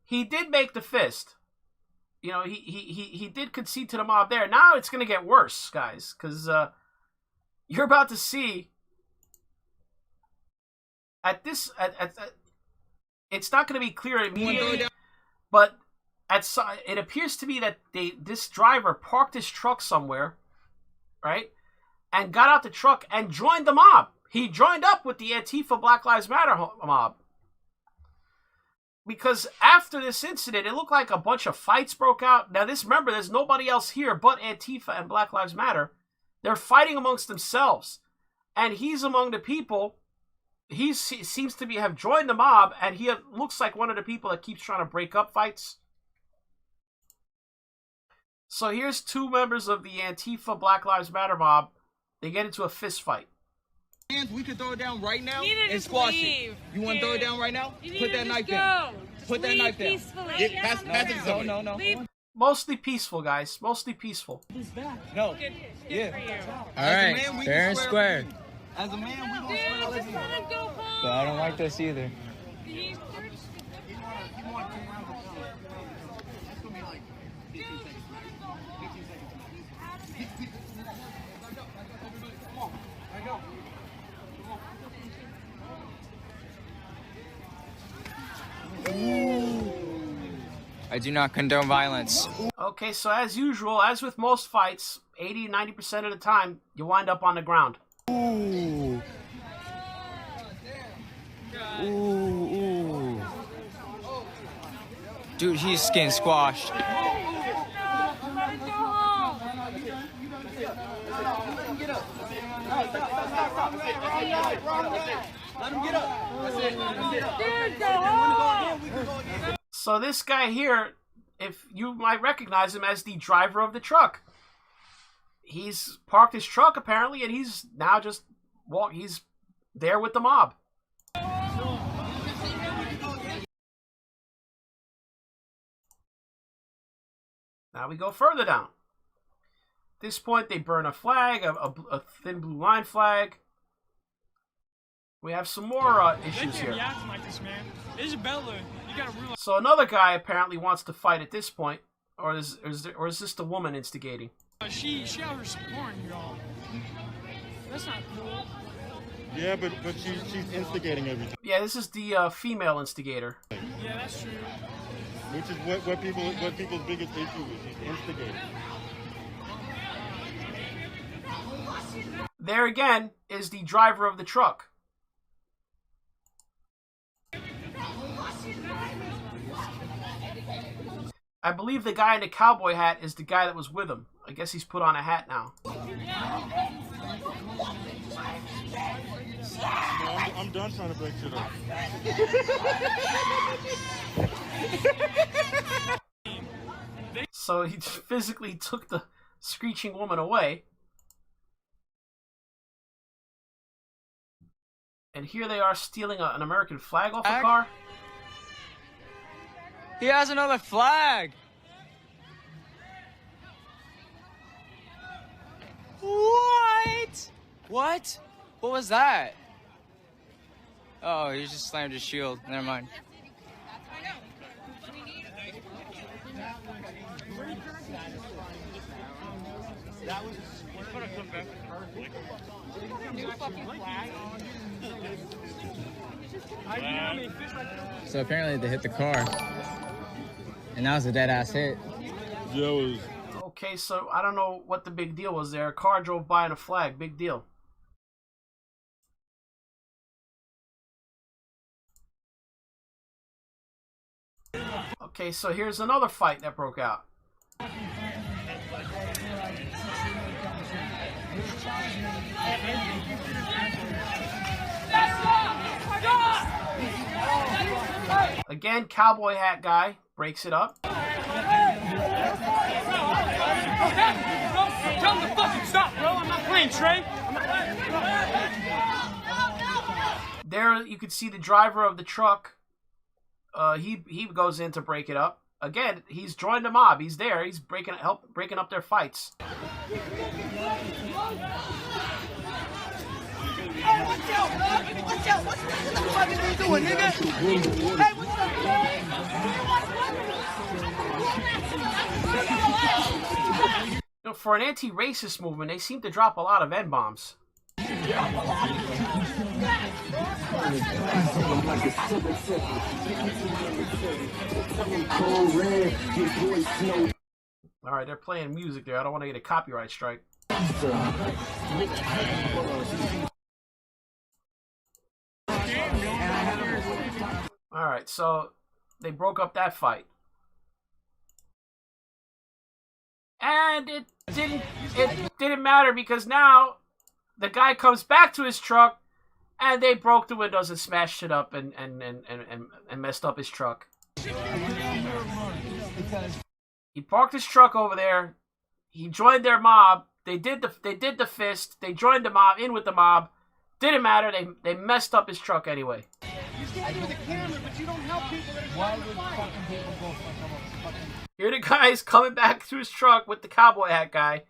He did make the fist. You know, he did concede to the mob there. Now it's going to get worse, guys, because you're about to see it's not going to be clear immediately, but it appears to be that this driver parked his truck somewhere, right, and got out the truck and joined the mob. He joined up with the Antifa Black Lives Matter mob. Because after this incident, it looked like a bunch of fights broke out. Now, remember, there's nobody else here but Antifa and Black Lives Matter. They're fighting amongst themselves. And he's among the people. He seems to have joined the mob, and he looks like one of the people that keeps trying to break up fights. So here's two members of the Antifa Black Lives Matter mob. They get into a fist fight. We can throw it down right now and squash it. You want to throw it down right now? Put that knife down. Put that knife down. Pass it to No. Mostly peaceful, guys. Mostly peaceful. No. Yeah. All right. Fair and square. As a man, we gonna swear. But I don't like this either. I do not condone violence. Okay, so as usual, as with most fights, 80 to 90% of the time, you wind up on the ground. Ooh. Ooh. Dude, he's getting squashed. Let him get up. That's it. So this guy here, if you might recognize him as the driver of the truck. He's parked his truck apparently, and he's now just he's there with the mob. Now we go further down. At this point, they burn a flag, a thin blue line flag. We have some more issues here. Like this, man. Isabella, you gotta realize. So another guy apparently wants to fight at this point, or is this the woman instigating? She out here supporting y'all. That's not cool. Yeah, but she's instigating everything. Yeah, this is the female instigator. Yeah, that's true. Which is what people's biggest issue is. She's instigating. There again is the driver of the truck. I believe the guy in the cowboy hat is the guy that was with him. I guess he's put on a hat now. I'm done trying to break shit up. So he physically took the screeching woman away. And here they are stealing an American flag off a car. He has another flag. What? What? What was that? Oh, he just slammed his shield. Never mind. So apparently they hit the car. And that was a dead-ass hit. Okay, so I don't know what the big deal was there. A car drove by in a flag. Big deal. Okay, so here's another fight that broke out. Again, cowboy hat guy breaks it up. Tell him to fucking stop, bro. I'm not playing, Trey. There you can see the driver of the truck. He goes in to break it up. Again, he's joined the mob. He's there. He's breaking up their fights. You know, for an anti-racist movement, they seem to drop a lot of N-bombs. All right, they're playing music there. I don't want to get a copyright strike. All right, so they broke up that fight. And it didn't matter because now the guy comes back to his truck and they broke the windows and smashed it up and messed up his truck. He parked his truck over there. He joined their mob. They did the fist. They joined the mob, in with the mob. Didn't matter. They messed up his truck anyway. You stand with a camera, but you don't help people that are trying to fight. Here the guy's coming back to his truck with the cowboy hat guy.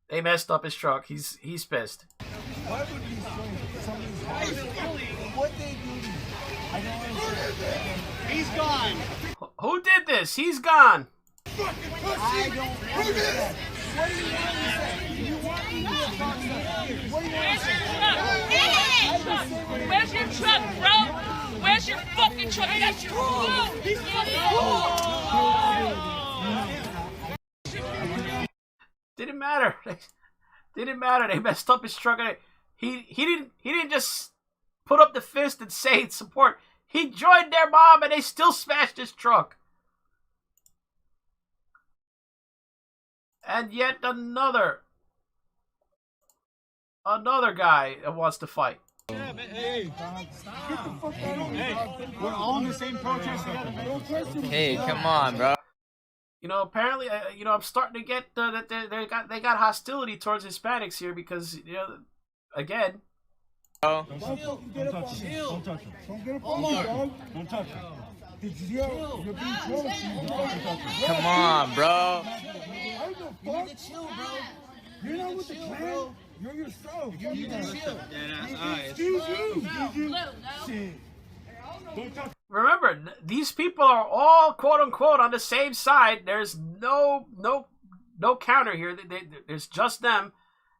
They messed up his truck. He's pissed. Why would you what they do? I don't understand. He's gone. Who did this? He's gone. I don't understand. What do you want to say? You want me to talk about here? What do you want to say? Where's your truck, bro? Where's your fucking truck? That's your food. Didn't matter. Didn't matter. They messed up his truck. He didn't just put up the fist and say support. He joined their mob and they still smashed his truck. And yet another guy that wants to fight. Yeah, but hey, stop. Get the fuck out of here. Hey, we're all in the same protest together, man. Hey, come on, bro. You know, apparently, I'm starting to get that they got hostility towards Hispanics here because, you know, again. Oh. Don't touch him. Don't touch him. Don't get up on me, dog. Don't touch him. You're being close. Come on, bro. You need to chill, bro. You're not with the clan. You're yourself. You need to chill. Excuse you. Shit. Don't touch. Remember, these people are all quote unquote on the same side. There's no counter here. There's just them.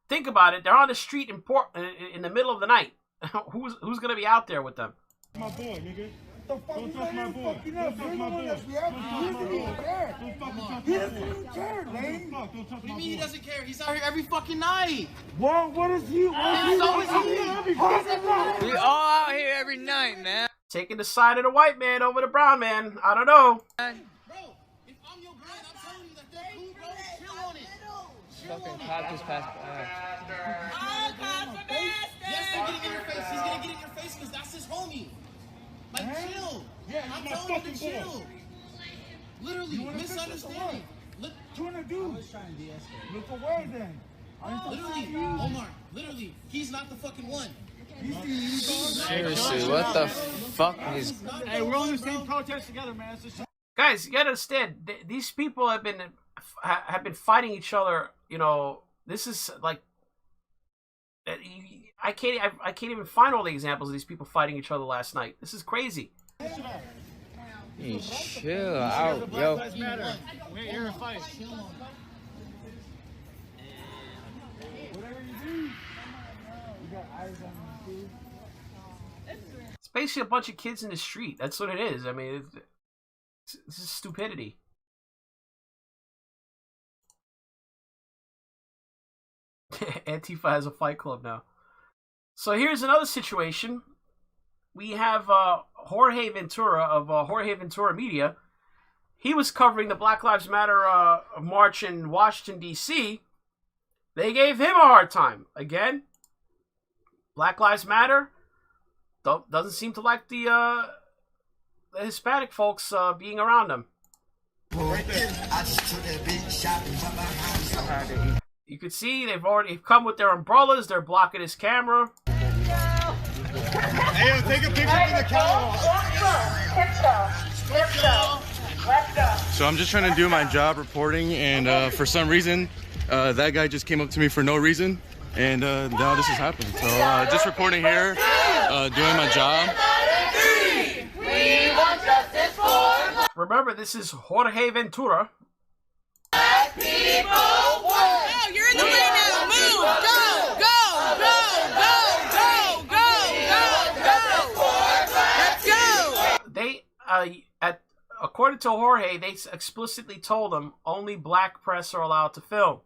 Think about it. They're on the street in the middle of the night. Who's gonna be out there with them? My boy, nigga. Don't touch my boy. Don't touch my boy. He doesn't even care, man. What do you mean he doesn't care? He's out here every fucking night. Well, what is he? So is he. We all out here every night, man. Taking the side of the white man over the brown man. I don't know. Bro, if I'm your brother, I'm telling you that they're cool, bro. Chill on it. Fucking cop just passed by. Yes, they're getting in your face. He's gonna get in your face because that's his homie. Like, chill. Yeah, I'm telling you to chill. Literally, misunderstanding. Look, trying to do. I was trying to de-escalate. Look away then. Literally, Omar. Literally, he's not the fucking one. Seriously, what the fuck is... Hey, we're on the same protest together, man. Guys, you gotta understand. These people have been fighting each other. You know, this is like... I can't even find all the examples of these people fighting each other last night. This is crazy. You chill out, yo. We're here to fight. Whatever you do, you got eyes on you. It's basically a bunch of kids in the street. That's what it is. I mean, this is stupidity. Antifa has a fight club now. So here's another situation. We have Jorge Ventura of Jorge Ventura Media. He was covering the Black Lives Matter march in Washington, D.C. They gave him a hard time. Again, Black Lives Matter doesn't seem to like the Hispanic folks being around them. You could see they've come with their umbrellas. They're blocking his camera. Hey, yo, take a picture for the camera. So I'm just trying to do my job reporting, and for some reason, that guy just came up to me for no reason. and now this is happening. So just reporting here, doing my job. Remember, this is Jorge Ventura. Oh, you're in the way now. Move. Go. Let's go. They, according to Jorge, they explicitly told him only black press are allowed to film.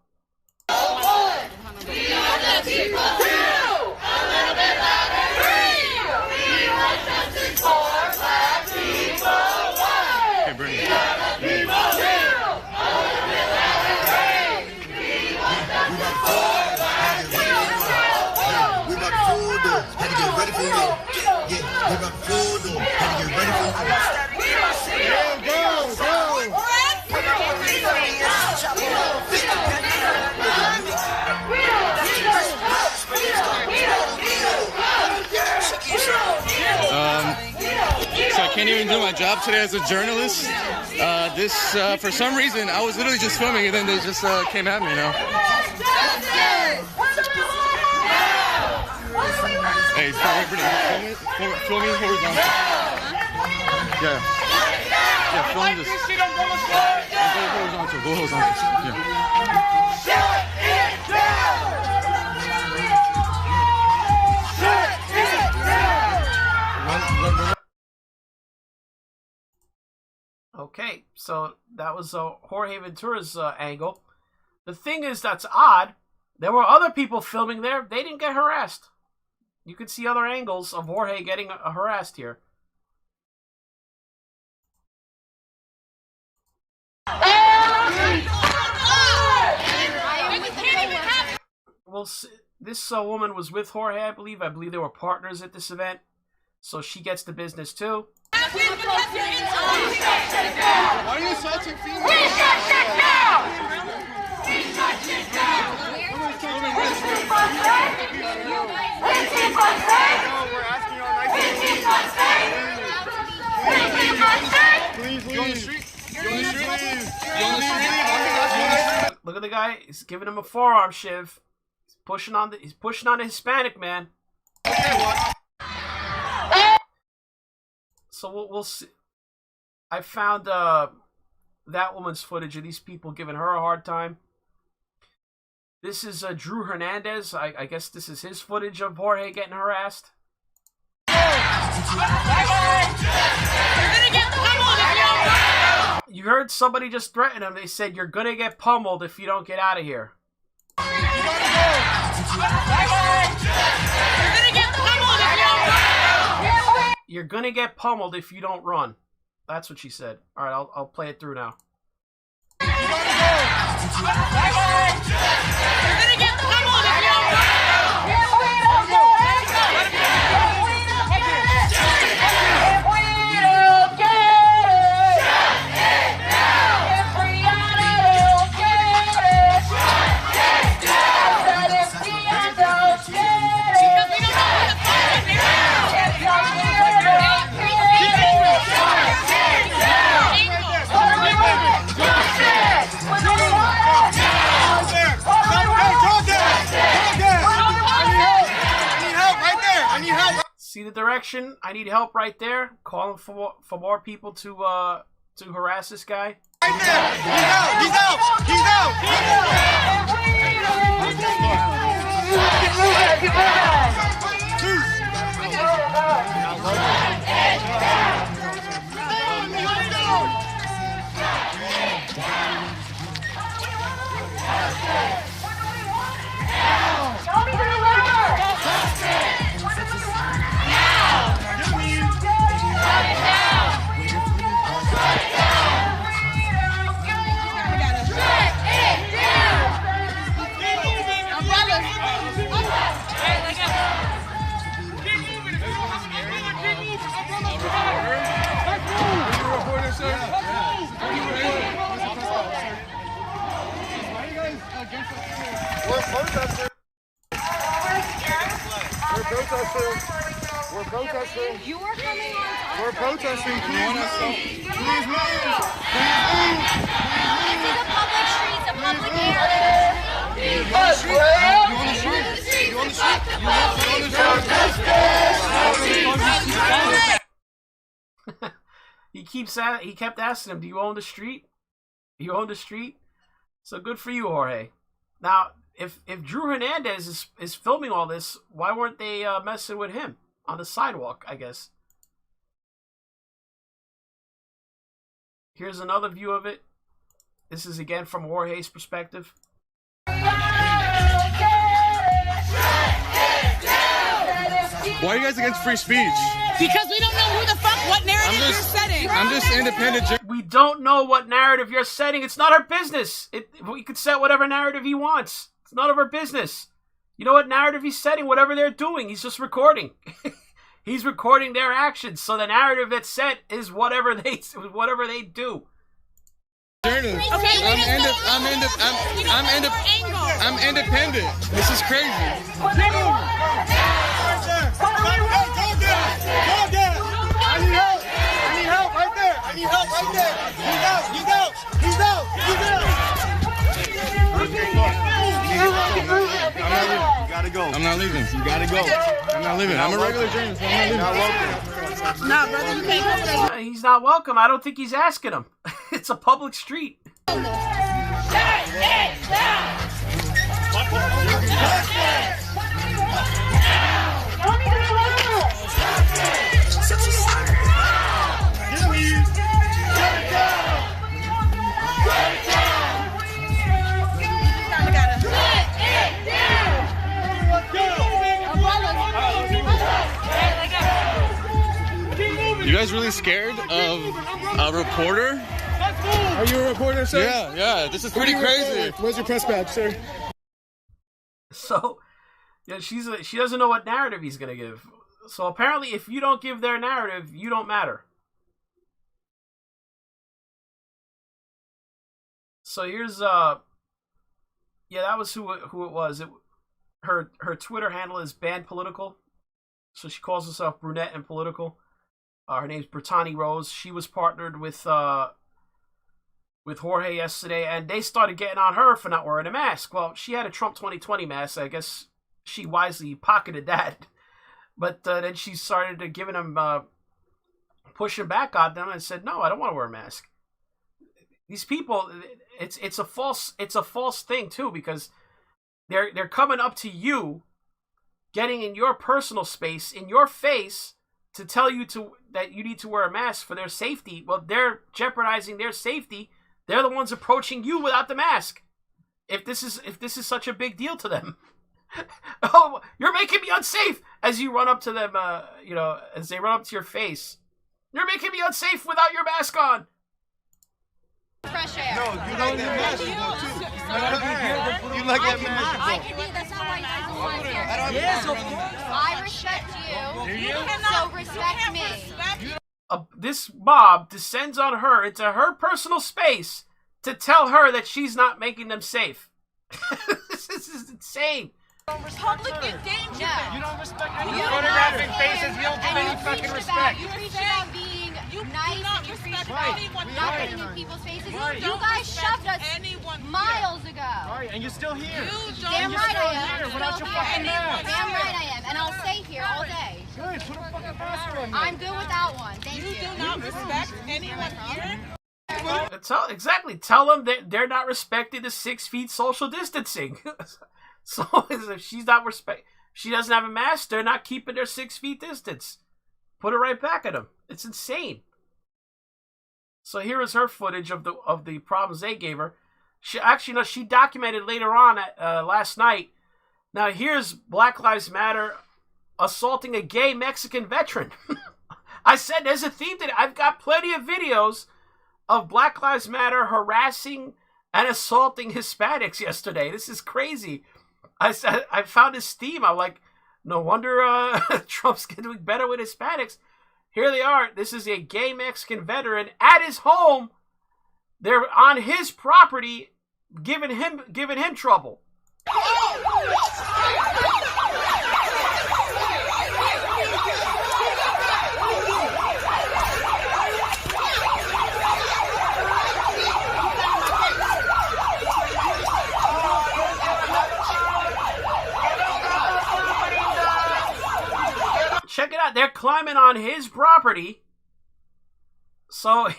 So I can't even do my job today as a journalist. For some reason, I was literally just filming and then they just came at me, you know. Hey, film me horizontal. Yeah, film this. Go horizontal. Yeah. Okay, so that was Jorge Ventura's angle. The thing is, that's odd. There were other people filming there. They didn't get harassed. You could see other angles of Jorge getting harassed here. Well, this woman was with Jorge, I believe. I believe they were partners at this event. So she gets the business too. Why are you assaulting females? We shut shit down! We shut shit down! We keep us safe! We're asking our rights. We keep us safe! We keep us safe! Please leave. You on the street? Look at the guy. He's giving him a forearm shiv. He's pushing on the Hispanic man. So we'll see. I found that woman's footage of these people giving her a hard time. This is Drew Hernandez. I guess this is his footage of Jorge getting harassed. You heard somebody just threaten him. They said, you're gonna get pummeled if you don't get out of here. You're gonna get pummeled if you don't run. That's what she said. All right, I'll play it through now. See the direction? I need help right there. Calling for more people to harass this guy. Right there! He's out! We're protesting. You are coming on top. We're protesting. Please move. Please move. This is a public street. It's a public area. You on the street? He kept asking him, "Do you own the street? You own the street?" So good for you, Jorge. Now, if Drew Hernandez is filming all this, why weren't they messing with him on the sidewalk? I guess. Here's another view of it. This is again from Jorge's perspective. Why are you guys against free speech? Because we don't know who the fuck, what narrative you're setting. I'm just independent. We don't know what narrative you're setting. It's not our business. We could set whatever narrative he wants. It's none of our business. You know what narrative he's setting? Whatever they're doing, he's just recording. He's recording their actions. So the narrative that's set is whatever they do. Journalist. Okay, I'm independent. This is crazy. Go down! I need help! I need help right there! I need help right there! He's out! He's out! He's out! He's out! You gotta go. I'm not leaving. You gotta go. I'm not leaving. I'm a regular journalist. I'm not leaving. Nah, brother, you can't go there. He's not welcome. I don't think he's asking him. It's a public street. You guys really scared of a reporter? Are you a reporter, sir? Yeah. This is pretty crazy. Where's your press badge, sir? So, yeah, she doesn't know what narrative he's gonna give. So apparently, if you don't give their narrative, you don't matter. So here's yeah, that was who it was. Her Twitter handle is Banned Political. So she calls herself Brunette and Political. Her name's Brittany Rose. She was partnered with Jorge yesterday, and they started getting on her for not wearing a mask. Well, she had a Trump 2020 mask. I guess she wisely pocketed that. But then she started giving them, pushing back on them, and said, "No, I don't want to wear a mask." These people, it's a false thing too, because they're coming up to you, getting in your personal space, in your face, to tell you that you need to wear a mask for their safety. Well, they're jeopardizing their safety. They're the ones approaching you without the mask. If this is such a big deal to them, oh, you're making me unsafe as you run up to them. As they run up to your face, you're making me unsafe without your mask on. Fresh air. No, you like that mask, too. You like that mask. I can do. That's not why you guys don't want here. Yes, of course. I respect you. So respect me. This mob descends on her into her personal space to tell her that she's not making them safe. This is insane. Public endangerment. You don't respect anyone. Photographing faces, you don't give any fucking respect. You preach about being nice and you preach about not getting in people's faces. You guys shoved us miles ago. Right, and you're still here. Damn right I am. Without your fucking mask. Damn right I am. And I'll stay here all day. Good, put a fucking mask on. I'm good without one. Thank you. You do not respect anyone here? Tell them that they're not respecting the 6 feet social distancing. So if she doesn't have a mask, they're not keeping their 6 feet distance. Put it right back at them. It's insane. So here is her footage of the problems they gave her. She documented later on last night. Now here's Black Lives Matter assaulting a gay Mexican veteran. I said there's a theme to it. I've got plenty of videos of Black Lives Matter harassing and assaulting Hispanics yesterday. This is crazy. I found this theme. I'm like, no wonder Trump's doing better with Hispanics. Here they are. This is a gay Mexican veteran at his home. They're on his property, giving him trouble. climbing on his property. So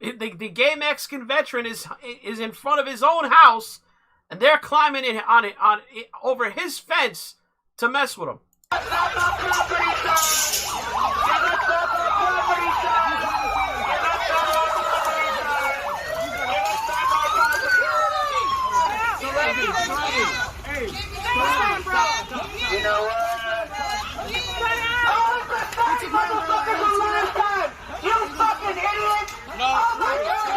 the gay Mexican veteran is in front of his own house, and they're climbing in on over his fence to mess with him. You know what? You fucking idiot! No. Oh my God!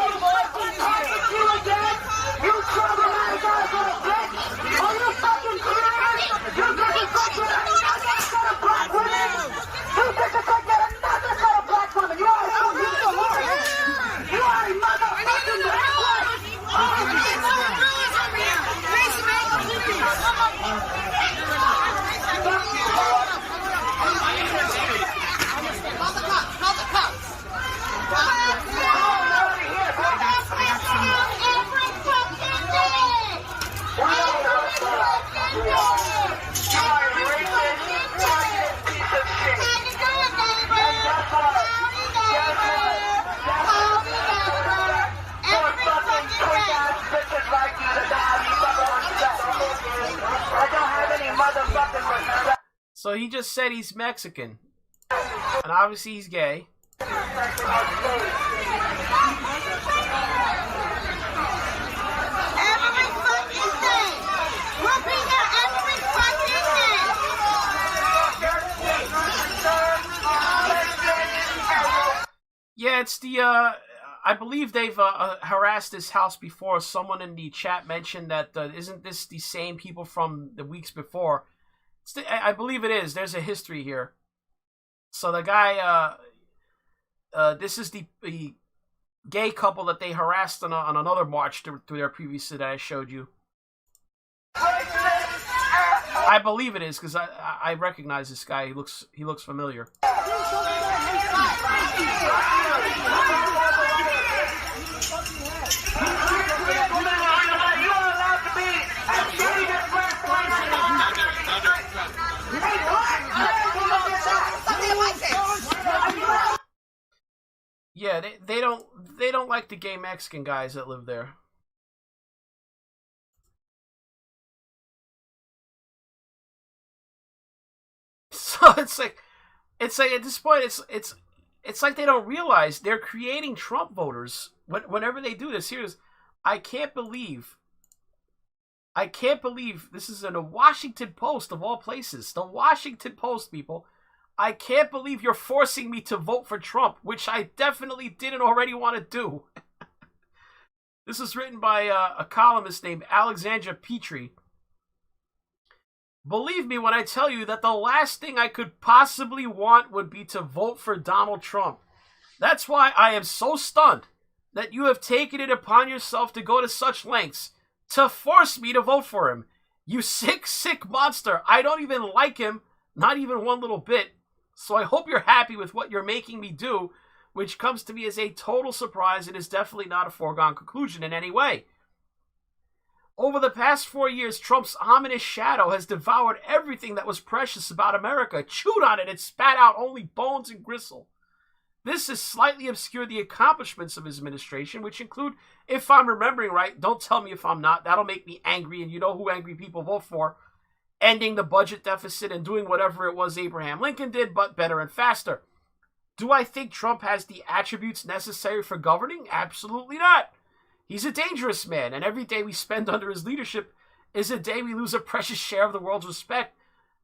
You again? You problematic asshole bitch! Are you fucking serious? You think it's like you're another set of black women? You think it's like you're another set of black women? You are a motherfucking So he just said he's Mexican, and obviously he's gay. Yeah, it's the, I believe they've harassed this house before. Someone in the chat mentioned that, isn't this the same people from the weeks before? I believe it is. There's a history here. So the guy, this is the gay couple that they harassed on another march through their previous that I showed you. I believe it is because I recognize this guy. He looks familiar. Yeah, they don't like the gay Mexican guys that live there. So it's like at this point it's like they don't realize they're creating Trump voters whenever they do this. I can't believe this is in the Washington Post of all places. The Washington Post, people. I can't believe you're forcing me to vote for Trump, which I definitely didn't already want to do. This is written by a columnist named Alexandra Petrie. Believe me when I tell you that the last thing I could possibly want would be to vote for Donald Trump. That's why I am so stunned that you have taken it upon yourself to go to such lengths to force me to vote for him. You sick, sick monster. I don't even like him, not even one little bit. So I hope you're happy with what you're making me do, which comes to me as a total surprise and is definitely not a foregone conclusion in any way. Over the past 4 years, Trump's ominous shadow has devoured everything that was precious about America, chewed on it, and spat out only bones and gristle. This has slightly obscured the accomplishments of his administration, which include, if I'm remembering right, don't tell me if I'm not, that'll make me angry, and you know who angry people vote for, ending the budget deficit and doing whatever it was Abraham Lincoln did, but better and faster. Do I think Trump has the attributes necessary for governing? Absolutely not. He's a dangerous man, and every day we spend under his leadership is a day we lose a precious share of the world's respect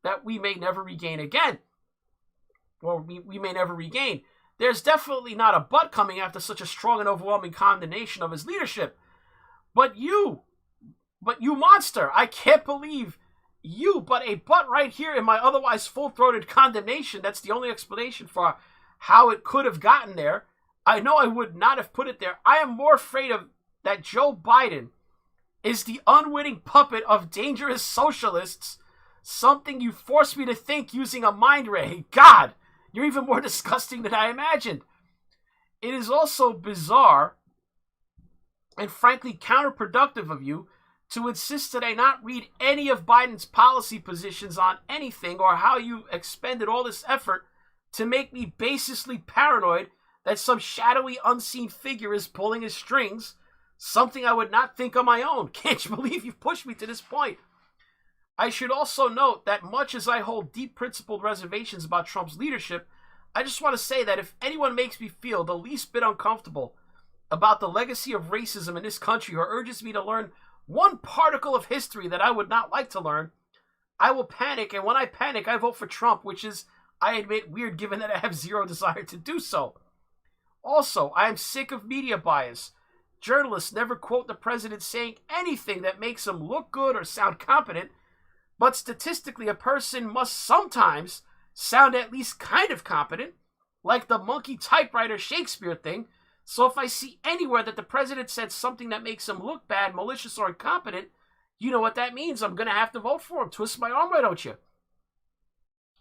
that we may never regain again. Or we may never regain. There's definitely not a but coming after such a strong and overwhelming condemnation of his leadership. But you monster, I can't believe you, but a but right here in my otherwise full-throated condemnation. That's the only explanation for how it could have gotten there. I know I would not have put it there. I am more afraid of that Joe Biden is the unwitting puppet of dangerous socialists, something you forced me to think using a mind ray. God, you're even more disgusting than I imagined. It is also bizarre and frankly counterproductive of you to insist that I not read any of Biden's policy positions on anything or how you expended all this effort to make me baselessly paranoid that some shadowy, unseen figure is pulling his strings, something I would not think on my own. Can't you believe you've pushed me to this point? I should also note that much as I hold deep principled reservations about Trump's leadership, I just want to say that if anyone makes me feel the least bit uncomfortable about the legacy of racism in this country or urges me to learn one particle of history that I would not like to learn, I will panic, and when I panic, I vote for Trump, which is, I admit, weird given that I have zero desire to do so. Also, I am sick of media bias. Journalists never quote the president saying anything that makes him look good or sound competent, but statistically, a person must sometimes sound at least kind of competent, like the monkey typewriter Shakespeare thing. So if I see anywhere that the president said something that makes him look bad, malicious, or incompetent, you know what that means. I'm going to have to vote for him. Twist my arm, why don't you?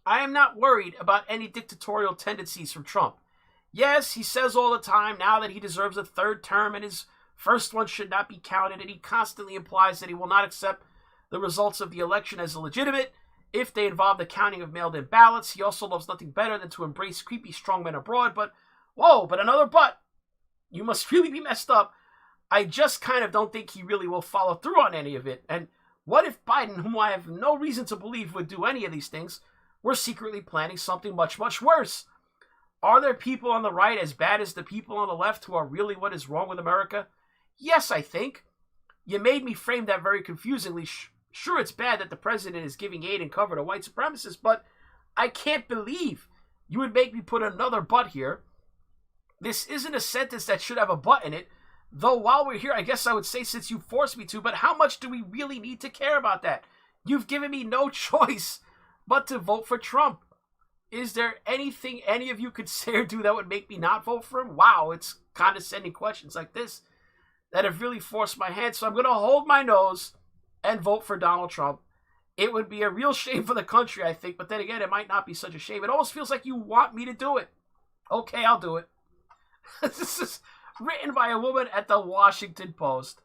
I am not worried about any dictatorial tendencies from Trump. Yes, he says all the time now that he deserves a third term and his first one should not be counted, and he constantly implies that he will not accept the results of the election as illegitimate if they involve the counting of mailed-in ballots. He also loves nothing better than to embrace creepy strongmen abroad, but, whoa, but another but. You must really be messed up. I just kind of don't think he really will follow through on any of it. And what if Biden, whom I have no reason to believe would do any of these things, were secretly planning something much, much worse? Are there people on the right as bad as the people on the left who are really what is wrong with America? Yes, I think. You made me frame that very confusingly. Sure, it's bad that the president is giving aid and cover to white supremacists, but I can't believe you would make me put another but here. This isn't a sentence that should have a but in it, though while we're here, I guess I would say since you forced me to, but how much do we really need to care about that? You've given me no choice but to vote for Trump. Is there anything any of you could say or do that would make me not vote for him? Wow, it's condescending questions like this that have really forced my hand, so I'm going to hold my nose and vote for Donald Trump. It would be a real shame for the country, I think, but then again, it might not be such a shame. It almost feels like you want me to do it. Okay, I'll do it. This is written by a woman at the Washington Post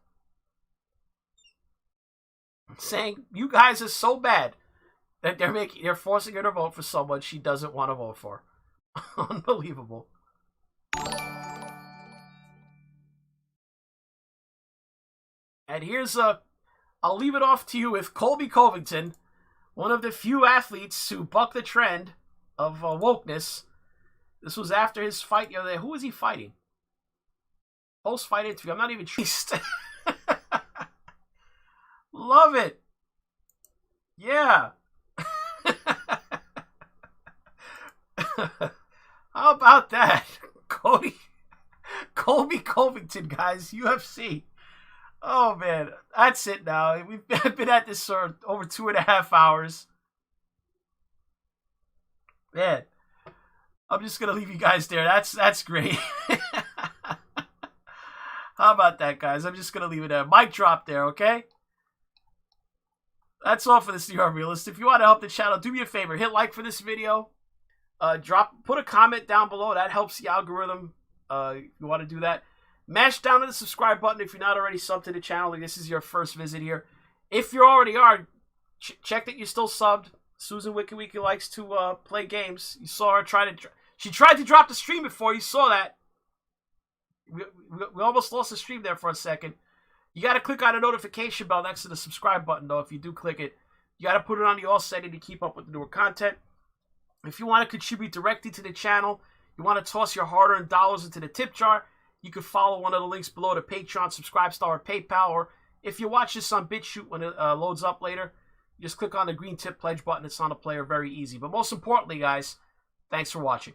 saying, you guys are so bad that they're forcing her to vote for someone she doesn't want to vote for. Unbelievable. And here's I'll leave it off to you with Colby Covington, one of the few athletes who buck the trend of wokeness. This was after his fight the other day. Who was he fighting? Post-fight interview. I'm not even sure. Love it. Yeah. How about that? Colby Covington, guys. UFC. Oh, man. That's it now. We've been at this for over 2.5 hours. Man. I'm just going to leave you guys there. That's great. How about that, guys? I'm just going to leave it there. Mic drop there, okay? That's all for this NeoUnrealist. If you want to help the channel, do me a favor. Hit like for this video. Put a comment down below. That helps the algorithm. If you want to do that. Mash down to the subscribe button if you're not already subbed to the channel. Like this is your first visit here. If you already are, check that you're still subbed. Susan WikiWiki likes to play games. You saw her she tried to drop the stream before. You saw that. We almost lost the stream there for a second. You got to click on the notification bell next to the subscribe button, though. If you do click it, you got to put it on the all setting to keep up with the newer content. If you want to contribute directly to the channel, you want to toss your hard-earned dollars into the tip jar, you can follow one of the links below to Patreon, Subscribe Star, or PayPal. Or if you watch this on BitChute when it loads up later, you just click on the green tip pledge button. It's on the player, very easy. But most importantly, guys, thanks for watching.